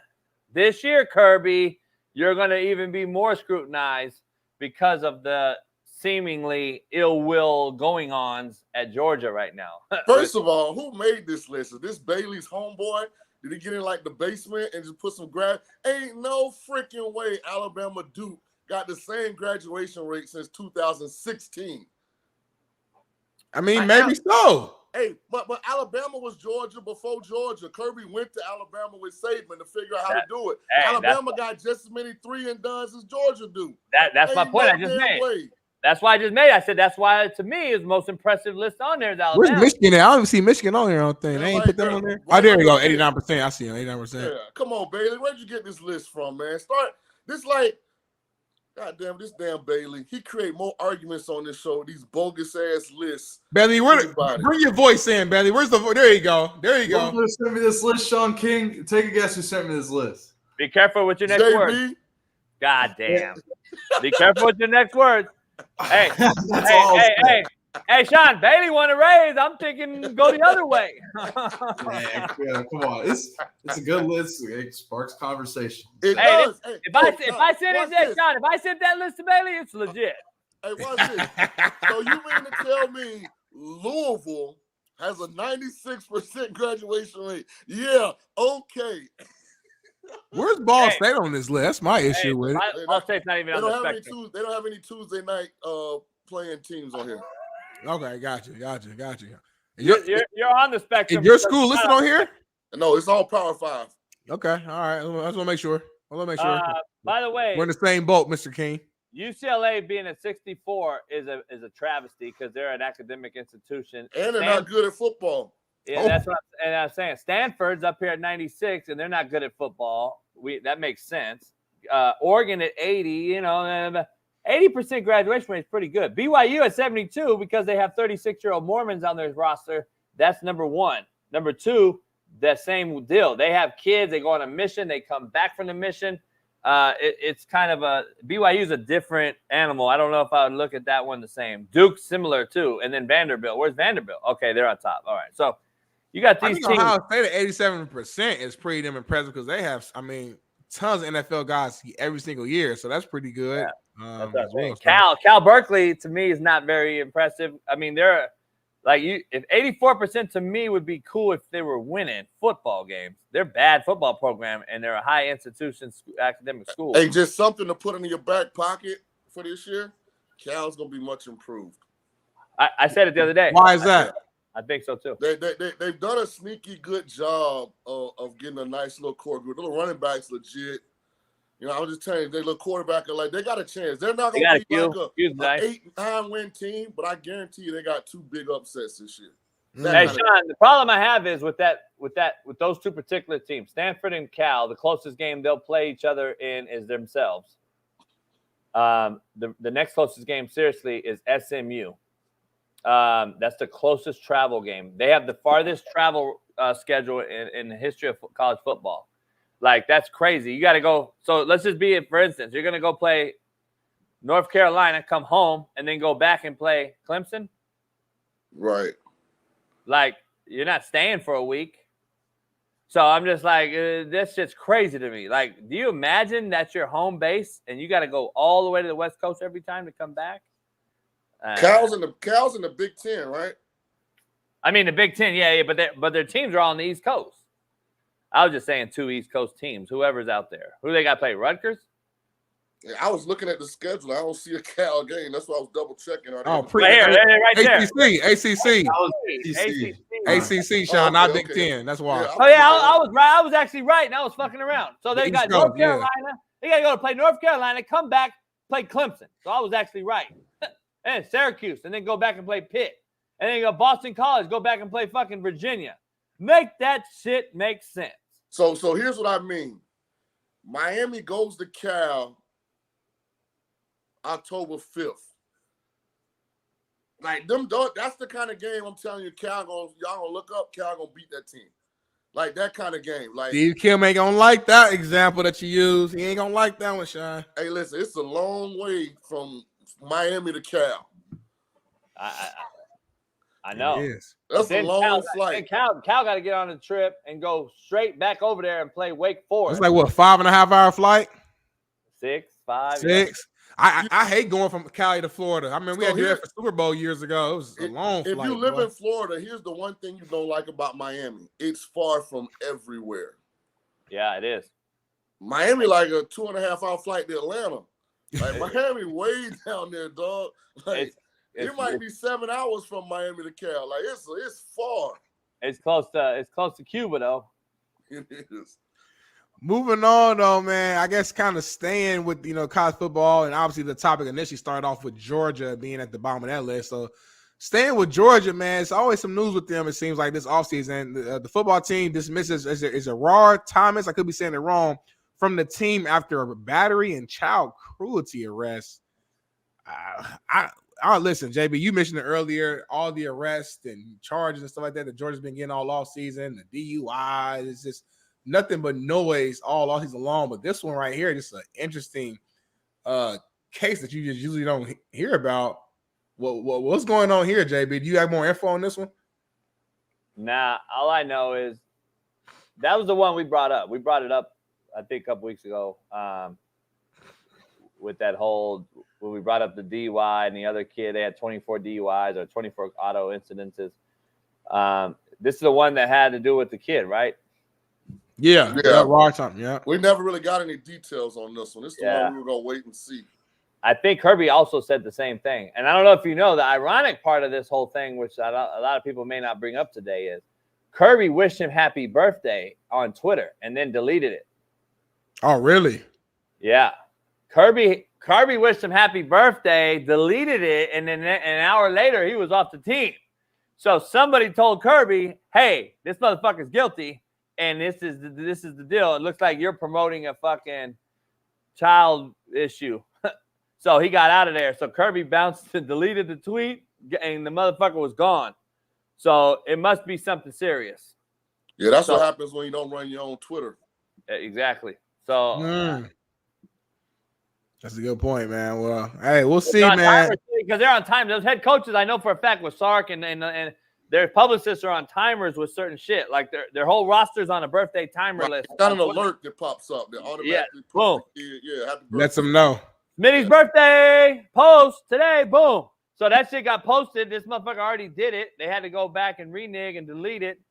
this year, Kirby, you're going to even be more scrutinized because of the seemingly ill will going-ons at Georgia right now. First of all, who made this list? Is this Bailey's homeboy? Did he get in like the basement and just put some Ain't no freaking way Alabama Duke got the same graduation rate since 2016. I mean, maybe so. Hey, but Alabama was Georgia before Georgia. Kirby went to Alabama with Saban to figure out how to do it. Alabama got just as many 3-and-dones as Georgia do. That's my point I just made. That's why I just made it. I said that's why, to me, is the most impressive list on there is Alabama. Where's Michigan at? I don't even see Michigan on here, I don't think. They ain't put them on there. Oh, there you go. 89%. I see them. 89%. Yeah. Come on, Bailey. Where'd you get this list from, man? Goddamn, this damn Bailey. He create more arguments on this show, these bogus-ass lists. Bailey, bring your voice in, Bailey. Where's the voice? There you go. There you go. Who sent me this list, Shaun King? Take a guess who sent me this list. Be careful with your next word. God damn. Be careful with your next words. Hey, Shaun, Bailey won a raise. I'm thinking go the other way. Man, come on. It's a good list. It sparks conversation. If I sent that list to Bailey, it's legit. Hey, watch this. So you mean to tell me Louisville has a 96% graduation rate? Yeah, okay. Where's Ball State on this list? That's my issue with it. Ball State's not even on the spectrum. They don't have any Tuesday night playing teams on here. Okay, got you. You're on the spectrum. Is your school listed on here? No, it's all Power 5. Okay, all right. I just want to make sure. By the way, we're in the same boat, Mr. King. UCLA being at 64 is a travesty because they're an academic institution. And they're not good at football. Yeah, that's what I'm saying. Stanford's up here at 96, and they're not good at football. That makes sense. Oregon at 80, 80% graduation rate is pretty good. BYU at 72 because they have 36-year-old Mormons on their roster. That's number one. Number two, that same deal. They have kids. They go on a mission. They come back from the mission. It's kind of BYU's a different animal. I don't know if I would look at that one the same. Duke's similar too. And then Vanderbilt. Where's Vanderbilt? Okay, they're on top. All right. So you got these teams. Ohio State at 87% is pretty damn impressive because they have, tons of NFL guys every single year. So that's pretty good. Yeah. Cal Berkeley, to me, is not very impressive. They're if 84% to me would be cool if they were winning football games. They're a bad football program, and they're a high institution academic school. Hey, just something to put in your back pocket for this year. Cal's going to be much improved. I said it the other day. Why is that? I think so, too. They've done a sneaky good job of getting a nice little core group. The running backs legit. You know, I was just telling you, they look quarterback are like they got a chance. They're not going to be like a 8-9 win team, but I guarantee you they got 2 big upsets this year. Hey, Shaun, the problem I have is with those 2 particular teams, Stanford and Cal, the closest game they'll play each other in is themselves. The next closest game, seriously, is SMU. That's the closest travel game. They have the farthest travel schedule in the history of college football. Like, that's crazy. You got to go. So let's just be it, for instance, you're going to go play North Carolina, come home, and then go back and play Clemson. Right. Like, you're not staying for a week. So I'm just like, this shit's crazy to me. Like, do you imagine that's your home base and you got to go all the way to the West Coast every time to come back? Cal's in the Big Ten, right? I mean, the Big Ten, yeah, but their teams are all on the East Coast. I was just saying 2 East Coast teams, whoever's out there. Who they got to play, Rutgers? Yeah, I was looking at the schedule. I don't see a Cal game. That's why I was double checking. ACC, Shaun, not Big Ten. That's why. Yeah, I was right. I was actually right, and I was fucking around. So they got North Carolina. Yeah. They got to go to play North Carolina, come back, play Clemson. So I was actually right. And Syracuse, and then go back and play Pitt. And then go Boston College, go back and play fucking Virginia. Make that shit make sense. So here's what I mean. Miami goes to Cal October 5th. Like that's the kind of game I'm telling you, y'all gonna look up, Cal gonna beat that team. Like that kind of game. Like Steve Kim ain't gonna like that example that you use. He ain't gonna like that one, Shaun. Hey, listen, it's a long way from Miami to Cal. I know. It is. That's a long flight. Cal got to get on the trip and go straight back over there and play Wake Forest. It's like what, 5.5 hour flight? 6, 5. 6. Yeah. I hate going from Cali to Florida. I mean, we had to do that for Super Bowl years ago. It was a long flight. If you live in Florida, here's the one thing you don't like about Miami. It's far from everywhere. Yeah, it is. Miami like a 2.5 hour flight to Atlanta. Like Miami way down there, dog. Like it might be 7 hours from Miami to Cal. Like it's far. It's close to Cuba though. It is. Moving on though, man. I guess kind of staying with college football, and obviously the topic initially started off with Georgia being at the bottom of that list. So staying with Georgia, man, it's always some news with them. It seems like this offseason, the football team dismisses is a Raw Thomas. I could be saying it wrong, from the team after a battery and child cruelty arrest. Listen, JB, you mentioned it earlier, all the arrests and charges and stuff like that Georgia's been getting all off season, the DUI, it's just nothing but noise all season long. But this one right here, just an interesting case that you just usually don't hear about. What's going on here, JB? Do you have more info on this one? Nah, all I know is that was the one we brought up. We brought it up, I think, a couple weeks ago with that whole – when we brought up the DUI and the other kid. They had 24 DUIs or 24 auto incidences. This is the one that had to do with the kid, right? Yeah. Right time. Yeah. We never really got any details on this one. This is the one we were going to wait and see. I think Kirby also said the same thing. And I don't know if you know, the ironic part of this whole thing, which a lot of people may not bring up today, is Kirby wished him happy birthday on Twitter and then deleted it. Oh, really? Yeah. Kirby wished him happy birthday, deleted it, and then an hour later, he was off the team. So somebody told Kirby, hey, this motherfucker's guilty, and this is the deal. It looks like you're promoting a fucking child issue. So he got out of there. So Kirby bounced and deleted the tweet, and the motherfucker was gone. So it must be something serious. Yeah, that's what happens when you don't run your own Twitter. Exactly. So that's a good point, man. Well, hey, we'll see, man. Because they're on time. Those head coaches, I know for a fact, with Sark and their publicists are on timers with certain shit. Like their whole roster's on a birthday timer list. Got an alert that pops up. That automatically boom. Yeah, happy birthday. Lets them know. Smitty's birthday post today. Boom. So that shit got posted. This motherfucker already did it. They had to go back and renege and delete it.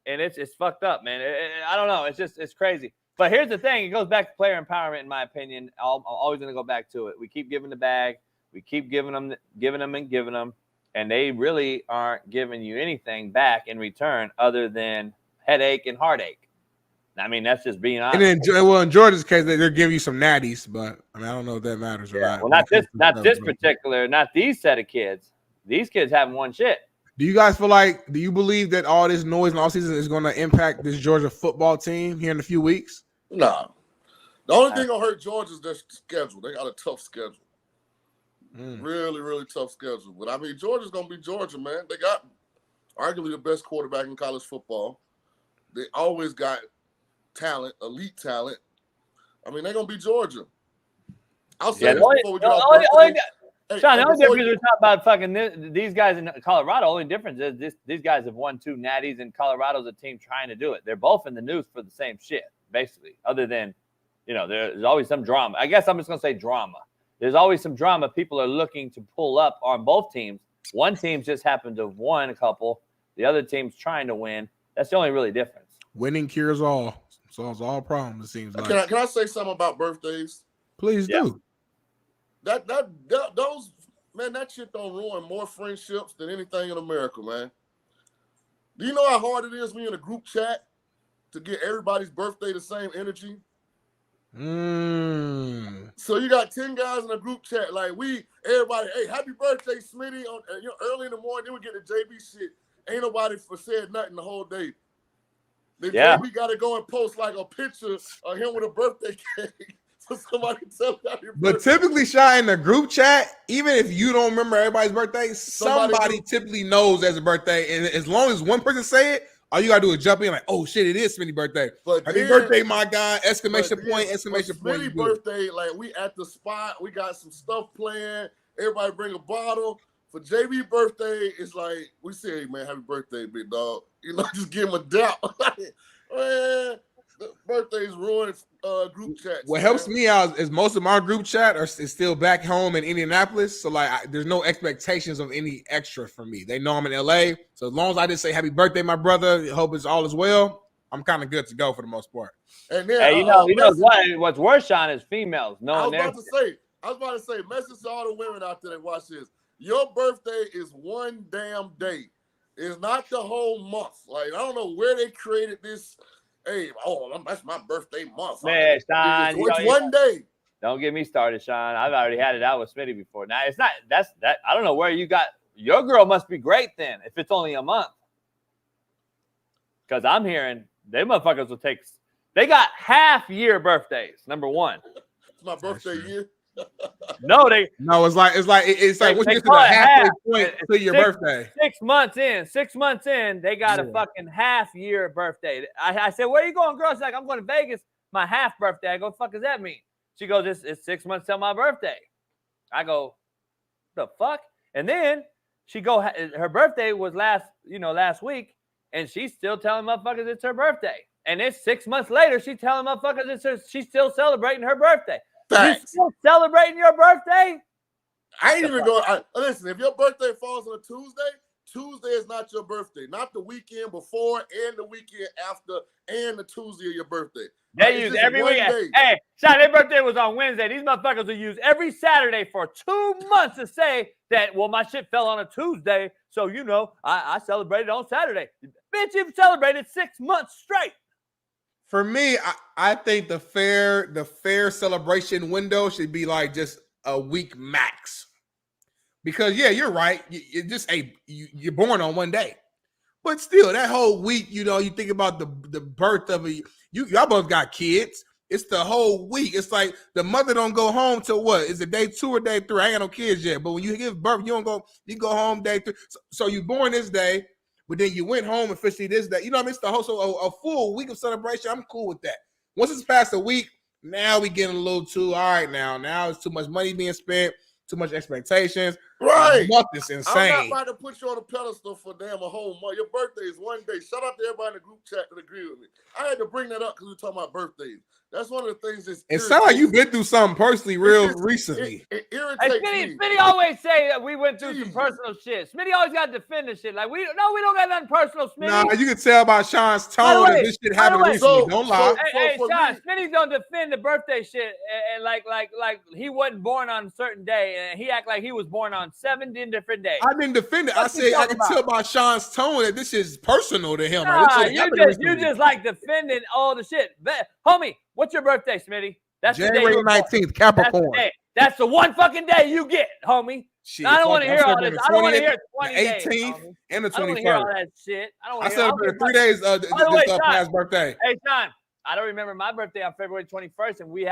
And it's fucked up, man. I don't know. It's crazy. But here's the thing. It goes back to player empowerment, in my opinion. I'm always going to go back to it. We keep giving the bag. We keep giving them. And they really aren't giving you anything back in return other than headache and heartache. I mean, that's just being honest. And then, well, in Georgia's case, they're giving you some natties, but I mean, I don't know if that matters or not. Well, not this particular, not these set of kids. These kids haven't won shit. Do you guys do you believe that all this noise in all season is going to impact this Georgia football team here in a few weeks? No. The only thing gonna hurt Georgia is their schedule. They got a tough schedule. Really, really tough schedule. But I mean, Georgia's gonna be Georgia, man. They got arguably the best quarterback in college football. They always got talent, elite talent. I mean, they're gonna be Georgia. I'll say this before we get off. Shaun, the only difference we're talking about fucking these guys in Colorado, only difference is these guys have won 2 natties, and Colorado's a team trying to do it. They're both in the news for the same shit, basically, other than, there's always some drama. I guess I'm just going to say drama. There's always some drama people are looking to pull up on both teams. One team just happened to have won a couple. The other team's trying to win. That's the only really difference. Winning cures all. Solves all problems, it seems like. Can I say something about birthdays? Please do. Those man, that shit don't ruin more friendships than anything in America, man. Do you know how hard it is when you're in a group chat to get everybody's birthday the same energy? So you got 10 guys in a group chat, like everybody, hey, happy birthday, Smitty, on early in the morning. Then we get the JB shit. Ain't nobody said nothing the whole day. Then we got to go and post like a picture of him with a birthday cake. So somebody can tell happy birthday. But typically, Shaun, in the group chat, even if you don't remember everybody's birthday, somebody typically knows there's a birthday. And as long as one person say it, all you gotta do is jump in like, oh shit, it is Smitty's birthday. Happy birthday, my guy! Exclamation point! Exclamation point! Smitty's birthday, like we at the spot, we got some stuff playing. Everybody bring a bottle. For JB birthday, it's like we say, man, happy birthday, big dog. Just give him a dap. Man, birthdays ruin group chats. What helps me out is most of my group chat is still back home in Indianapolis, so like there's no expectations of any extra from me. They know I'm in LA, so as long as I just say happy birthday, my brother, hope it's all is well, I'm kind of good to go for the most part. And then, hey, what's worse, Shaun, is females. I was about to say, message to all the women out there that watch this. Your birthday is one damn day. It's not the whole month. Like, I don't know where they created this. Hey, that's my birthday month. Man, Shaun, it's one day. Don't get me started, Shaun. I've already had it out with Smitty before. Now, it's not that. I don't know where you got your girl. Must be great then if it's only a month. Because I'm hearing they motherfuckers will take. They got half year birthdays. Number one. It's my birthday year. No, it's like once you get to the halfway point to your birthday. 6 months in, they got a fucking half year birthday. I said, where are you going, girl? She's like, I'm going to Vegas. My half birthday. I go, what the fuck does that mean? She goes, it's 6 months till my birthday. I go, the fuck? And then her birthday was last week, and she's still telling motherfuckers it's her birthday. And it's 6 months later, she's telling motherfuckers she's still celebrating her birthday. You still celebrating your birthday? I ain't even going. Listen, if your birthday falls on a Tuesday is not your birthday. Not the weekend before and the weekend after and the Tuesday of your birthday. They use every weekend. Hey, Shaun, their birthday was on Wednesday. These motherfuckers will use every Saturday for 2 months to say that, well, my shit fell on a Tuesday, so, I celebrated on Saturday. Bitch, you've celebrated 6 months straight. For me, I think the fair celebration window should be like just a week max. Because you're right. You're born on one day, but still that whole week, you think about the birth of y'all both got kids. It's the whole week. It's like the mother don't go home till what? Is it day 2 or day 3? I ain't got no kids yet, but when you give birth, you go home day 3. So you born this day. But then you went home officially this day. It's the whole, so a full week of celebration. I'm cool with that. Once it's past a week, now we getting a little too, all right, now it's too much money being spent, too much expectations. Right. It's insane. I'm not about to put you on a pedestal for a whole month. Your birthday is one day. Shout out to everybody in the group chat that agree with me. I had to bring that up because we're talking about birthdays. That's one of the things that's it sounds like you've been through something personally recently. It irritates me. Smitty always say that we went through some personal shit. Smitty always got to defend this shit. Like, we don't got nothing personal, Smitty. Nah, you can tell by Shaun's tone that this shit happened recently. Don't lie. Hey, Shaun, Smitty's gonna defend the birthday shit and like he wasn't born on a certain day, and he act like he was born on on 17 different days. I didn't defend it. I said I can tell by Shaun's tone that this is personal to him. Nah, you just like defending all the shit. Homie, what's your birthday, Smitty? That's January 19th, Capricorn. That's the one fucking day you get, homie. Shit, I don't want to hear all this. I don't want to hear 20 18th days, and the 21st. I don't want to hear all that shit. I celebrated 3 days this past birthday. Hey, Shaun, I don't remember my birthday on February 21st, and it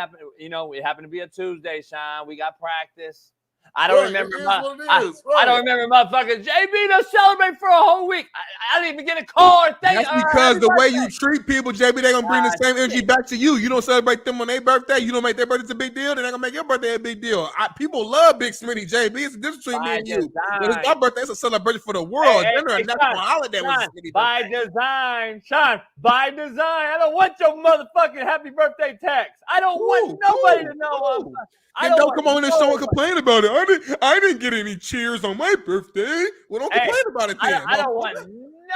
happened to be a Tuesday, Shaun. We got practice. I don't remember I don't remember motherfucking JB to celebrate for a whole week. I didn't even get a call or thank. That's because the way you treat people, JB, they're gonna bring the same energy back to you. You don't celebrate them on their birthday. You don't make their birthday a big deal. They're not gonna make your birthday a big deal. People love Big Smitty, JB. It's a difference between me and you. When it's my birthday, it's a celebration for the world. It's a national holiday. By design, Shaun. By design. I don't want your motherfucking happy birthday text. I don't want nobody to know. Don't come on this show and complain about it. I didn't get any cheers on my birthday. Well, don't complain about it then. I don't want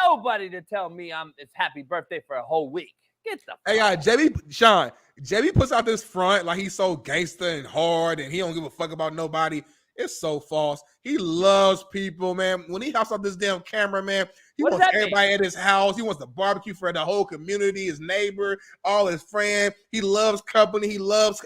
nobody to tell me it's happy birthday for a whole week. Get the Shaun. JB puts out this front like he's so gangster and hard and he don't give a fuck about nobody. It's so false. He loves people, man. When he hops off this damn camera, man, he wants everybody at his house. He wants to barbecue for the whole community, his neighbor, all his friends. He loves company. He loves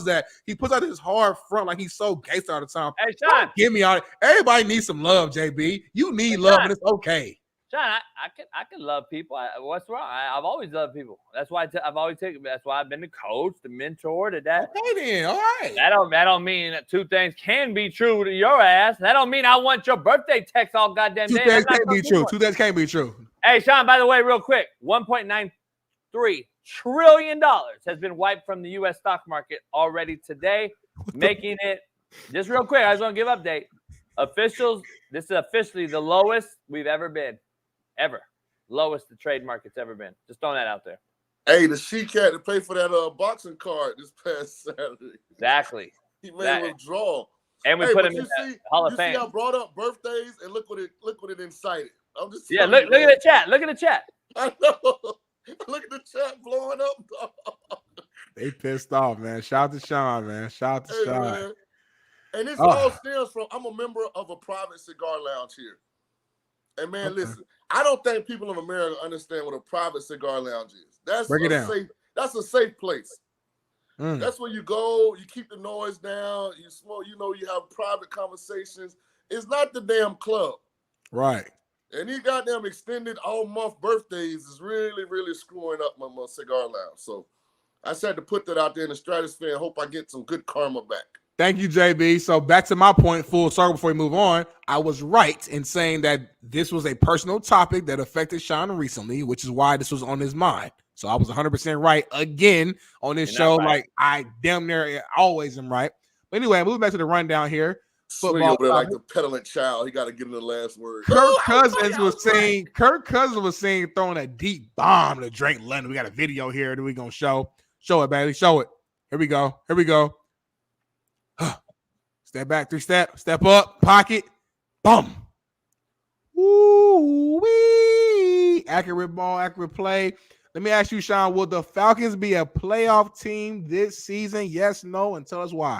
that. He puts out this hard front like he's so gangster all the time. Hey, Shaun. Give me all. Everybody needs some love, JB. You need love, and it's okay. Shaun, I can love people. What's wrong? I've always loved people. That's why I've always taken. That's why I've been the coach, the mentor, to that. Okay, then, all right. That don't mean that two things can be true to your ass. That don't mean I want your birthday text all goddamn day. Two things can't be true. Two things can't be true. Hey, Shaun. By the way, real quick, $1.93 trillion has been wiped from the U.S. stock market already today, making it just real quick. I just want to give an update. Officials, this is officially the lowest we've ever been. Ever. Lowest the trade market's ever been. Just throwing that out there. Hey, the Sheik had to pay for that boxing card this past Saturday. Exactly. He made a withdrawal. And we put him in the Hall of Fame. See, I brought up birthdays, and look what it incited. I'm just look at the chat. Look at the chat. I know. Look at the chat blowing up. They pissed off, man. Shout out to Shaun, man. Shout out to Shaun. Man. And this all stems from I'm a member of a private cigar lounge here. And man, listen, I don't think people in America understand what a private cigar lounge is. That's a safe place. That's where you go, you keep the noise down, you smoke, you have private conversations. It's not the damn club. Right. And these goddamn extended all-month birthdays is really, really screwing up my cigar lounge. So I just had to put that out there in the stratosphere and hope I get some good karma back. Thank you, JB. So back to my point, full circle before we move on. I was right in saying that this was a personal topic that affected Shaun recently, which is why this was on his mind. So I was 100% right again on this show. Right. Like I damn near always am right. But anyway, moving back to the rundown here. Football like the petulant child. He got to get in the last word. Kirk Cousins was saying throwing a deep bomb to Drake London. We got a video here that we're going to show. Show it, Bailey. Show it. Here we go. Step back, 3-step, step up, pocket, boom. Woo-wee. Accurate ball, accurate play. Let me ask you, Shaun, will the Falcons be a playoff team this season? Yes, no, and tell us why.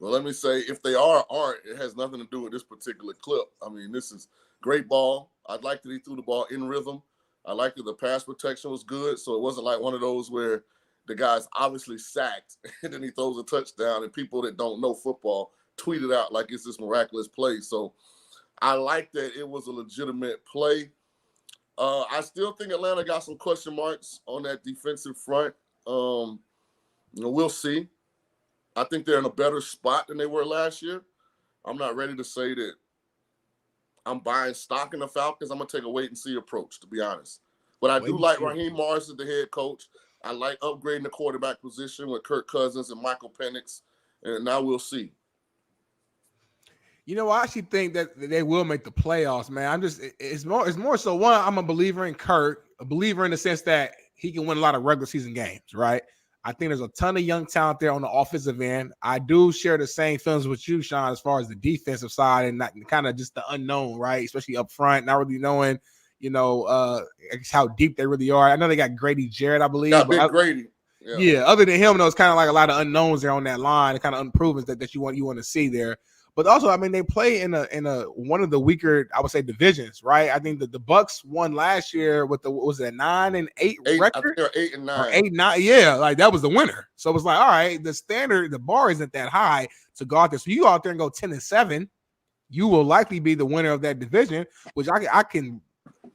Well, let me say, if they aren't, it has nothing to do with this particular clip. I mean, this is great ball. I'd like that he threw the ball in rhythm. I like that the pass protection was good, so it wasn't like one of those where the guy's obviously sacked and then he throws a touchdown and people that don't know football tweet it out like it's this miraculous play. So I like that it was a legitimate play. I still think Atlanta got some question marks on that defensive front. We'll see. I think they're in a better spot than they were last year. I'm not ready to say that I'm buying stock in the Falcons. I'm going to take a wait-and-see approach, to be honest. But I do like Raheem Morris as the head coach. I like upgrading the quarterback position with Kirk Cousins and Michael Penix. And now we'll see. I actually think that they will make the playoffs, man. It's more so one, I'm a believer in Kirk, a believer in the sense that he can win a lot of regular season games, right? I think there's a ton of young talent there on the offensive end. I do share the same feelings with you, Shaun, as far as the defensive side and not kind of just the unknown, right? Especially up front, not really knowing, how deep they really are. I know they got Grady Jarrett, I believe. Got Big Grady. Yeah, other than him, though, it's kind of like a lot of unknowns there on that line, the kind of unprovens that you want to see there. But also, I mean, they play in a one of the weaker, I would say, divisions, right? I think that the Bucks won last year with what was it, 9-8 record? I think they're 8-9. Or 8-9, yeah, like that was the winner. So it was like, all right, the bar isn't that high to go out there. So you go out there and go 10-7, you will likely be the winner of that division, which I can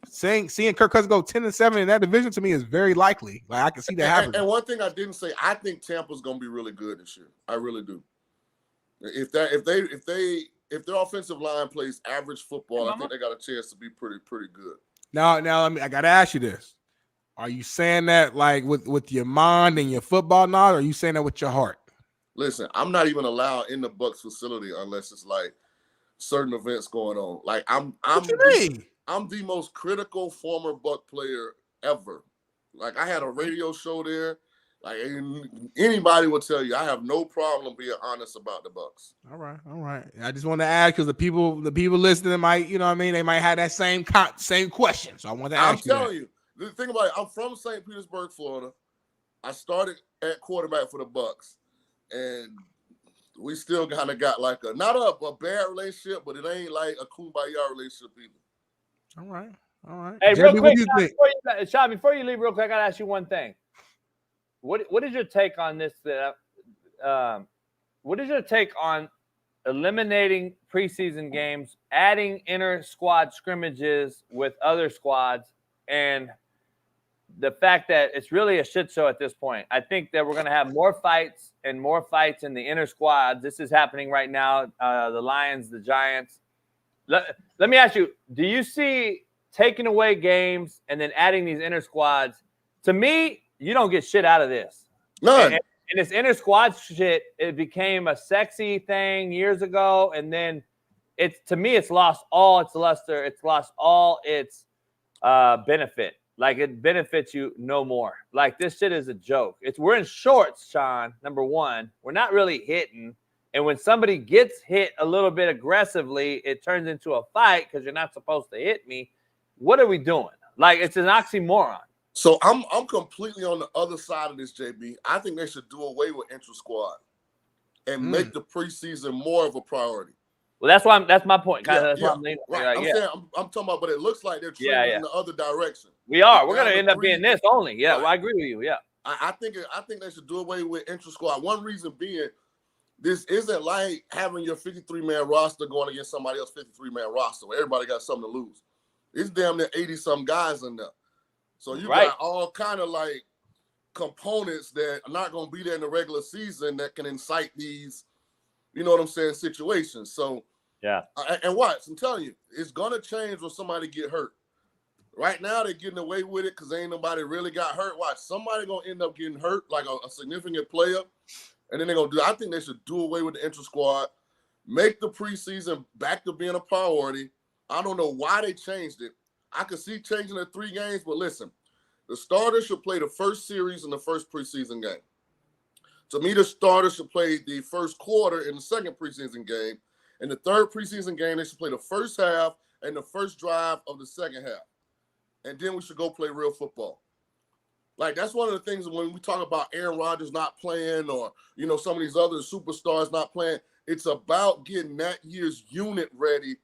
seeing Kirk Cousins go 10-7 in that division to me is very likely. Like I can see that happening. And one thing I didn't say, I think Tampa's going to be really good this year. I really do. If their offensive line plays average football, I think they got a chance to be pretty good. Now, I gotta ask you this: are you saying that like with your mind and your football knowledge, or are you saying that with your heart? Listen, I'm not even allowed in the Bucs facility unless it's like certain events going on. Like I'm the most critical former Buck player ever. Like I had a radio show there. Like anybody will tell you, I have no problem being honest about the Bucs. All right. I just want to ask because the people listening might, you know what I mean, they might have that same question. So I want to ask you. I'm telling you, the thing about it, I'm from St. Petersburg, Florida. I started at quarterback for the Bucs, and we still kind of got like not a bad relationship, but it ain't like a kumbaya relationship either. All right. Hey, Jeremy, real quick, Shaun, before you leave, real quick, I gotta ask you one thing. What is your take on this? What is your take on eliminating preseason games, adding inter squad scrimmages with other squads, and the fact that it's really a shit show at this point? I think that we're going to have more fights in the inter squads. This is happening right now. The Lions, the Giants. Let me ask you: do you see taking away games and then adding these inter squads? To me, you don't get shit out of this. None. And this inter squad shit, it became a sexy thing years ago, and then to me it's lost all its luster. It's lost all its benefit. Like it benefits you no more. Like this shit is a joke. We're in shorts, Shaun. Number one, we're not really hitting, and when somebody gets hit a little bit aggressively, it turns into a fight because you're not supposed to hit me. What are we doing? Like it's an oxymoron. So I'm completely on the other side of this, JB. I think they should do away with intra-squad and make the preseason more of a priority. Well, that's my point. That's what I'm leaning. Right. I'm talking about, but it looks like they're trending in the other direction. We are. We're going to end up being this only. Yeah, right. Well, I agree with you. Yeah. I think they should do away with intra-squad. One reason being, this isn't like having your 53-man roster going against somebody else's 53-man roster where everybody got something to lose. It's damn near 80-some guys in there. So you got all kind of like components that are not going to be there in the regular season that can incite these, you know what I'm saying, situations. So, yeah. And watch, I'm telling you, it's going to change when somebody get hurt. Right now, they're getting away with it because ain't nobody really got hurt. Watch, somebody going to end up getting hurt, like a significant player, and then they're going to do, I think they should do away with the intra-squad, make the preseason back to being a priority. I don't know why they changed it. I could see changing the 3 games, but listen, the starters should play the first series in the first preseason game. To me, the starters should play the first quarter in the second preseason game. In the third preseason game, they should play the first half and the first drive of the second half. And then we should go play real football. Like, that's one of the things when we talk about Aaron Rodgers not playing or, you know, some of these other superstars not playing, it's about getting that year's unit ready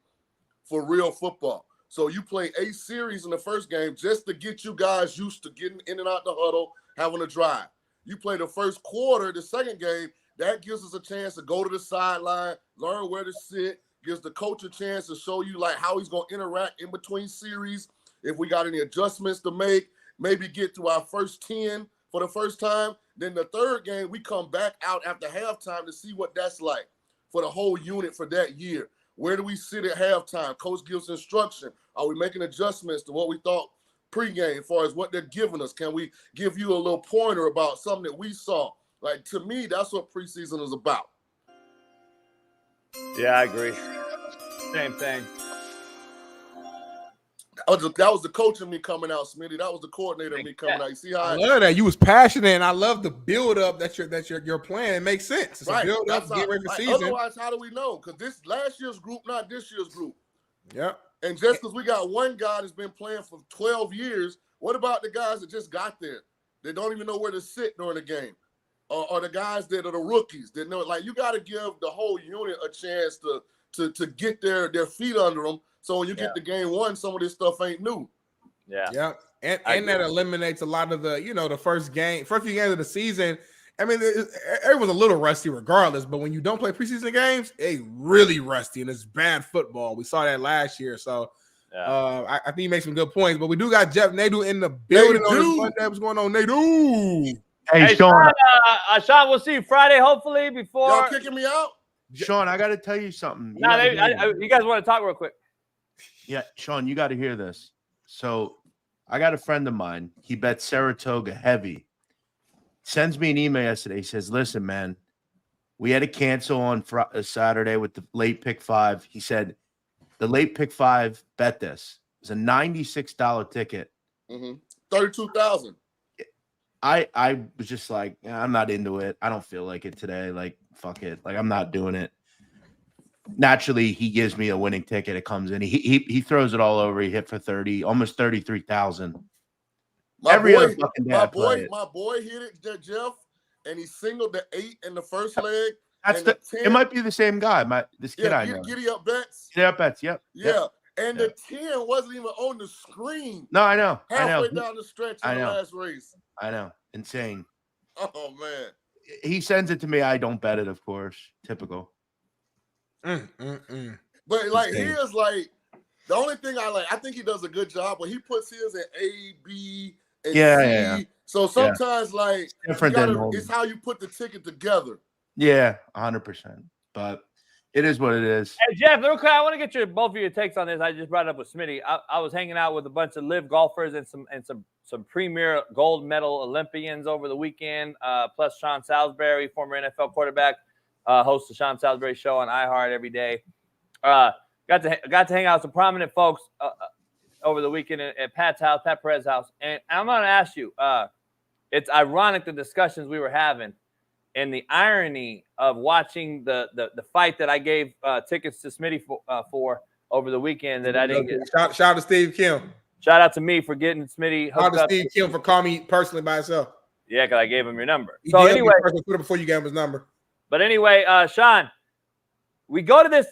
for real football. So you play a series in the first game just to get you guys used to getting in and out the huddle, having a drive. You play the first quarter, the second game, that gives us a chance to go to the sideline, learn where to sit, gives the coach a chance to show you like how he's going to interact in between series. If we got any adjustments to make, maybe get to our first 10 for the first time. Then the third game, we come back out after halftime to see what that's like for the whole unit for that year. Where do we sit at halftime? Coach gives instruction. Are we making adjustments to what we thought pregame as far as what they're giving us? Can we give you a little pointer about something that we saw? Like, to me, that's what preseason is about. Yeah, I agree. Same thing. That was the coach in me coming out, Smitty. That was the coordinator in me coming out. You see how I love that. You was passionate, and I love the build-up that you're playing. It makes sense. It's right. a build-up, get ready for season. Otherwise, how do we know? Because this last year's group, not this year's group. Yep. And just because we got one guy that's been playing for 12 years, what about the guys that just got there? They don't even know where to sit during the game. or the guys that are the rookies that know, like, you got to give the whole unit a chance to get their feet under them. So when you get to game one, some of this stuff ain't new. Yeah. Yep. And that eliminates a lot of the, the first few games of the season. I mean, everyone's a little rusty regardless, but when you don't play preseason games, it's really rusty and it's bad football. We saw that last year. So I think he makes some good points, but we do got Jeff Nadu in the building on this Monday. What's going on, Nadu? Hey, Shaun. Shaun, we'll see you Friday, hopefully, before. Y'all kicking me out? Shaun, I got to tell you something. You guys want to talk real quick? Yeah, Shaun, you got to hear this. So I got a friend of mine. He bet Saratoga heavy. Sends me an email yesterday. He says, listen, man, we had to cancel on Saturday with the late pick 5. He said, the late pick 5, bet this. It was a $96 ticket. Mm-hmm. $32,000. I was just like, I'm not into it. I don't feel like it today. Like, fuck it. Like, I'm not doing it. Naturally, he gives me a winning ticket. It comes in. He throws it all over. He hit for 30, almost 33,000. My boy hit it, Jeff, and he singled the 8 in the first leg. It might be the same guy. This kid I know. Giddy up bets. Giddy up bets. Yep. Yeah. Yep. And the 10 wasn't even on the screen. No, I know. Halfway down the stretch in the last race. I know. Insane. Oh, man. He sends it to me. I don't bet it, of course. Typical. But, like, here's, like, the only thing I think he does a good job, but he puts his in A, B, and C. Yeah. So sometimes, like, it's how you put the ticket together. Yeah, 100%. But it is what it is. Hey, Jeff, real quick, I want to get both of your takes on this. I just brought it up with Smitty. I was hanging out with a bunch of LIV golfers and some premier gold medal Olympians over the weekend, plus Sean Salisbury, former NFL quarterback, host the Sean Salisbury Show on iHeart every day. Got to hang out with some prominent folks over the weekend at Pat Perez's house. And I'm going to ask you, it's ironic the discussions we were having and the irony of watching the fight that I gave tickets to Smitty for over the weekend that I didn't get. Shout out to Steve Kim. Shout out to me for getting Smitty hooked Shout out up. to Steve Kim for calling me personally by himself. Yeah, because I gave him your number. He So anyway, before you gave him his number. But anyway, Shaun, we go to this.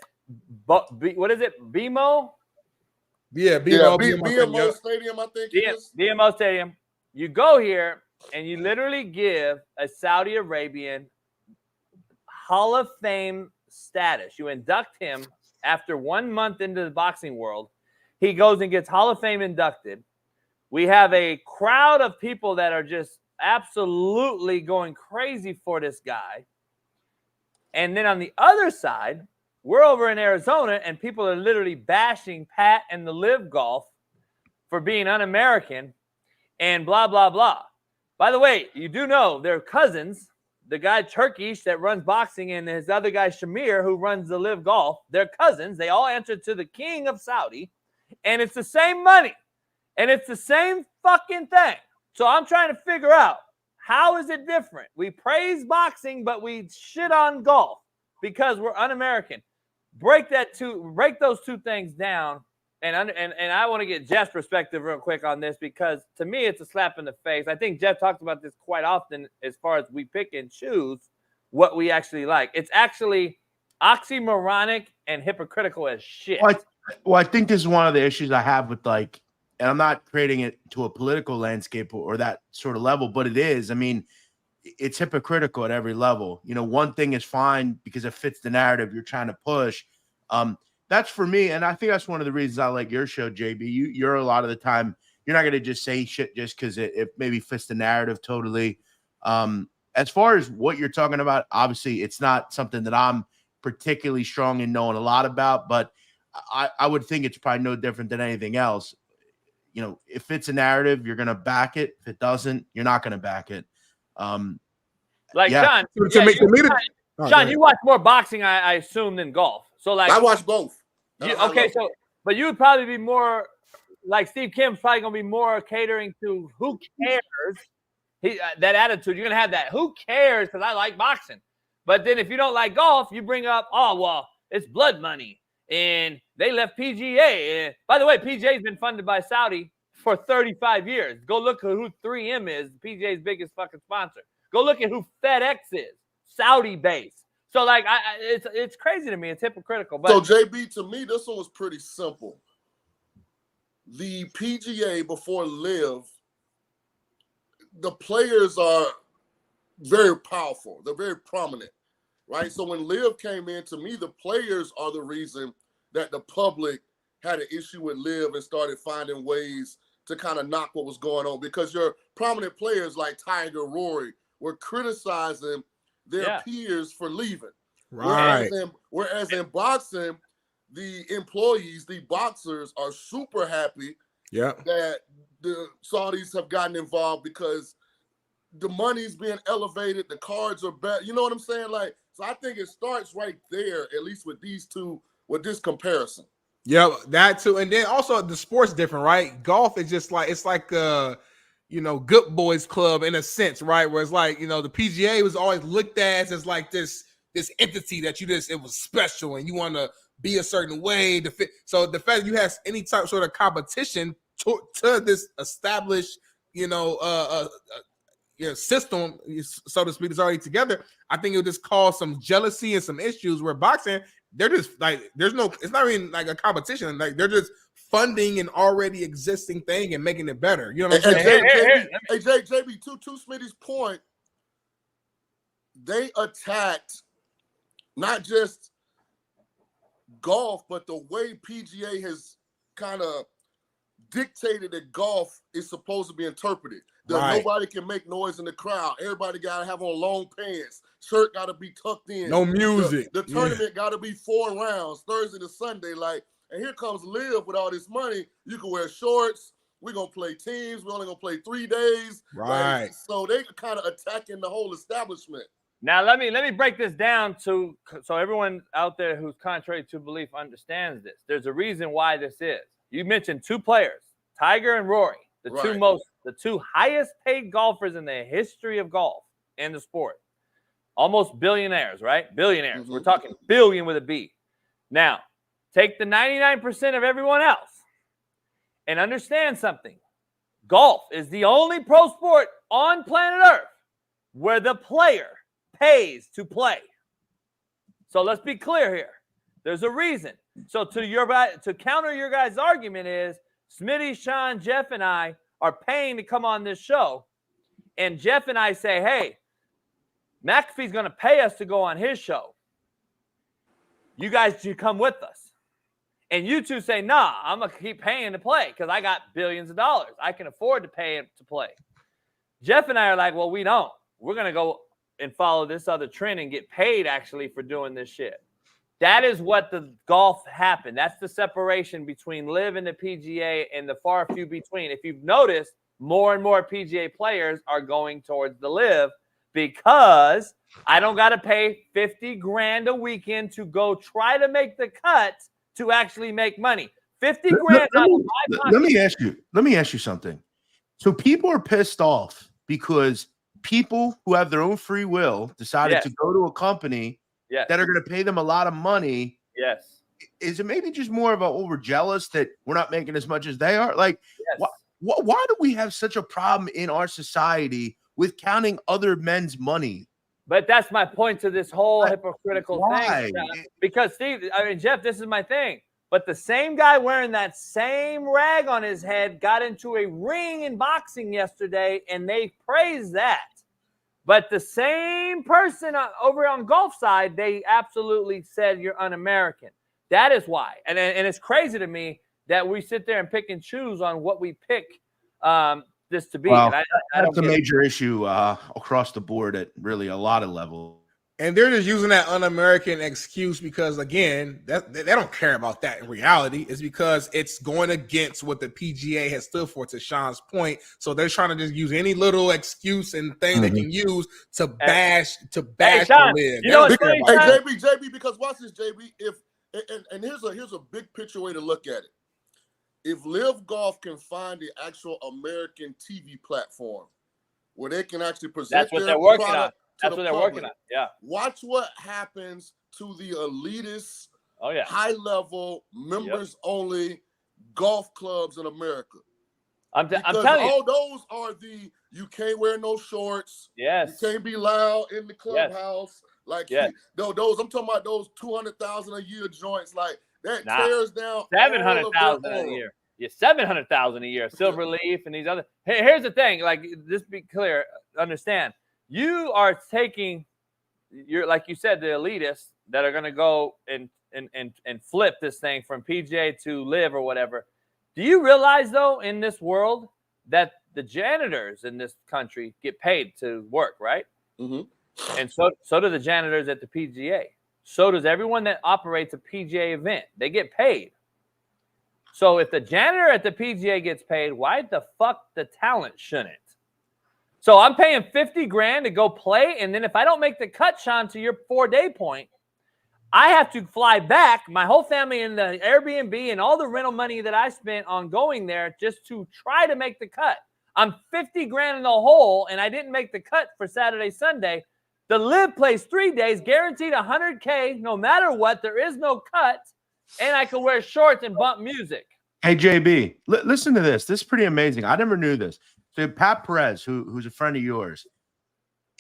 What is it? BMO? Yeah, BMO Stadium, I think it is. BMO Stadium. You go here and you literally give a Saudi Arabian Hall of Fame status. You induct him after 1 month into the boxing world. He goes and gets Hall of Fame inducted. We have a crowd of people that are just absolutely going crazy for this guy. And then on the other side, we're over in Arizona, and people are literally bashing Pat and the LIV Golf for being un-American and blah, blah, blah. By the way, you do know they're cousins. The guy Turkish that runs boxing and his other guy Shamir who runs the LIV Golf, they're cousins. They all answer to the king of Saudi, and it's the same money, and it's the same fucking thing. So I'm trying to figure out, how is it different? We praise boxing, but we shit on golf because we're un-American. Break those two things down, and I want to get Jeff's perspective real quick on this because to me it's a slap in the face. I think Jeff talks about this quite often as far as we pick and choose what we actually like. It's actually oxymoronic and hypocritical as shit. Well, I think this is one of the issues I have with, like, and I'm not creating it to a political landscape or that sort of level, but it is. I mean, it's hypocritical at every level. You know, one thing is fine because it fits the narrative you're trying to push. That's for me. And I think that's one of the reasons I like your show, JB. You're a lot of the time, you're not going to just say shit just because it maybe fits the narrative totally. As far as what you're talking about, obviously it's not something that I'm particularly strong in knowing a lot about, but I would think it's probably no different than anything else. You know, if it's a narrative, you're going to back it. If it doesn't, you're not going to back it. Shaun, Shaun, you watch more boxing, I assume, than golf. So, like, I watch both. But you would probably be more like Steve Kim's probably going to be more catering to who cares. That attitude, you're going to have that. Who cares? Because I like boxing. But then if you don't like golf, you bring up, oh, well, it's blood money. And they left PGA. And by the way, PGA has been funded by Saudi for 35 years. Go look at who 3M is, PGA's biggest fucking sponsor. Go look at who FedEx is, Saudi based. So like, it's crazy to me. It's hypocritical. But so JB, to me, this one was pretty simple. The PGA before LIV, the players are very powerful. They're very prominent, right? So when LIV came in, to me, the players are the reason that the public had an issue with LIV and started finding ways to kind of knock what was going on, because your prominent players like Tiger, Rory were criticizing their peers for leaving. Right. Whereas in boxing, the employees, the boxers, are super happy that the Saudis have gotten involved because the money's being elevated, the cards are better. You know what I'm saying? Like, so I think it starts right there, at least with these two, with this comparison. Yeah, that too. And then also the sport's different, right? Golf is just like, it's like good boys club in a sense, right? Where it's like, the PGA was always looked at as like this entity that it was special and you want to be a certain way to fit. So the fact that you have any type sort of competition to this established, system, so to speak, is already together, I think it would just cause some jealousy and some issues where boxing, they're just like, it's not even like a competition. Like, they're just funding an already existing thing and making it better. You know what I'm saying? JB, to Smitty's point, they attacked not just golf, but the way PGA has kind of dictated that golf is supposed to be interpreted. That nobody can make noise in the crowd. Everybody got to have on long pants. Shirt got to be tucked in. No music. The tournament got to be 4 rounds, Thursday to Sunday. Like, and here comes LIV with all this money. You can wear shorts. We're going to play teams. We're only going to play 3 days. Right. Like, so they kind of attacking the whole establishment. Now let me break this down so everyone out there who's contrary to belief understands this. There's a reason why this is. You mentioned 2 players, Tiger and Rory, the two highest paid golfers in the history of golf and the sport. Almost billionaires, right? Billionaires. We're talking billion with a B. Now, take the 99% of everyone else and understand something. Golf is the only pro sport on planet Earth where the player pays to play. So let's be clear here. There's a reason. So to counter your guys' argument is Smitty, Shaun, Jeff, and I are paying to come on this show, and Jeff and I say, hey, McAfee's going to pay us to go on his show. You guys should come with us. And you two say, nah, I'm going to keep paying to play because I got billions of dollars. I can afford to pay to play. Jeff and I are like, well, we don't. We're going to go and follow this other trend and get paid actually for doing this shit. That is what the golf happened. That's the separation between LIV and the PGA and the far few between. If you've noticed, more and more PGA players are going towards the LIV because I don't got to pay $50,000 a weekend to go try to make the cut to actually make money. $50,000 out of my pocket. Let me ask you something. So people are pissed off because people who have their own free will decided to go to a company that are going to pay them a lot of money. Yes. Is it maybe just more of we're jealous that we're not making as much as they are? Like, why do we have such a problem in our society with counting other men's money? But that's my point to this whole hypocritical thing. Because, Jeff, this is my thing. But the same guy wearing that same rag on his head got into a ring in boxing yesterday, and they praised that. But the same person over on golf side, they absolutely said you're un-American. That is why. And it's crazy to me that we sit there and pick and choose on what we pick this to be. Well, that's a major issue across the board at really a lot of levels. And they're just using that un-American excuse because, again, they don't care about that in reality. It's because it's going against what the PGA has stood for, to Shaun's point. So they're trying to just use any little excuse and thing they can use to bash Shaun, the LIV. You know what's funny, JB, because watch this, JB. And here's a big picture way to look at it. If LIV Golf can find the actual American TV platform where they can actually present that's what they're working on. That's what they're working on. Yeah. Watch what happens to the elitist, high-level, members-only golf clubs in America. I'm telling you, all those are you can't wear no shorts. Yes. You can't be loud in the clubhouse. Yes. Like those I'm talking about those 200,000 a year joints. Like that tears down 700,000 a year. Yeah, 700,000 a year. Silver Leaf and these other. Here's the thing. Like, just be clear. Understand. You are taking. You're like you said, the elitists that are going to go and flip this thing from PGA to LIV or whatever. Do you realize though, in this world, that the janitors in this country get paid to work, right? Mm-hmm. And so do the janitors at the PGA. So does everyone that operates a PGA event. They get paid. So if the janitor at the PGA gets paid, why the fuck the talent shouldn't? So I'm paying $50,000 to go play, and then if I don't make the cut, Shaun, to your 4-day point, I have to fly back, my whole family in the Airbnb and all the rental money that I spent on going there just to try to make the cut. I'm $50,000 in the hole, and I didn't make the cut for Saturday, Sunday. The LIV plays 3 days, guaranteed $100K, no matter what. There is no cut, and I can wear shorts and bump music. Hey, JB, listen to this. This is pretty amazing. I never knew this. So Pat Perez, who's a friend of yours,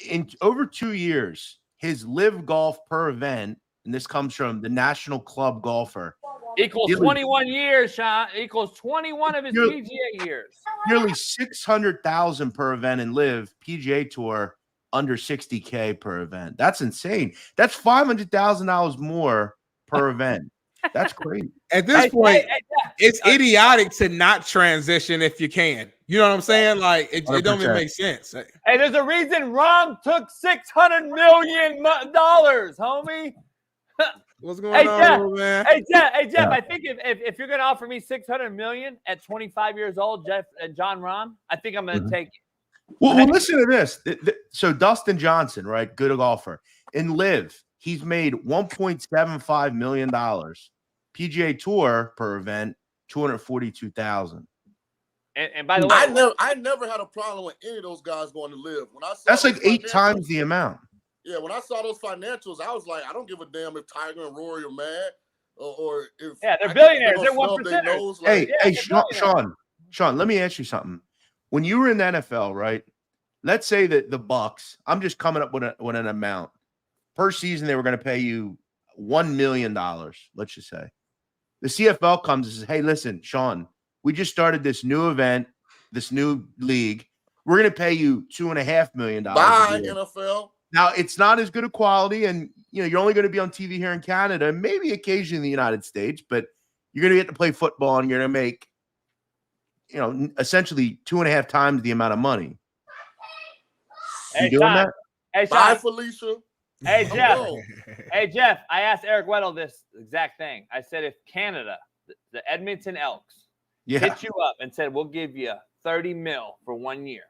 in over 2 years, his LIV golf per event, and this comes from the National Club Golfer, equals 21 years, Shaun. Equals 21 of his PGA years. Nearly 600,000 per event in LIV. PGA Tour under 60K per event. That's insane. That's $500,000 more per event. That's crazy. At this point, it's idiotic to not transition if you can. You know what I'm saying? Like, it don't even make sense. Hey, there's a reason Rom took $600 million, homie. What's going on, man? Hey, Jeff. I think if you're gonna offer me $600 million at 25 years old, Jeff and John Rahm, I think I'm gonna take it. Well, listen to this. So Dustin Johnson, right? Good golfer. In LIV, he's made $1.75 million. PGA Tour per event, $242,000. And by the way, I never had a problem with any of those guys going to LIV. When I saw that's like 8 times the amount. Yeah, when I saw those financials, I was like, I don't give a damn if Tiger and Rory are mad or if they're billionaires. They're 1%. Hey, Shaun, let me ask you something. When you were in the NFL, right? Let's say that the Bucks. I'm just coming up with an amount per season. They were going to pay you $1 million. Let's just say the CFL comes and says, "Hey, listen, Shaun, we just started this new event, this new league. We're going to pay you $2.5 million." Bye, NFL. Now, it's not as good a quality, and you're only going to be on TV here in Canada, and maybe occasionally in the United States, but you're going to get to play football, and you're going to make, essentially 2.5 times the amount of money. Hey, you doing that? Hey, Bye, Felicia. Hey, Jeff. Hey, Jeff. I asked Eric Weddle this exact thing. I said, if Canada, the Edmonton Elks, hit you up and said, we'll give you $30 million for 1 year.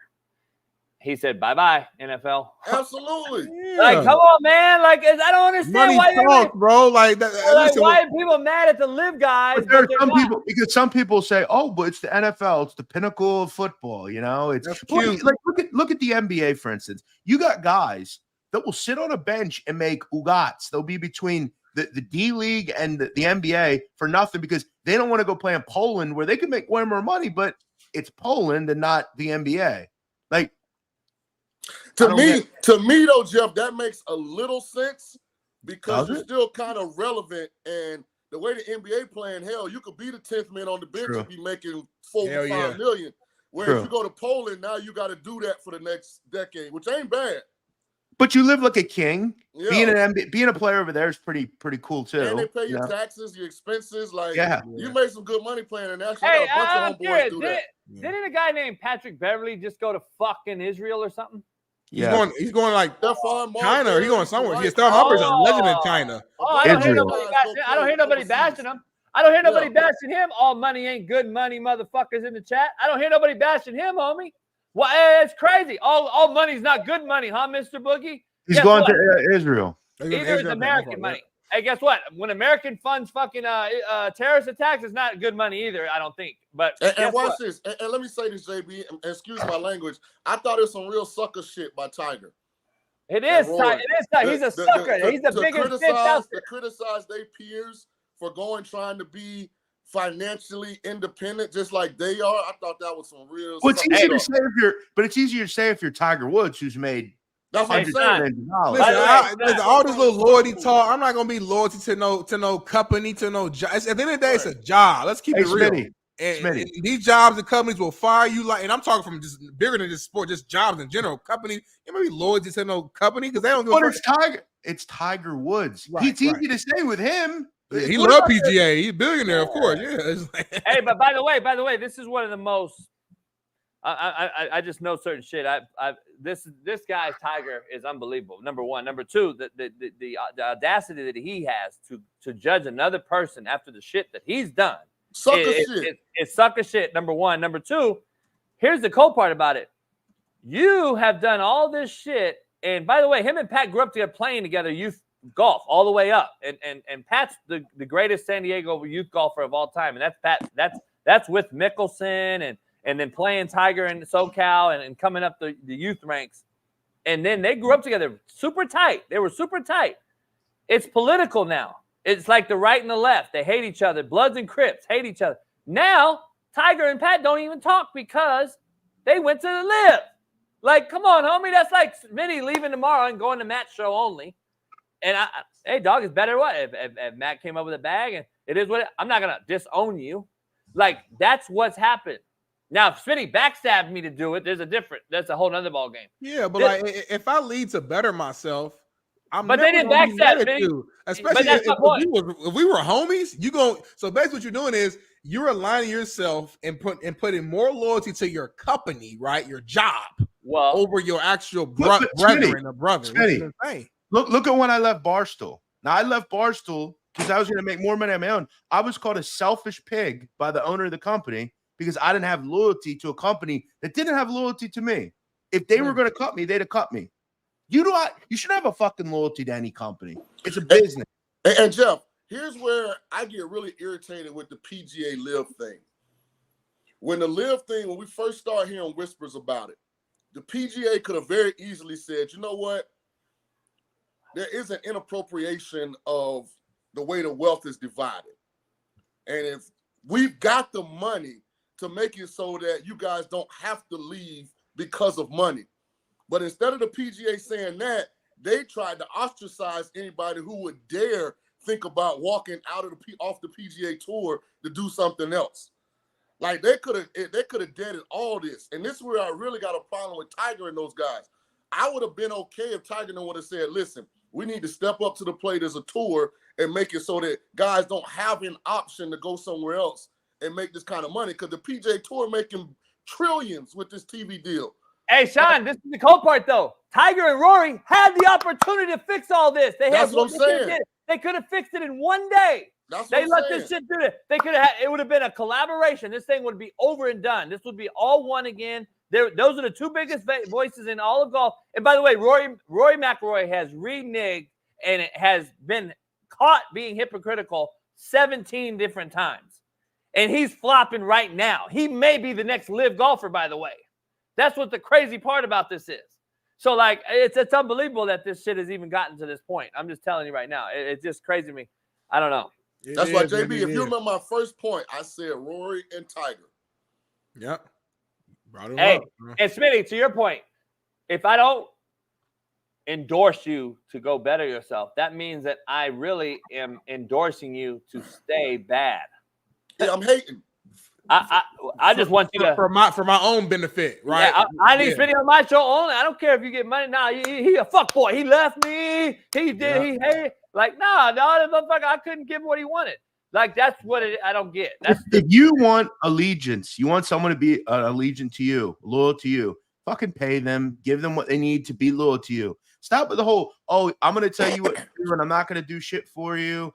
He said, bye-bye, NFL. Absolutely. Like, come on, man. Like, I don't understand why talk, bro. Like, why are people mad at the LIV guys? But because some people say, "Oh, but it's the NFL. It's the pinnacle of football." It's cute. Like, look at the NBA, for instance. You got guys that will sit on a bench and make ugats. They'll be between the D League and the NBA for nothing because they don't want to go play in Poland where they can make way more money, but it's Poland and not the NBA. Like. To me though, Jeff, that makes a little sense because you're still kind of relevant. And the way the NBA playing, hell, you could be the 10th man on the bench and be making $4 or $5 million. Whereas you go to Poland, now you got to do that for the next decade, which ain't bad. But you live like a king. Yeah. Being a player over there is pretty cool too. And they pay your taxes, your expenses. Like, you made some good money playing international. Hey, I'm curious. Didn't a guy named Patrick Beverly just go to fucking Israel or something? He's going like China, or he's going somewhere. He's still a legend in China. I don't hear nobody bashing him. I don't hear nobody bashing him. All money ain't good money, motherfuckers in the chat. I don't hear nobody bashing him, homie. Well, it's crazy. All money's not good money, huh, Mr. Boogie? He's going to Israel. Either it's American money. Hey, guess what? When American funds fucking terrorist attacks, it's not good money either, I don't think. But and watch this. And let me say this, JB, and excuse my language. I thought it was some real sucker shit by Tiger. It is Tiger. He's a sucker. He's the biggest fish out there. To criticize their peers for trying to be financially independent, just like they are. I thought that was some real. Well, it's easier to say it's easier to say if you're Tiger Woods, who's made. That's what I'm saying. Listen, all this little loyalty talk. I'm not gonna be loyalty to no company, to no job. At the end of the day, it's a job. Let's keep it real. And these jobs and companies will fire you and I'm talking from just bigger than just sport, just jobs in general. Company, you may be loyalty to no company because they don't. It's Tiger Woods. It's easy to say with him. Yeah, he loves PGA. He's a billionaire, of course. Yeah. Hey, but by the way, this is one of the most. I just know certain shit. This guy Tiger is unbelievable. Number one, number two, the audacity that he has to judge another person after the shit that he's done. It's sucker shit. Number one, number two. Here's the cool part about it. You have done all this shit, and by the way, him and Pat grew up together playing together youth golf all the way up, and Pat's the greatest San Diego youth golfer of all time, and that's Pat. That's with Mickelson and then playing Tiger in SoCal and coming up the youth ranks. And then they grew up together super tight. They were super tight. It's political now. It's like the right and the left. They hate each other. Bloods and Crips hate each other. Now, Tiger and Pat don't even talk because they went to the LIV. Like, come on, homie. That's like Smitty leaving tomorrow and going to Matt's show only. And hey, dog, it's better what? If Matt came up with a bag, and it is what I'm not going to disown you. Like, that's what's happened. Now, if Smitty backstabbed me to do it, that's a whole nother ball game. Yeah, but if I lead to better myself, but they didn't backstab me. Especially if we were homies, so basically what you're doing is you're aligning yourself and putting more loyalty to your company, right? Your job, over your actual brethren or brother. Look at when I left Barstool. Now I left Barstool because I was going to make more money on my own. I was called a selfish pig by the owner of the company because I didn't have loyalty to a company that didn't have loyalty to me. If they were going to cut me, they'd have cut me. You shouldn't have a fucking loyalty to any company. It's a business. And Jeff, here's where I get really irritated with the PGA LIV thing. When we first started hearing whispers about it, the PGA could have very easily said, you know what? There is an inappropriation of the way the wealth is divided. And if we've got the money to make it so that you guys don't have to leave because of money. But instead of the PGA saying that, they tried to ostracize anybody who would dare think about walking off the PGA Tour to do something else. Like they could have deaded all this. And this is where I really got a problem with Tiger and those guys. I would have been okay if Tiger would have said, listen, we need to step up to the plate as a tour and make it so that guys don't have an option to go somewhere else and make this kind of money. Because the PGA Tour making trillions with this TV deal. Hey, Shaun, this is the cool part, though. Tiger and Rory had the opportunity to fix all this. That's what I'm saying. They could have fixed it in one day. They let this shit do it. They could have it would have been a collaboration. This thing would be over and done. This would be all one again. Those are the two biggest voices in all of golf. And by the way, Rory McIlroy has reneged and it has been caught being hypocritical 17 different times. And he's flopping right now. He may be the next LIV golfer, by the way. That's what the crazy part about this is. So, like, it's unbelievable that this shit has even gotten to this point. I'm just telling you right now. It's just crazy to me. I don't know. That's why, JB, if you remember my first point, I said Rory and Tiger. Yep. Hey, and Smitty, to your point, if I don't endorse you to go better yourself, that means that I really am endorsing you to stay bad. Yeah, I'm hating. I just want you to for my own benefit, right? Yeah, I need Smitty on my show only. I don't care if you get money. Nah, he a fuck boy. He left me. He did. He hated. Like, nah, no, motherfucker. I couldn't give him what he wanted. Like, that's what I don't get. If you want allegiance, you want someone to be allegiant to you, loyal to you, fucking pay them, give them what they need to be loyal to you. Stop with the whole, I'm going to tell you what to do and I'm not going to do shit for you.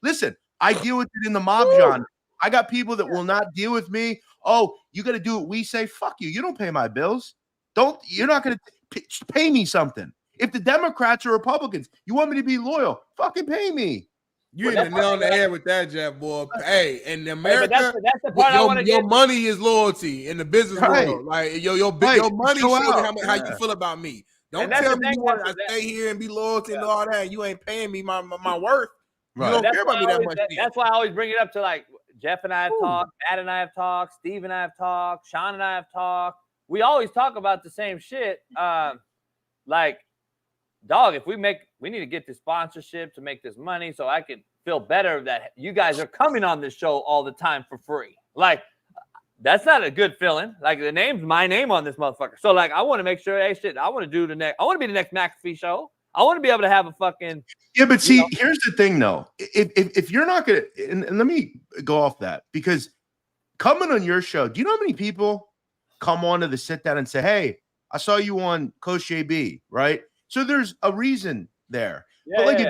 Listen, I deal with it in the mob genre. I got people that will not deal with me. Oh, you got to do what we say. Fuck you. You don't pay my bills. You're not going to pay me something. If the Democrats or Republicans, you want me to be loyal, fucking pay me. You hit the nail on the head with that, Jeff, boy. Hey, in America, that's the part I want to get. Your money is loyalty in the business world. Like your money shows how you feel about me. Don't tell me you want to stay here and be loyal and all that. You ain't paying me my worth. Right. You don't care about me that much. That's why I always bring it up to, like, Jeff and I have talked. Matt and I have talked. Steve and I have talked. Shaun and I have talked. We always talk about the same shit. Like, dog, if we need to get the sponsorship to make this money so I can feel better that you guys are coming on this show all the time for free. Like, that's not a good feeling. Like, the name's my name on this motherfucker. So, like, I want to make sure, hey, shit, I want to do I want to be the next McAfee show. I want to be able to have a fucking. Yeah, but see, here's the thing, though. If you're not going to, and let me go off that, because coming on your show, do you know how many people come on to the sit down and say, hey, I saw you on Coach JB, right? So there's a reason there. Yeah, but like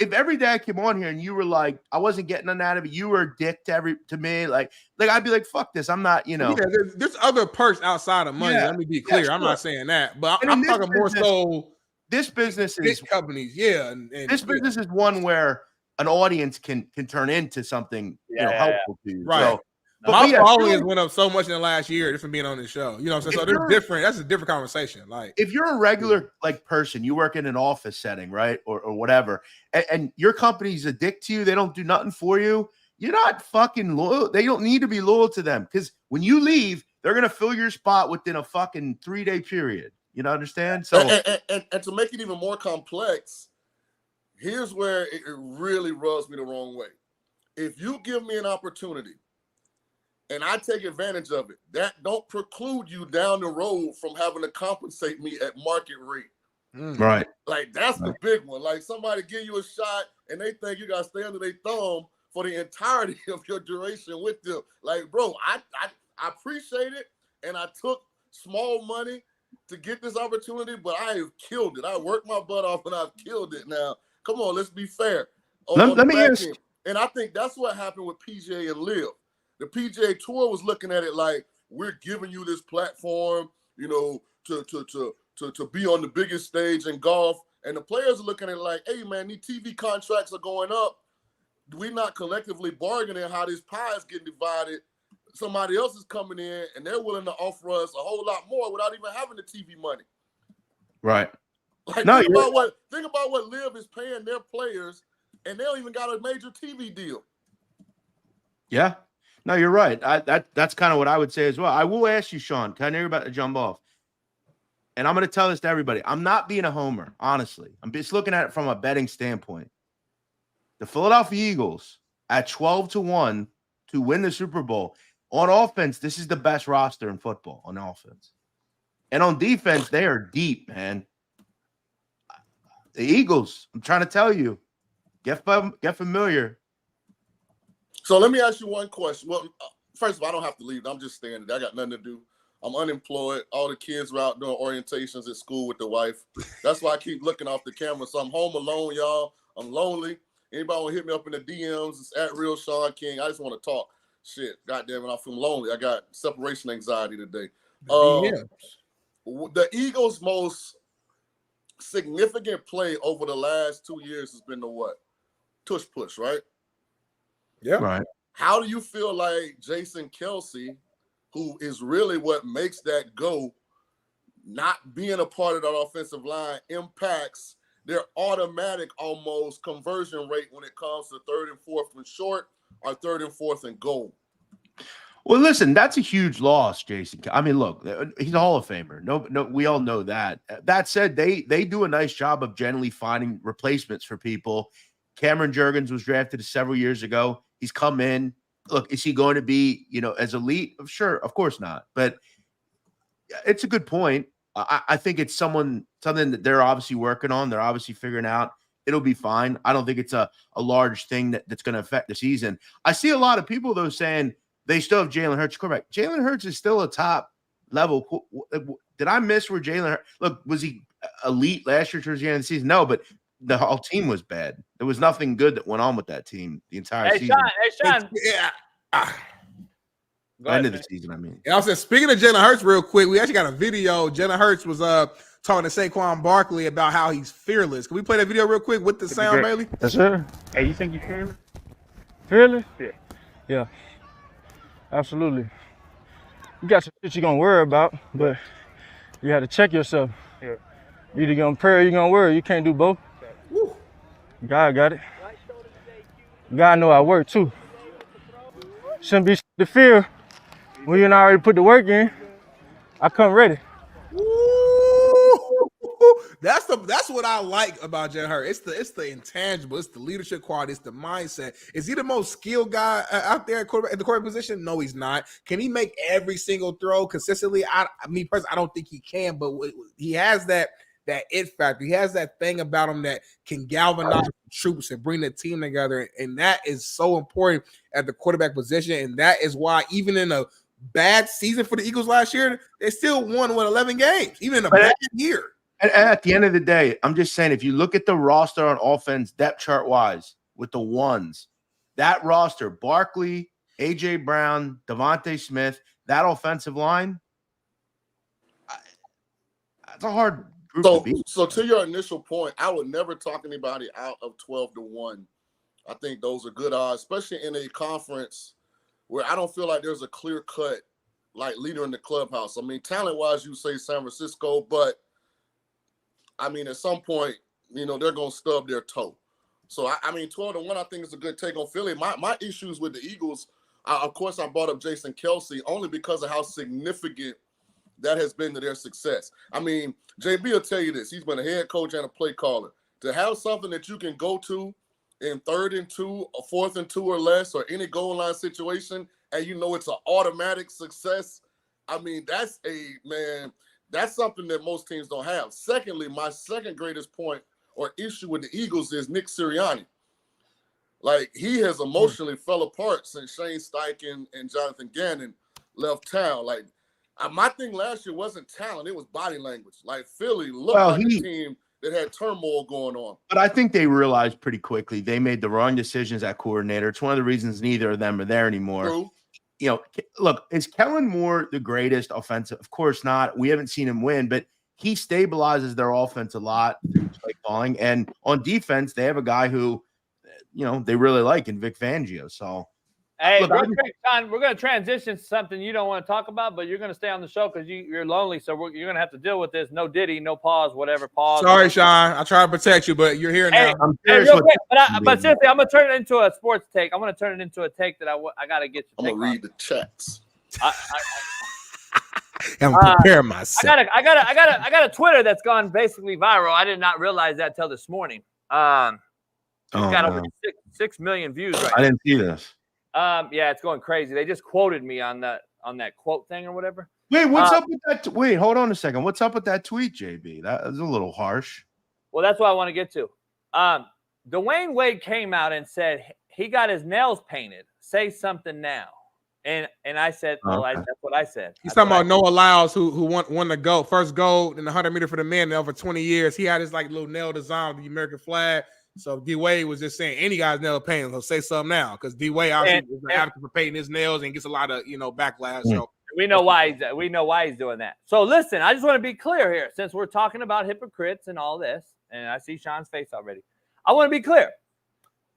if every day I came on here and you were like, I wasn't getting none out of it, you were a dick to me, like I'd be like, fuck this. I'm not, Yeah, there's other perks outside of money. Let me be clear. Sure. I'm not saying that, but I'm talking more so. This business is companies, yeah. And this business is one where an audience can turn into something helpful to you. Right. So, my following has went up so much in the last year just from being on this show. You know what I'm saying? So there's different. That's a different conversation. Like, if you're a regular person, you work in an office setting, right, or whatever, and your company's a dick to you, they don't do nothing for you. You're not fucking loyal. They don't need to be loyal to them, because when you leave, they're gonna fill your spot within a fucking 3-day period. You know, understand? So, and to make it even more complex, here's where it really rubs me the wrong way. If you give me an opportunity and I take advantage of it, that don't preclude you down the road from having to compensate me at market rate. Right. Like, that's the big one. Like, somebody give you a shot and they think you got to stay under their thumb for the entirety of your duration with them. Like, bro, I appreciate it, and I took small money to get this opportunity, but I have killed it. I worked my butt off and I've killed it. Now, come on, let's be fair. Let me ask. And I think that's what happened with PGA and LIV. The PGA Tour was looking at it like, we're giving you this platform, you know, to be on the biggest stage in golf. And the players are looking at it like, hey, man, these TV contracts are going up. We're not collectively bargaining how this pie is getting divided. Somebody else is coming in and they're willing to offer us a whole lot more without even having the TV money. Right. Like, think about what LIV is paying their players, and they don't even got a major TV deal. Yeah. No, you're right. That's kind of what I would say as well. I will ask you, Shaun, because I know you're about to jump off. And I'm going to tell this to everybody. I'm not being a homer, honestly. I'm just looking at it from a betting standpoint. The Philadelphia Eagles at 12-1 to win the Super Bowl. On offense, this is the best roster in football on offense. And on defense, they are deep, man. The Eagles, I'm trying to tell you, get familiar. So let me ask you one question. Well, first of all, I don't have to leave. I'm just staying there. I got nothing to do. I'm unemployed. All the kids are out doing orientations at school with the wife. That's why I keep looking off the camera. So I'm home alone, y'all. I'm lonely. Anybody want to hit me up in the DMs? It's at Real Shaun King. I just want to talk. Shit, goddamn it, I feel lonely. I got separation anxiety today. The Eagles' most significant play over the last 2 years has been the what? Tush push, right? Yeah. Right. How do you feel like Jason Kelce, who is really what makes that go, not being a part of that offensive line impacts their automatic almost conversion rate when it comes to 3rd and 4th and short or 3rd and 4th and goal? Well, listen, that's a huge loss, Jason. I mean, look, he's a Hall of Famer. No, we all know that. That said, they do a nice job of generally finding replacements for people. Cameron Jurgens was drafted several years ago. He's come in. Look, is he going to be, as elite? Sure, of course not. But it's a good point. I think it's something that they're obviously working on. They're obviously figuring out. It'll be fine. I don't think it's a large thing that's going to affect the season. I see a lot of people, though, saying they still have Jalen Hurts quarterback. Jalen Hurts is still a top level. Did I miss where Jalen Hurts? Look, was he elite last year towards the end of the season? No, but the whole team was bad. There was nothing good that went on with that team the entire season. Shaun. End of the season, I mean. And I said, speaking of Jalen Hurts, real quick, we actually got a video. Jalen Hurts was talking to Saquon Barkley about how he's fearless. Can we play that video real quick with the sound, Bailey? Yes, sir. Hey, you think you're fearless? Fearless? Yeah. Absolutely. You got some shit you're gonna worry about, but you have to check yourself. Yeah. You either gonna pray or you gonna worry. You can't do both. God got it. God know I work too. Shouldn't be the fear. When you already put the work in, I come ready. Ooh, that's what I like about Jalen Hurts. It's the intangible, it's the leadership quality, it's the mindset. Is he the most skilled guy out there at the quarterback position? No, he's not. Can he make every single throw consistently? Me personally, I don't think he can, but he has that it factor. He has that thing about him that can galvanize the troops and bring the team together, and that is so important at the quarterback position. And that is why even in a bad season for the Eagles last year, they still won 11 games, even in a bad year. And at the end of the day, I'm just saying, if you look at the roster on offense, depth chart wise, with the ones, that roster, Barkley, AJ Brown, Devontae Smith, that offensive line, it's a hard group to beat. So to your initial point, I would never talk anybody out of 12-1. I think those are good odds, especially in a conference where I don't feel like there's a clear-cut like leader in the clubhouse. I mean, talent-wise, you say San Francisco, but I mean, at some point, they're going to stub their toe. So, I mean, 12-1, I think is a good take on Philly. My issues with the Eagles, of course, I brought up Jason Kelce only because of how significant that has been to their success. I mean, JB will tell you this. He's been a head coach and a play caller. To have something that you can go to in 3rd and 2 or 4th and 2 or less or any goal line situation, and it's an automatic success, I mean, that's something that most teams don't have. Secondly, my second greatest point or issue with the Eagles is Nick Sirianni. Like, he has emotionally fell apart since Shane Steichen and Jonathan Gannon left town. Like, my thing last year wasn't talent, it was body language. Like, Philly looked like a team that had turmoil going on. But I think they realized pretty quickly they made the wrong decisions at coordinator. It's one of the reasons neither of them are there anymore. True. Look, is Kellen Moore the greatest offensive? Of course not. We haven't seen him win, but he stabilizes their offense a lot through play calling. And on defense, they have a guy who, they really like in Vic Fangio. So, hey, real quick, Shaun, we're going to transition to something you don't want to talk about, but you're going to stay on the show because you're lonely. So you're going to have to deal with this. No Diddy, no pause, whatever. Pause. Sorry, Shaun. I try to protect you, but you're here now. Hey, real quick, but seriously, I'm going to turn it into a sports take. I'm going to turn it into a take that I got to get you. I'm going to read the chats. I'm preparing myself. I got a Twitter that's gone basically viral. I did not realize that till this morning. It's got over 6 million views right now. I didn't see this. Yeah, it's going crazy. They just quoted me on that quote thing or whatever. Wait, what's up with that? Wait, hold on a second. What's up with that tweet, JB? That was a little harsh. Well, that's what I want to get to. Dwayne Wade came out and said he got his nails painted. Say something now. And I said, that's what I said. He's talking about Noah Lyles, who won the first gold in the 100 meter for the men in over 20 years. He had his little nail design with the American flag. So D Wade was just saying any guy's nail painted. So say something now, because D Wade obviously is an advocate for painting his nails and gets a lot of backlash. So we know why he's doing that. So listen, I just want to be clear here, since we're talking about hypocrites and all this, and I see Shaun's face already. I want to be clear.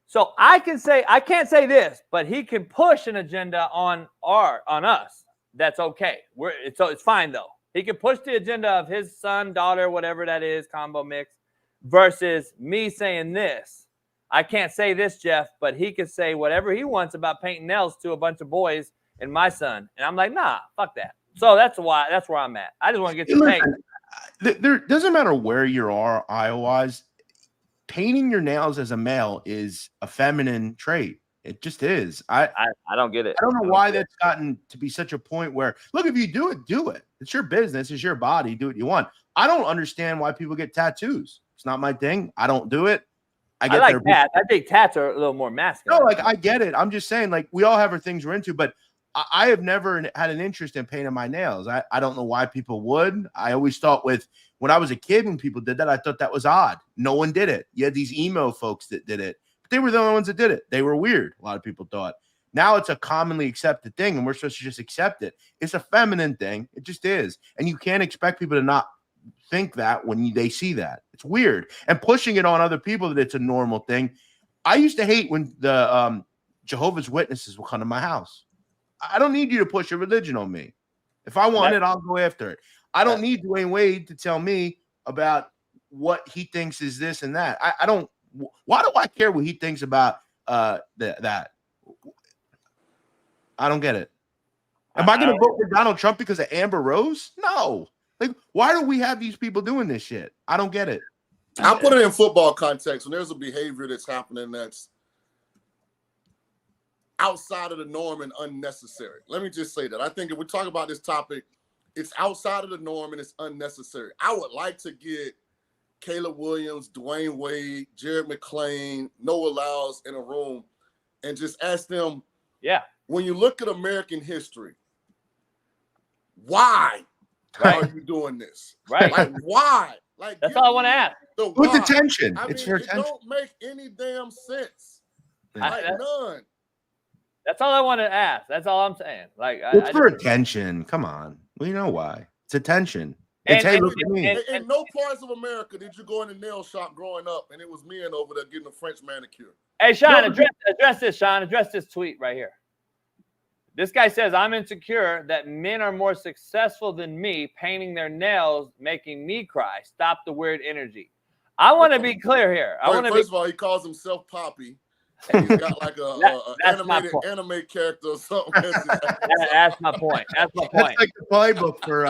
So I can't say this, but he can push an agenda on us. That's okay. It's fine though. He can push the agenda of his son, daughter, whatever that is, combo mix, versus me saying this. I can't say this, Jeff, but he can say whatever he wants about painting nails to a bunch of boys and my son. And I'm like, nah, fuck that. So that's where I'm at. I just want to get your take. There doesn't matter where you are, Iowa-wise. Painting your nails as a male is a feminine trait. It just is. I don't get it. I don't know why that's gotten to be such a point where, look, if you do it, do it. It's your business. It's your body. Do what you want. I don't understand why people get tattoos. It's not my thing. I don't do it. I like tats. I think tats are a little more masculine. No, I get it. I'm just saying, we all have our things we're into, but I have never had an interest in painting my nails. I don't know why people would. I always thought when I was a kid, when people did that, I thought that was odd. No one did it. You had these emo folks that did it, but they were the only ones that did it. They were weird. A lot of people thought. Now it's a commonly accepted thing, and we're supposed to just accept it. It's a feminine thing. It just is. And you can't expect people to not think that when they see that. It's weird. And pushing it on other people that it's a normal thing. I used to hate when the Jehovah's Witnesses would come to my house. I don't need you to push your religion on me. If I want it, I'll go after it. I don't need Dwayne Wade to tell me about what he thinks is this and that. I don't. Why do I care what he thinks about that? I don't get it. Am I going to vote for Donald Trump because of Amber Rose? No. Like, why do we have these people doing this shit? I don't get it. I'll put it in football context. When there's a behavior that's happening that's outside of the norm and unnecessary. Let me just say that. I think if we talk about this topic, it's outside of the norm and it's unnecessary. I would like to get Caleb Williams, Dwayne Wade, Jared McClain, Noah Lyles in a room and just ask them, when you look at American history, why are you doing this? Right. Like, why? Like, that's all I want to ask. With attention. I It's mean, for it attention. don't make any damn sense. Yeah. Like, none. That's all I want to ask. That's all I'm saying. Like, It's for attention. Come on. We know why. It's attention. It's hey, look at me. In no parts of America did you go in the nail shop growing up and it was men over there getting a French manicure. Hey, Shaun, address this, Shaun. Address this tweet right here. This guy says, I'm insecure that men are more successful than me, painting their nails, making me cry. Stop the weird energy. I want to be clear here. First of all, he calls himself Poppy. He's got like a anime character or something. That's my point. That's my point. That's like the playbook for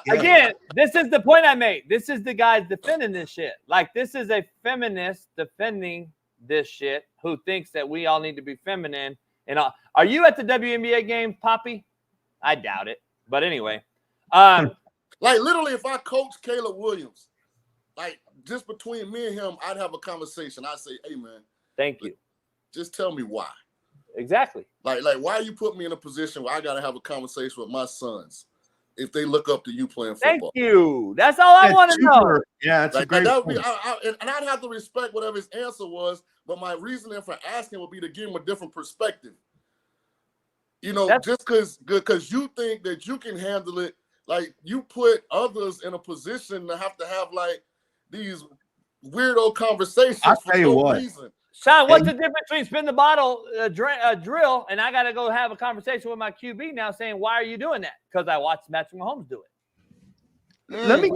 Again, this is the point I made. This is the guys defending this shit. Like, this is a feminist defending this shit who thinks that we all need to be feminine. And are you at the WNBA game, Poppy? I doubt it. But anyway. Like, literally, if I coach Caleb Williams, like, just between me and him, I'd have a conversation. I'd say, hey, man. Thank you. Just tell me why. Exactly. Like why you put me in a position where I got to have a conversation with my sons if they look up to you playing football? Thank you. That's all I want to know. Yeah, it's like, a great that would point. be, and I'd have to respect whatever his answer was, but my reasoning for asking would be to give him a different perspective. You know, just because you think that you can handle it, like you put others in a position to have like these weirdo conversations for no reason. Shaun, what's the difference between spin the bottle drill and I got to go have a conversation with my QB now saying, why are you doing that? Because I watched Patrick Mahomes do it. Let me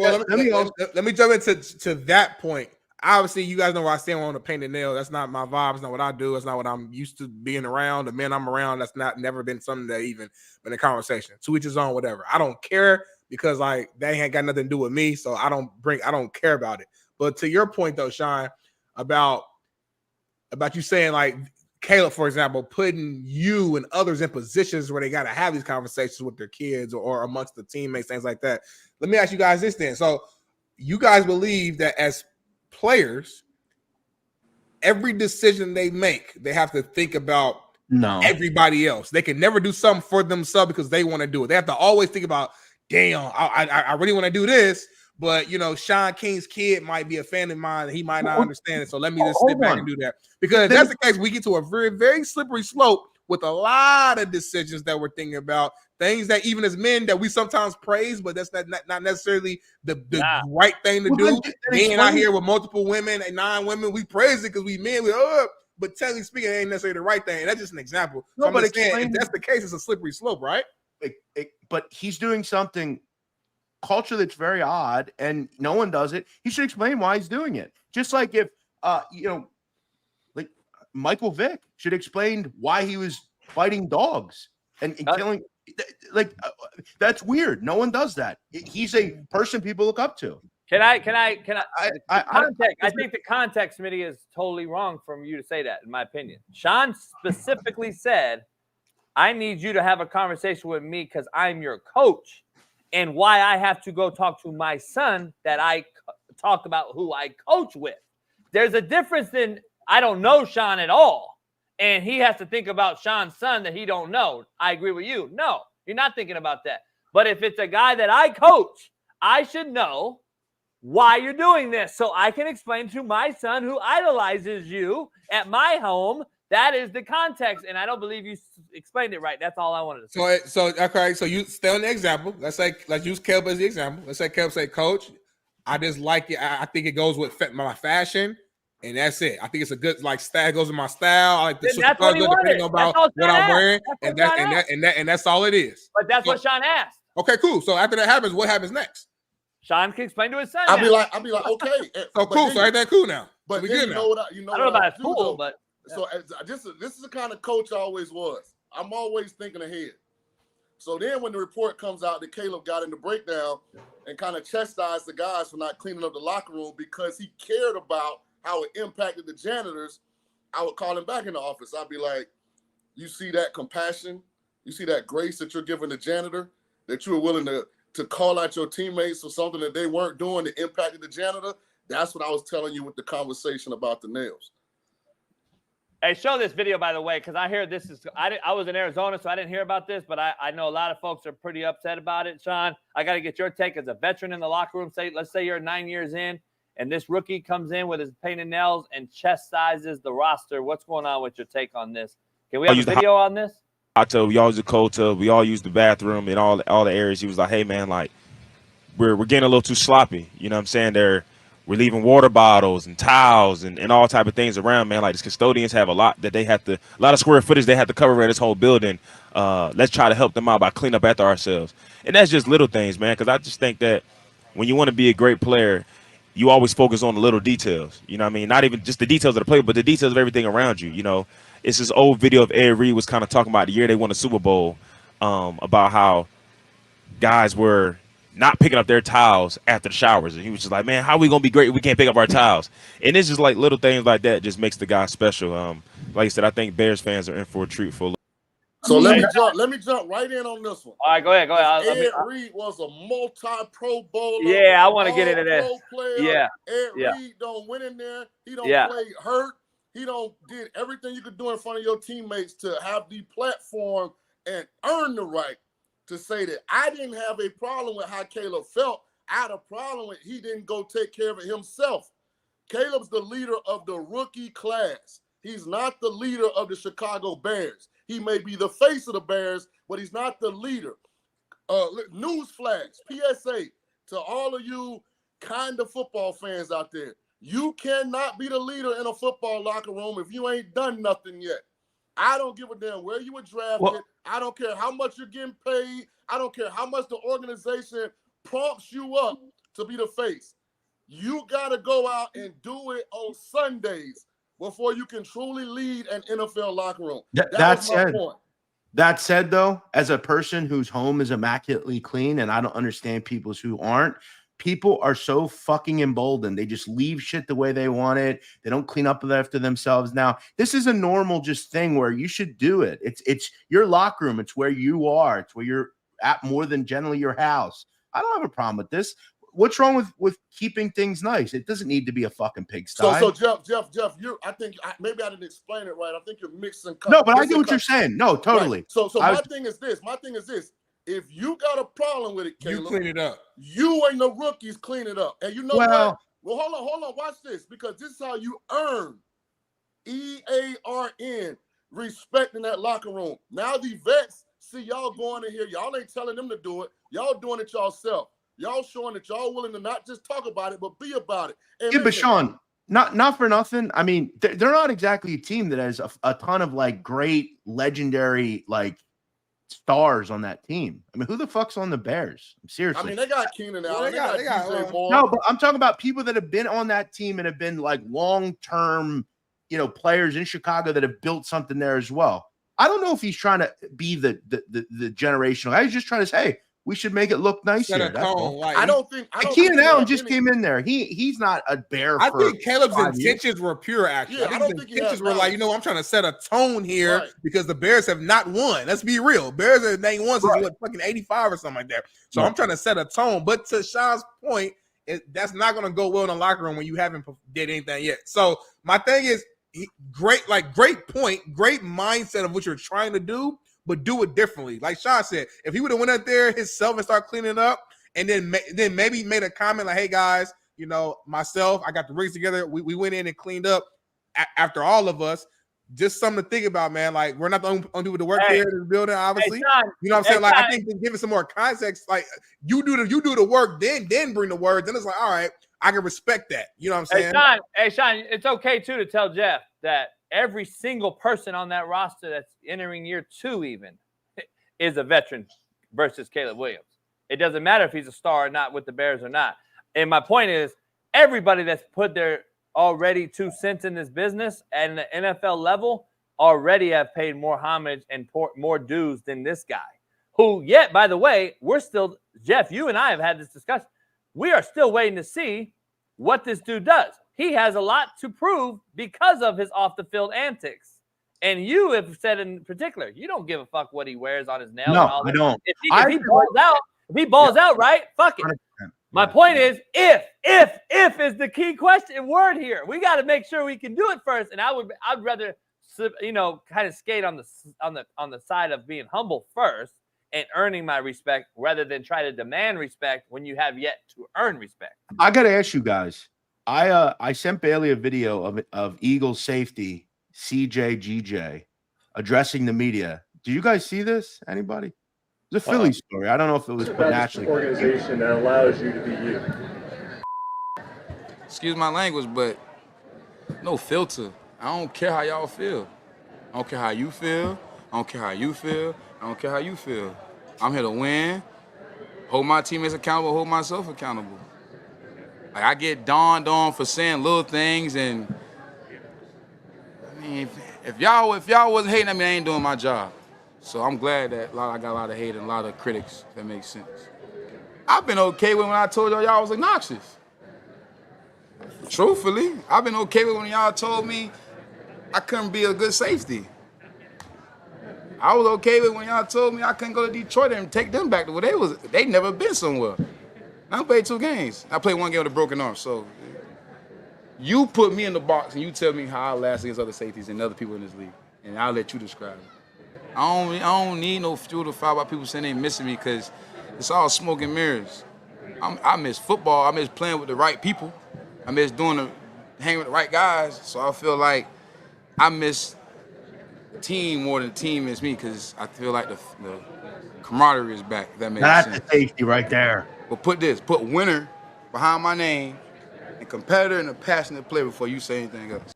jump into that point. Obviously, you guys know where I stand on the painted nail. That's not my vibe. It's not what I do. It's not what I'm used to being around. The men I'm around, that's never been something that even been a conversation. To each his own, whatever. I don't care because like they ain't got nothing to do with me. So I don't care about it. But to your point though, Shaun, about you saying like Caleb, for example, putting you and others in positions where they got to have these conversations with their kids or amongst the teammates, things like that. Let me ask you guys this then. So you guys believe that as players, every decision they make, they have to think about everybody else. They can never do something for themselves because they want to do it. They have to always think about, damn, I really want to do this. But, you know, Sean King's kid might be a fan of mine. He might not understand it. So let me just sit back and do that. Because if that's the case, we get to a very, very slippery slope with a lot of decisions that we're thinking about. Things that even as men that we sometimes praise, but that's not necessarily the right thing to do. Being out here with multiple women and 9 women, we praise it because we men. But technically speaking, it ain't necessarily the right thing. And that's just an example. So but if that's the case, it's a slippery slope, right? But he's doing something culture that's very odd and no one does it. He should explain why he's doing it. Just like if like Michael Vick should explain why he was fighting dogs and killing. That's weird. No one does that. He's a person people look up to. Can I think the context, Smitty, is totally wrong from you to say that, in my opinion. Shaun specifically said, I need you to have a conversation with me because I'm your coach. And why I have to go talk to my son that I talk about who I coach with. There's a difference in I don't know Shaun at all, and he has to think about Shaun's son that he don't know. I agree with you. No, you're not thinking about that. But if it's a guy that I coach, I should know why you're doing this so I can explain to my son who idolizes you at my home. That is the context, and I don't believe you explained it right. That's all I wanted to say. So okay, so you stay on the example. Let's use Caleb as the example. Let's say Caleb say, Coach, I just like it. I think it goes with my fashion, and that's it. I think it's a good style. It goes with my style. I like the that's what he depending about what I'm wearing, and that's all it is. But that's what Shaun asked. Okay, cool. So after that happens, what happens next? Shaun can explain to his son. I'll be like, okay. So cool. So everything cool now. But we then good I know don't know about it's cool, but. So this is the kind of coach I always was. I'm always thinking ahead. So then when the report comes out that Caleb got in the breakdown and kind of chastised the guys for not cleaning up the locker room because he cared about how it impacted the janitors, I would call him back in the office. I'd be like, you see that compassion? You see that grace that you're giving the janitor? That you were willing to call out your teammates for something that they weren't doing that impacted the janitor? That's what I was telling you with the conversation about the nails. Hey, show this video, by the way, because I hear this is – I was in Arizona, so I didn't hear about this, but I know a lot of folks are pretty upset about it. Shaun, I got to get your take as a veteran in the locker room. Let's say you're 9 years in, and this rookie comes in with his painted nails and chastises the roster. What's going on with your take on this? Can we have a video on this? Hot tub, we all use the cold tub. We all use the bathroom in all the areas. He was like, hey, man, like, we're getting a little too sloppy. You know what I'm saying? We're leaving water bottles and towels and all type of things around, man. Like, these custodians have a lot of square footage they have to cover in this whole building. Let's try to help them out by cleaning up after ourselves. And that's just little things, man, because I just think that when you want to be a great player, you always focus on the little details. You know what I mean? Not even just the details of the play, but the details of everything around you. You know, it's this old video of Ed Reed was kind of talking about the year they won the Super Bowl, about how guys were not picking up their towels after the showers. And he was just like, man, how are we going to be great if we can't pick up our towels? And it's just like little things like that just makes the guy special. Like I said, I think Bears fans are in for a treat for a little. So let me jump right in on this one. All right, go ahead. Ed Reed was a multi-Pro Bowler. Yeah, I want to get into this. Player. Ed Reed don't went in there. He don't play hurt. He don't did everything you could do in front of your teammates to have the platform and earn the right to say that. I didn't have a problem with how Caleb felt. I had a problem with he didn't go take care of it himself. Caleb's the leader of the rookie class. He's not the leader of the Chicago Bears. He may be the face of the Bears, but he's not the leader. Newsflash, PSA to all of you kind of football fans out there. You cannot be the leader in a football locker room if you ain't done nothing yet. I don't give a damn where you were drafted. I don't care how much you're getting paid. I don't care how much the organization prompts you up to be the face. You got to go out and do it on Sundays before you can truly lead an NFL locker room. That's my point. That said, though, as a person whose home is immaculately clean, and I don't understand people's who aren't, people are so fucking emboldened. They just leave shit the way they want it. They don't clean up after themselves. Now, this is a normal just thing where you should do it. It's your locker room. It's where you are. It's where you're at more than generally your house. I don't have a problem with this. What's wrong with keeping things nice? It doesn't need to be a fucking pigsty. So Jeff, I think maybe I didn't explain it right. I think you're mixing. No, but I get what you're saying. No, totally. Right. So my thing is this. If you got a problem with it, Caleb, you clean it up. You and the rookies clean it up. And you know what? Well, hold on. Watch this, because this is how you earn EARN, respect in that locker room. Now the vets see y'all going in here. Y'all ain't telling them to do it. Y'all doing it yourself. Y'all showing that y'all willing to not just talk about it, but be about it. And yeah, but Shaun, not for nothing. I mean, they're not exactly a team that has a ton of like great legendary like stars on that team. I mean, who the fuck's on the Bears? Seriously. I mean, they got Keynan out. They got DJ Moore. No, but I'm talking about people that have been on that team and have been like long-term, players in Chicago that have built something there as well. I don't know if he's trying to be the generational guy. He's just trying to say, hey, we should make it look nice here. I don't think Keenan Allen just came in there. He's not a bear. I think Caleb's intentions were pure. Actually, yeah, I think his intentions were like, I'm trying to set a tone here because the Bears have not won. Let's be real. Bears have ain't won since fucking 85 or something like that. So I'm trying to set a tone. But to Shaun's point, that's not going to go well in the locker room when you haven't did anything yet. So my thing is great point, great mindset of what you're trying to do, but do it differently. Like Shaun said, if he would have went out there himself and started cleaning up, and then maybe made a comment like, "Hey guys, myself, I got the rigs together. We went in and cleaned up after all of us." Just something to think about, man. Like, we're not the only people to work here in the building, obviously. Shaun, you know what I'm saying? Like, I think to give it some more context, like you do the work, then bring the words. Then it's like, all right, I can respect that. You know what I'm saying? Hey, Shaun, it's okay too to tell Jeff that every single person on that roster that's entering year 2 even is a veteran versus Caleb Williams. It doesn't matter if he's a star or not with the Bears or not. And my point is, everybody that's put their already 2 cents in this business at the NFL level already have paid more homage and more dues than this guy. Who, yet, by the way, we're still, Jeff, you and I have had this discussion. We are still waiting to see what this dude does. He has a lot to prove because of his off-the-field antics. And you have said in particular, you don't give a fuck what he wears on his nails. No, and all I that. don't. If he balls out, right? Fuck it. 100%. My point is, if is the key question word here. We got to make sure we can do it first. And I'd rather, kind of skate on the side of being humble first and earning my respect rather than try to demand respect when you have yet to earn respect. I got to ask you guys. I sent Bailey a video of Eagles safety CJGJ addressing the media. Do you guys see this? Anybody? It's a Philly story. I don't know if it was put naturally. Organization that allows you to be you. Excuse my language, but no filter. I don't care how y'all feel. I don't care how you feel. I don't care how you feel. I don't care how you feel. I'm here to win, hold my teammates accountable, hold myself accountable. Like, I get dawned on for saying little things, and I mean, if y'all wasn't hating at me, I ain't doing my job. So I'm glad that I got a lot of hate and a lot of critics. If that makes sense. I've been okay with when I told y'all was obnoxious. Truthfully, I've been okay with when y'all told me I couldn't be a good safety. I was okay with when y'all told me I couldn't go to Detroit and take them back to where they was. They never been somewhere. I played 2 games. I played 1 game with a broken arm. So you put me in the box and you tell me how I last against other safeties and other people in this league, and I'll let you describe it. I don't need no fuel to fire about people saying they missing me, because it's all smoke and mirrors. I miss football. I miss playing with the right people. I miss hanging with the right guys. So I feel like I miss the team more than the team miss me, because I feel like the camaraderie is back. If that makes sense. That's the safety right there. But put winner behind my name, and competitor and a passionate player before you say anything else.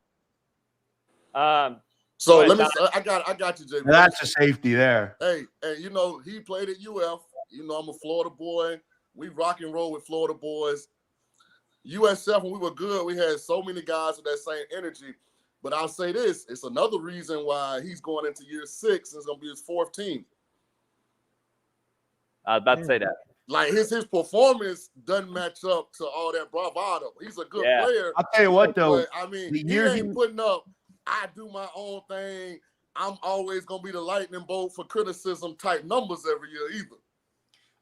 So let me. I got you, Jay. That's a safety there. Hey, he played at UF. I'm a Florida boy. We rock and roll with Florida boys. USF, when we were good, we had so many guys with that same energy. But I'll say this: it's another reason why he's going into year 6 and it's going to be his 4th team. I was about to say that. Like his performance doesn't match up to all that bravado. He's a good player. I'll tell you what, though. But, I mean, he ain't putting up, I do my own thing, I'm always going to be the lightning bolt for criticism type numbers every year either.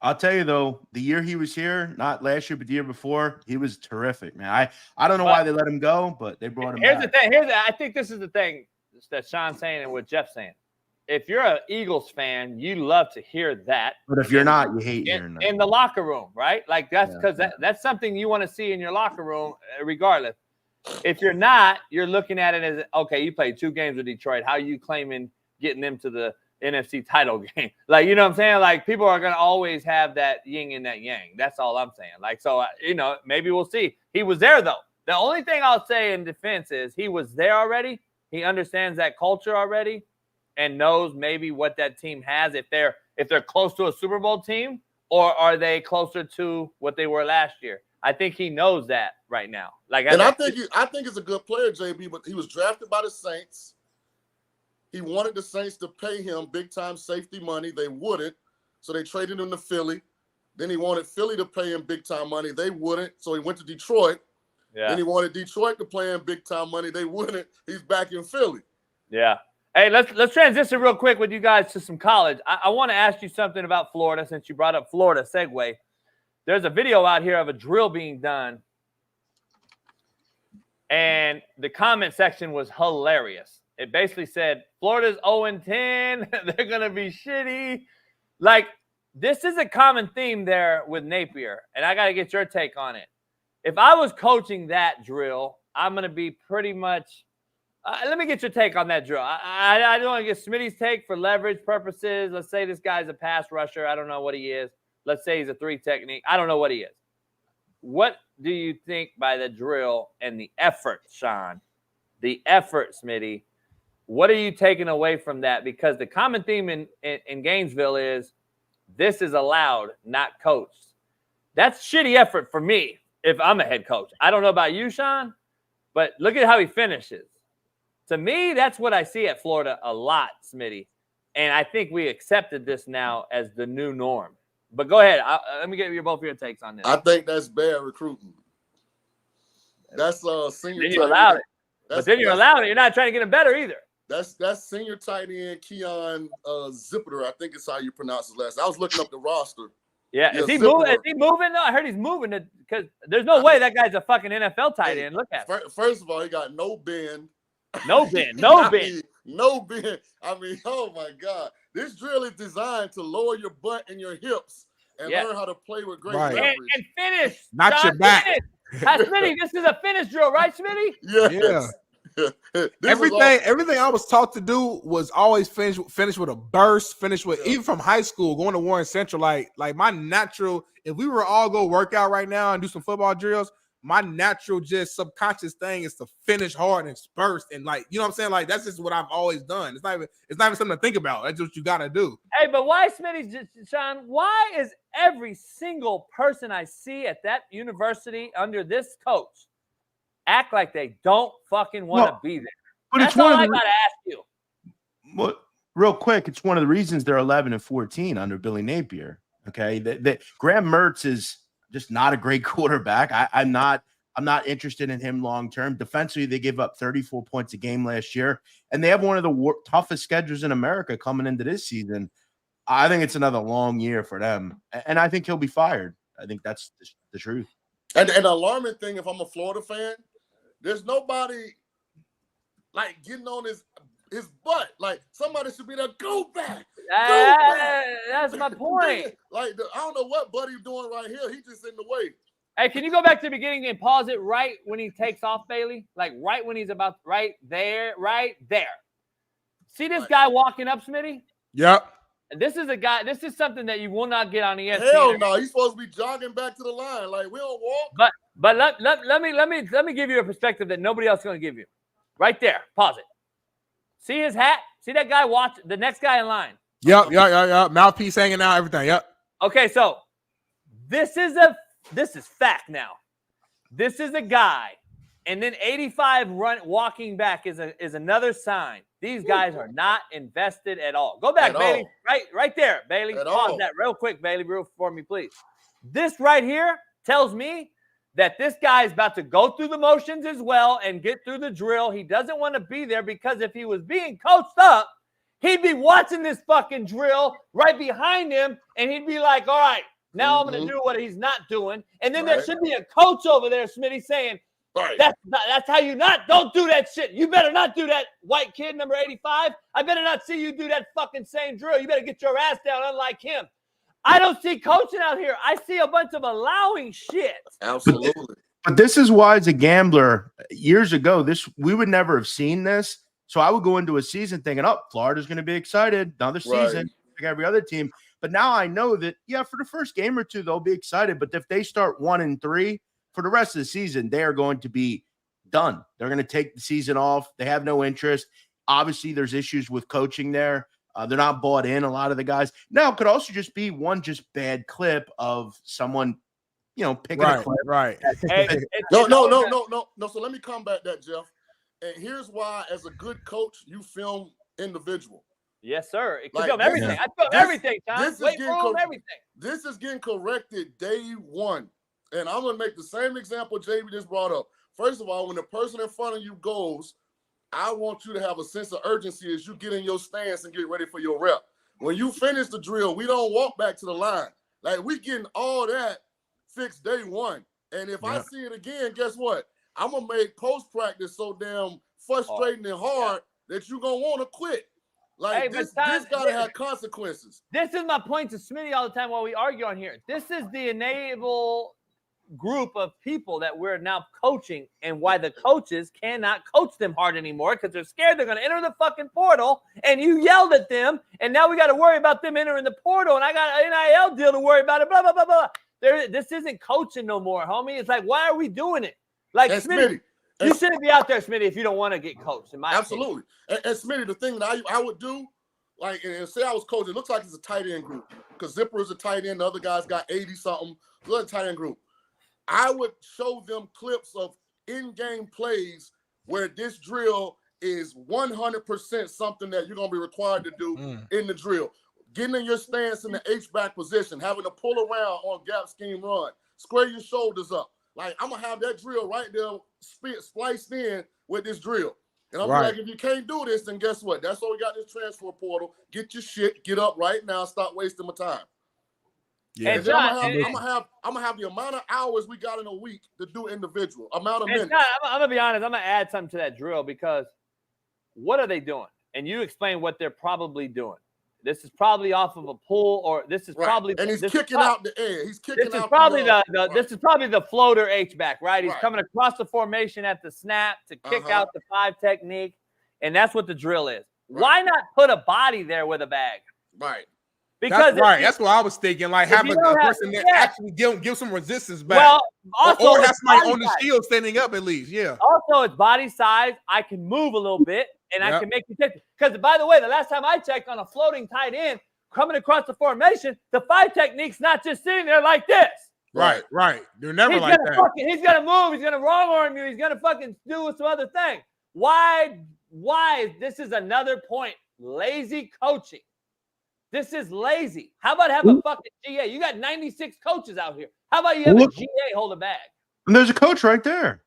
I'll tell you, though, the year he was here, not last year, but the year before, he was terrific, man. I don't know why they let him go, but they brought him back. The thing. I think this is the thing that Shaun's saying and what Jeff's saying. If you're an Eagles fan, you love to hear that. But if you're not, you hate hearing that. In the locker room, right? Like that's because that's something you want to see in your locker room, regardless. If you're not, you're looking at it as, okay, you played 2 games with Detroit. How are you claiming getting them to the NFC title game? Like, you know what I'm saying? Like, people are going to always have that yin and that yang. That's all I'm saying. Like, so, maybe we'll see. He was there, though. The only thing I'll say in defense is he was there already. He understands that culture already and knows maybe what that team has, if they're close to a Super Bowl team, or are they closer to what they were last year. I think he knows that right now. Like, I think he's a good player, JB, but he was drafted by the Saints. He wanted the Saints to pay him big-time safety money. They wouldn't, so they traded him to Philly. Then he wanted Philly to pay him big-time money. They wouldn't, so he went to Detroit. Yeah. Then he wanted Detroit to pay him big-time money. They wouldn't. He's back in Philly. Yeah. Hey, let's transition real quick with you guys to some college. I want to ask you something about Florida, since you brought up Florida. Segue. There's a video out here of a drill being done, and the comment section was hilarious. It basically said, Florida's 0-10. They're going to be shitty. Like, this is a common theme there with Napier, and I got to get your take on it. If I was coaching that drill, I'm going to be pretty much let me get your take on that drill. I don't want to get Smitty's take for leverage purposes. Let's say this guy's a pass rusher. I don't know what he is. Let's say he's a 3 technique. I don't know what he is. What do you think by the drill and the effort, Shaun? The effort, Smitty. What are you taking away from that? Because the common theme in Gainesville is this is allowed, not coached. That's shitty effort for me if I'm a head coach. I don't know about you, Shaun, but look at how he finishes. To me, that's what I see at Florida a lot, Smitty. And I think we accepted this now as the new norm. But go ahead. Let me get both your takes on this. I think that's bad recruiting. That's senior. Then you allowed it. But then you're allowed it. You're not trying to get him better either. That's senior tight end Keynan Zippeter. I think it's how you pronounce his last. I was looking up the roster. Yeah, is he moving? Is he moving? No, I heard he's moving because there's no way that guy's a fucking NFL tight end. Look at him. First of all, he got no bend. No bend. No bend. No bend. I mean, oh my God. This drill is designed to lower your butt and your hips and learn how to play with great leverage. And finish. Not Shaun, your back. Smitty, this is a finish drill, right, Smitty? Yes. Yeah. Everything I was taught to do was always finish with a burst, finish with even from high school, going to Warren Central, like my natural, if we were all go work out right now and do some football drills, my natural just subconscious thing is to finish hard and burst and like, you know what I'm saying? Like that's just what I've always done. It's not even something to think about. That's what you gotta do. Hey, but why, Smitty, Shaun, why is every single person I see at that university under this coach act like they don't fucking want to be there? But that's all I gotta ask you. Well, real quick, it's one of the reasons they're 11-14 under Billy Napier. Okay, that Graham Mertz is just not a great quarterback. I'm not interested in him long term. Defensively, they gave up 34 points a game last year, and they have one of the toughest schedules in America coming into this season. I think it's another long year for them, and I think he'll be fired. I think that's the truth. And the alarming thing, if I'm a Florida fan, there's nobody like getting on his butt. Like somebody should be there. Go back. That's my point. Like I don't know what Buddy's doing right here. He's just in the way. Hey, can you go back to the beginning and pause it right when he takes off, Bailey? Like right when he's about right there. See this guy walking up, Smitty? Yep. And this is a guy. This is something that you will not get on ESPN. Hell no, he's supposed to be jogging back to the line. Like we don't walk. But let me give you a perspective that nobody else is going to give you. Right there. Pause it. See his hat? See that guy watch the next guy in line? Yep. Mouthpiece hanging out, everything. Yep. Okay, so this is fact now. This is a guy, and then 85 walking back is another sign. These guys are not invested at all. Go back, Bailey. Right there, Bailey. Pause that real quick, Bailey, real for me, please. This right here tells me that this guy is about to go through the motions as well and get through the drill. He doesn't want to be there because if he was being coached up, he'd be watching this fucking drill right behind him, and he'd be like, all right, now I'm going to do what he's not doing. And then there should be a coach over there, Smitty, saying, that's how you don't do that shit. You better not do that, white kid number 85. I better not see you do that fucking same drill. You better get your ass down unlike him. I don't see coaching out here. I see a bunch of allowing shit. Absolutely. But this is why, as a gambler, years ago, we would never have seen this. So I would go into a season thinking, oh, Florida's going to be excited. Another season, like every other team. But now I know that, for the first game or two, they'll be excited. But if they start 1-3 for the rest of the season, they are going to be done. They're going to take the season off. They have no interest. Obviously, there's issues with coaching there. They're not bought in, a lot of the guys. Now, it could also just be one bad clip of someone, picking a clip. Right. No. So let me combat that, Jeff. And here's why, as a good coach, you film individual. Yes, sir. It can film everything. I film everything, Tom. Everything. This is getting corrected day one. And I'm going to make the same example JB just brought up. First of all, when the person in front of you goes, I want you to have a sense of urgency as you get in your stance and get ready for your rep. When you finish the drill, we don't walk back to the line. Like, we getting all that fixed day one. And if I see it again, guess what? I'm going to make post-practice so damn frustrating and hard that you're going to want to quit. Like, this got to have consequences. This is my point to Smitty all the time while we argue on here. This is the enable group of people that we're now coaching, and why the coaches cannot coach them hard anymore because they're scared they're going to enter the fucking portal, and you yelled at them, and now we got to worry about them entering the portal, and I got an NIL deal to worry about it, blah, blah, blah, blah. This isn't coaching no more, homie. It's like, why are we doing it? Like, Smitty, you shouldn't be out there, Smitty, if you don't want to get coached, in my Absolutely. And Smitty, the thing that I would do, like, and say I was coaching, it looks like it's a tight end group because Zipper is a tight end. The other guy's got 80-something. So it's a tight end group. I would show them clips of in-game plays where this drill is 100% something that you're going to be required to do in the drill. Getting in your stance in the H-back position, having to pull around on gap scheme run, square your shoulders up. Like, I'm going to have that drill right there spliced in with this drill. And I'm like, if you can't do this, then guess what? That's why we got this transfer portal. Get your shit, get up right now, stop wasting my time. Yeah. And John, I'm gonna have the amount of hours we got in a week to do individual amount of minutes. John, I'm gonna be honest. I'm gonna add something to that drill because what are they doing? And you explain what they're probably doing. This is probably off of a pull, or this is probably and he's kicking out the air. He's kicking out. This is probably this is probably the floater H-back, right? He's coming across the formation at the snap to kick out the 5 technique, and that's what the drill is. Why not put a body there with a bag? Right. Because that's what I was thinking. Like have a person that actually give some resistance back. Well, also or have somebody on the shield standing up at least. Yeah. Also, it's body size. I can move a little bit, and I can make you take it. Because by the way, the last time I checked on a floating tight end coming across the formation, the 5 technique's not just sitting there like this. Right. They're never like that. He's gonna move. He's gonna wrong arm you. He's gonna fucking do some other thing. Why? This is another point. Lazy coaching. This is lazy. How about have a fucking GA? You got 96 coaches out here. How about you have a GA hold a bag? And there's a coach right there.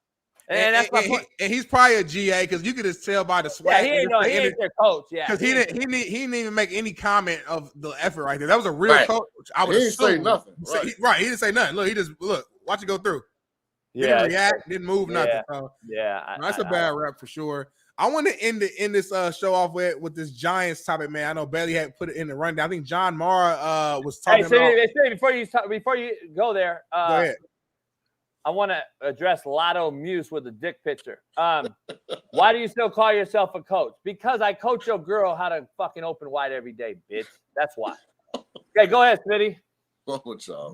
And that's my point. And he's probably a GA because you could just tell by the swag. Yeah, he ain't their coach. Yeah, because he didn't even make any comment of the effort right there. That was a real coach. I would he didn't say nothing. He didn't say nothing. Look, he just watch it go through. Yeah, didn't react, didn't move, nothing. So, that's a bad rep for sure. I want to end this show off with this Giants topic, man. I know Bailey had put it in the rundown. I think John Mara was talking about. Before you go there, go ahead. I want to address Lotto Muse with a dick picture. Why do you still call yourself a coach? Because I coach your girl how to fucking open wide every day, bitch. That's why. Okay, go ahead, Smitty.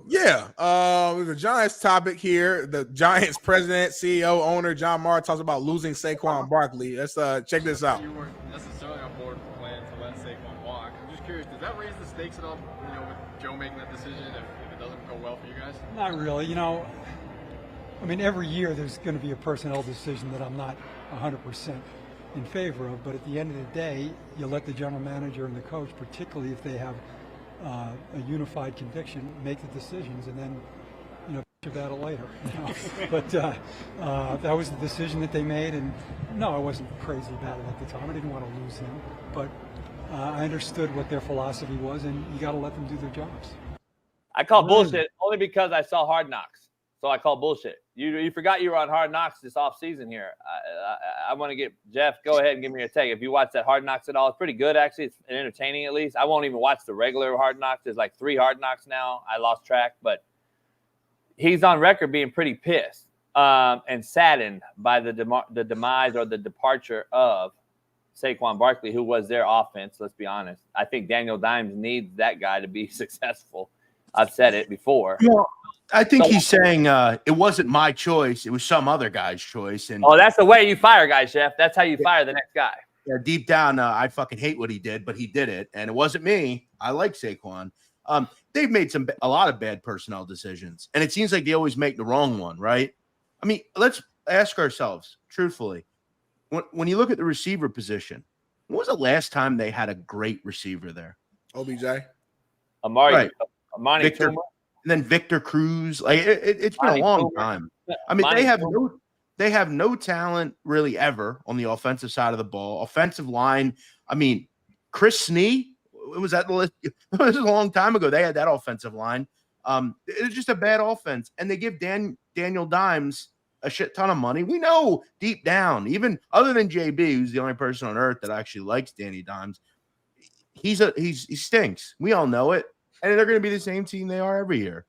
Yeah, the Giants topic here. The Giants president, CEO, owner John Mara talks about losing Saquon Barkley. Let's check this out. You weren't necessarily on board with the plan to let Saquon walk. I'm just curious, does that raise the stakes at all? With Joe making that decision, if it doesn't go well for you guys? Not really. I mean, every year there's going to be a personnel decision that I'm not 100% in favor of. But at the end of the day, you let the general manager and the coach, particularly if they have a unified conviction, make the decisions, and then about it later. But that was the decision that they made, and no, I wasn't crazy about it at the time. I didn't want to lose him, but I understood what their philosophy was, and you got to let them do their jobs. I call bullshit only because I saw Hard Knocks, so I call bullshit. You forgot you were on Hard Knocks this offseason here. I want to get Jeff. Go ahead and give me your take. If you watch that Hard Knocks at all, it's pretty good actually. It's entertaining at least. I won't even watch the regular Hard Knocks. There's like 3 Hard Knocks now. I lost track, but he's on record being pretty pissed and saddened by the demise or the departure of Saquon Barkley, who was their offense. Let's be honest. I think Daniel Dimes needs that guy to be successful. I've said it before. Well, I think he's saying it wasn't my choice. It was some other guy's choice. And that's the way you fire guys, Chef. That's how you fire the next guy. Yeah, deep down, I fucking hate what he did, but he did it, and it wasn't me. I like Saquon. They've made a lot of bad personnel decisions, and it seems like they always make the wrong one, right? I mean, let's ask ourselves truthfully. When you look at the receiver position, when was the last time they had a great receiver there? OBJ, Amari Victor, Toomer. and then Victor Cruz. Like it's been a long time. I mean, they have no talent really ever on the offensive side of the ball. Offensive line. I mean, Chris Snee. Was that the list? It was a long time ago. They had that offensive line. It was just a bad offense, and they give Daniel Dimes a shit ton of money. We know deep down, even other than JB, who's the only person on earth that actually likes Danny Dimes, he stinks. We all know it, and they're going to be the same team they are every year.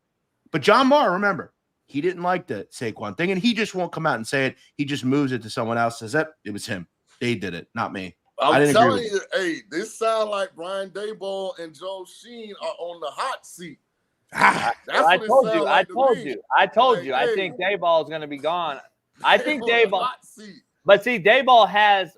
But John Mara, remember, he didn't like the Saquon thing, and he just won't come out and say it. He just moves it to someone else. Says that it was him. They did it, not me. I'm telling you, hey, this sound like Brian Daboll and Joe Sheen are on the hot seat. I told you. I think Daboll is going to be gone. I think Daboll. But see, Daboll has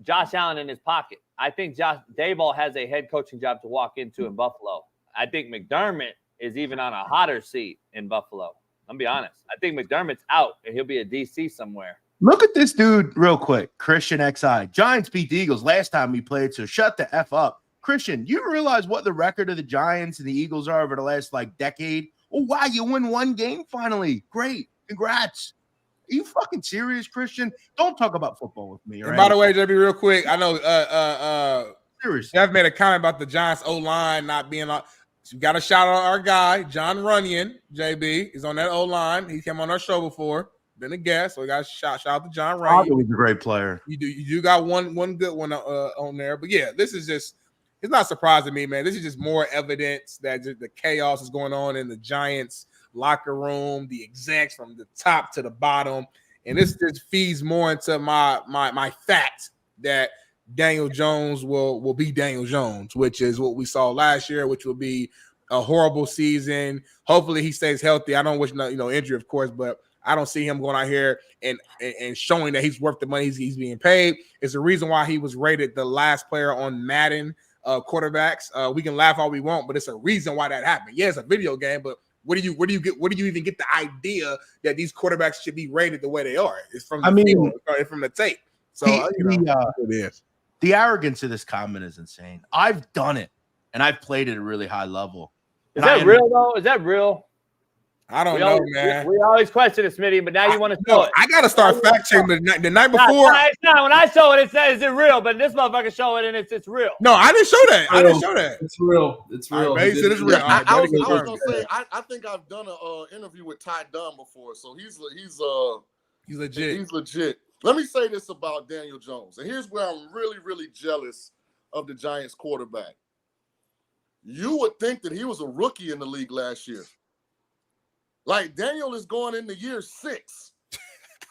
Josh Allen in his pocket. I think Daboll has a head coaching job to walk into in Buffalo. I think McDermott is even on a hotter seat in Buffalo. I'm be honest. I think McDermott's out and he'll be a DC somewhere. Look at this dude real quick. Christian XI. Giants beat the Eagles last time we played, so shut the F up. Christian, you realize what the record of the Giants and the Eagles are over the last decade? Oh, wow, you win one game finally. Great. Congrats. Are you fucking serious, Christian? Don't talk about football with me. And by the way, JB, real quick, I know Jeff made a comment about the Giants O-line not being on. So you got to shout out our guy, John Runyon, JB. He's on that O-line. He came on our show before. Been a guest, so we got to shout out to John Runyon. He's a great player. You do got one good one on there. But yeah, this is just, it's not surprising me, man. This is just more evidence that the chaos is going on in the Giants locker room, the execs from the top to the bottom. And this just feeds more into my fact that Daniel Jones will be Daniel Jones, which is what we saw last year, which will be a horrible season. Hopefully he stays healthy. I don't wish injury, of course, but I don't see him going out here and showing that he's worth the money he's being paid. It's the reason why he was rated the last player on Madden quarterbacks. We can laugh all we want, but it's a reason why that happened. Yeah, it's a video game, but where do you even get the idea that these quarterbacks should be rated the way they are? It's from from the tape. So it is. The arrogance of this comment is insane. I've done it, and I've played at a really high level. Is that real, though? Is that real? I don't know, man. We always question it, Smitty, but now you want to show it. I got to start fact checking the night before. When I show it, it says, is it real? But this motherfucker show it, and it's real. No, I didn't show that. I didn't show that. It's real. It's real. Right, it's real. I was going to say, I think I've done an interview with Ty Dunn before, so he's legit. He's legit. Let me say this about Daniel Jones, and here's where I'm really, really jealous of the Giants quarterback. You would think that he was a rookie in the league last year. Like, Daniel is going into year 6.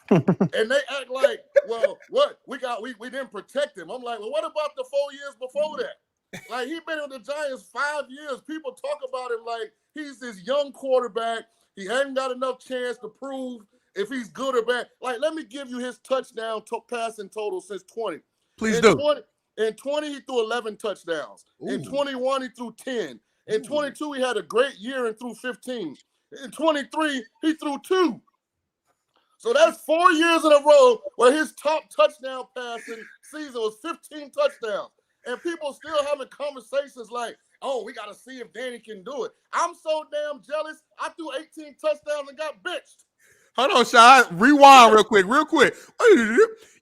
And they act like, well, what? We didn't protect him. I'm like, well, what about the 4 years before that? Like, he's been in the Giants 5 years. People talk about him like he's this young quarterback. He hadn't got enough chance to prove if he's good or bad. Like, let me give you his touchdown passing total since 20. Please do. In 20, he threw 11 touchdowns. Ooh. In 21, he threw 10. In 22, he had a great year and threw 15. In 23, he threw 2. So that's 4 years in a row where his top touchdown passing season was 15 touchdowns. And people still having conversations like, oh, we got to see if Danny can do it. I'm so damn jealous. I threw 18 touchdowns and got benched. Hold on, Shaun. Rewind real quick.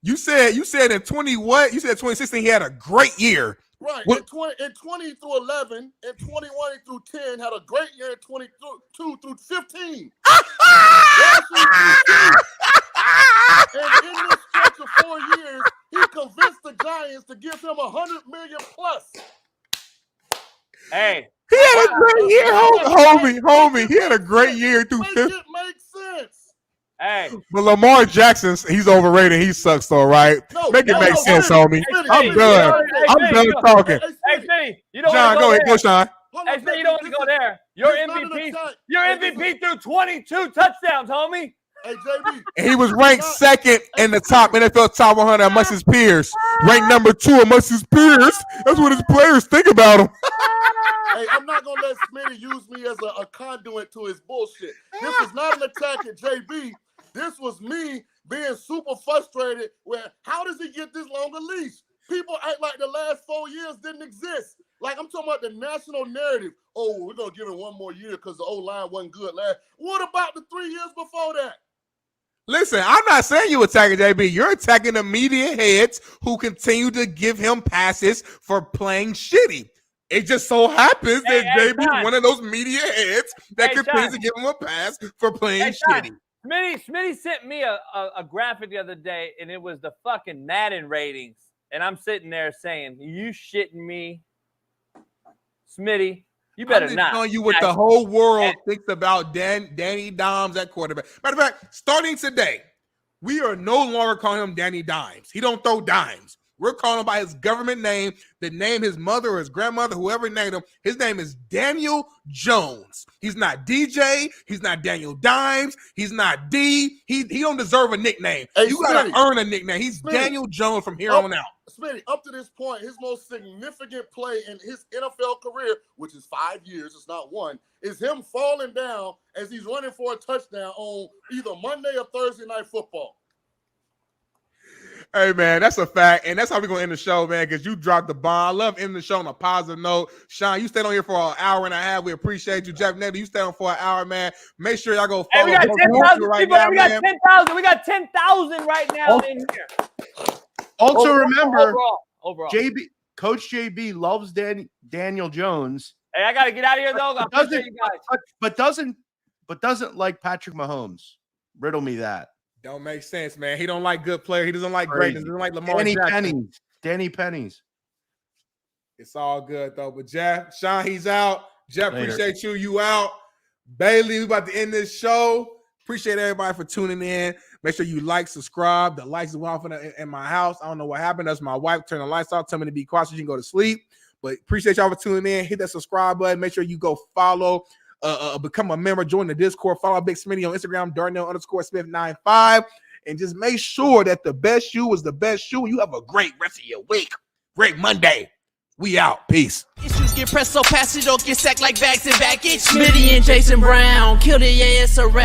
You said in 20 what? You said 2016 he had a great year. Right. In 20 he threw 11. In 21 he threw 10. Had a great year. In 22 threw 15. And in this stretch of 4 years, he convinced the Giants to give him $100 million plus. Hey, he had a great year, homie. He had a great year through 15. Make it make sense. Hey, but Lamar Jackson, he's overrated. He sucks, though, right? Make it make sense, homie. I'm done. I'm done talking. Hey, Smitty, you don't Shaun, go ahead. Go, Shaun. Hey, Smitty, you don't want to go there. Your MVP threw 22 touchdowns, homie. Hey, JB. And he was ranked second in the top NFL top 100 amongst his peers. Ranked number 2 amongst his peers. That's what his players think about him. Hey, I'm not going to let Smitty use me as a conduit to his bullshit. This is not an attack at JB. This was me being super frustrated where how does he get this long a leash? People act like the last 4 years didn't exist. Like, I'm talking about the national narrative. Oh, we're going to give him 1 more year because the O-line wasn't good last. What about the 3 years before that? Listen, I'm not saying you attacking JB. You're attacking the media heads who continue to give him passes for playing shitty. It just so happens that JB is one of those media heads that continues to give him a pass for playing shitty. Smitty sent me a graphic the other day, and it was the fucking Madden ratings. And I'm sitting there saying, you shitting me? Smitty, you better I'm not. Telling you what the whole world thinks about Danny Dimes at quarterback. Matter of fact, starting today, we are no longer calling him Danny Dimes. He don't throw dimes. We're calling him by his government name, the name his mother or his grandmother, whoever named him. His name is Daniel Jones. He's not DJ. He's not Daniel Dimes. He's not D. He don't deserve a nickname. Hey, you got to earn a nickname. He's Daniel Jones from here on out. Smitty, up to this point, his most significant play in his NFL career, which is 5 years, it's not 1, is him falling down as he's running for a touchdown on either Monday or Thursday Night Football. Hey, man, that's a fact. And that's how we're going to end the show, man, because you dropped the bomb. I love ending the show on a positive note. Shaun, you stayed on here for an hour and a half. We appreciate you. Jeff Nadu, you stayed on for an hour, man. Make sure y'all go follow. Hey, we got 10,000 right people. Now, we got 10,000. We got 10,000 right now in here. Also, remember, overall. Coach JB loves Daniel Jones. Hey, I got to get out of here, though. I appreciate you guys. But doesn't like Patrick Mahomes. Riddle me that. Don't make sense, man. He don't like good player. He doesn't like greatness. He doesn't like Lamar Jackson. Danny Pennies. It's all good, though. But Jeff, Shaun, he's out. Jeff, Later. appreciate you. You out. Bailey, we about to end this show. Appreciate everybody for tuning in. Make sure you like, subscribe. The lights went off in my house. I don't know what happened. That's my wife turning the lights off, telling me to be quiet so you can go to sleep. But appreciate y'all for tuning in. Hit that subscribe button. Make sure you go follow, become a member, join the Discord, follow Big Smitty on Instagram, Darnell_Smith95. And just make sure that the best shoe is the best shoe. You have a great rest of your week. Great Monday. We out. Peace. Issues get pressed so fast you don't get sacked like bags and baggage. Smitty and Jason Brown kill the ass around.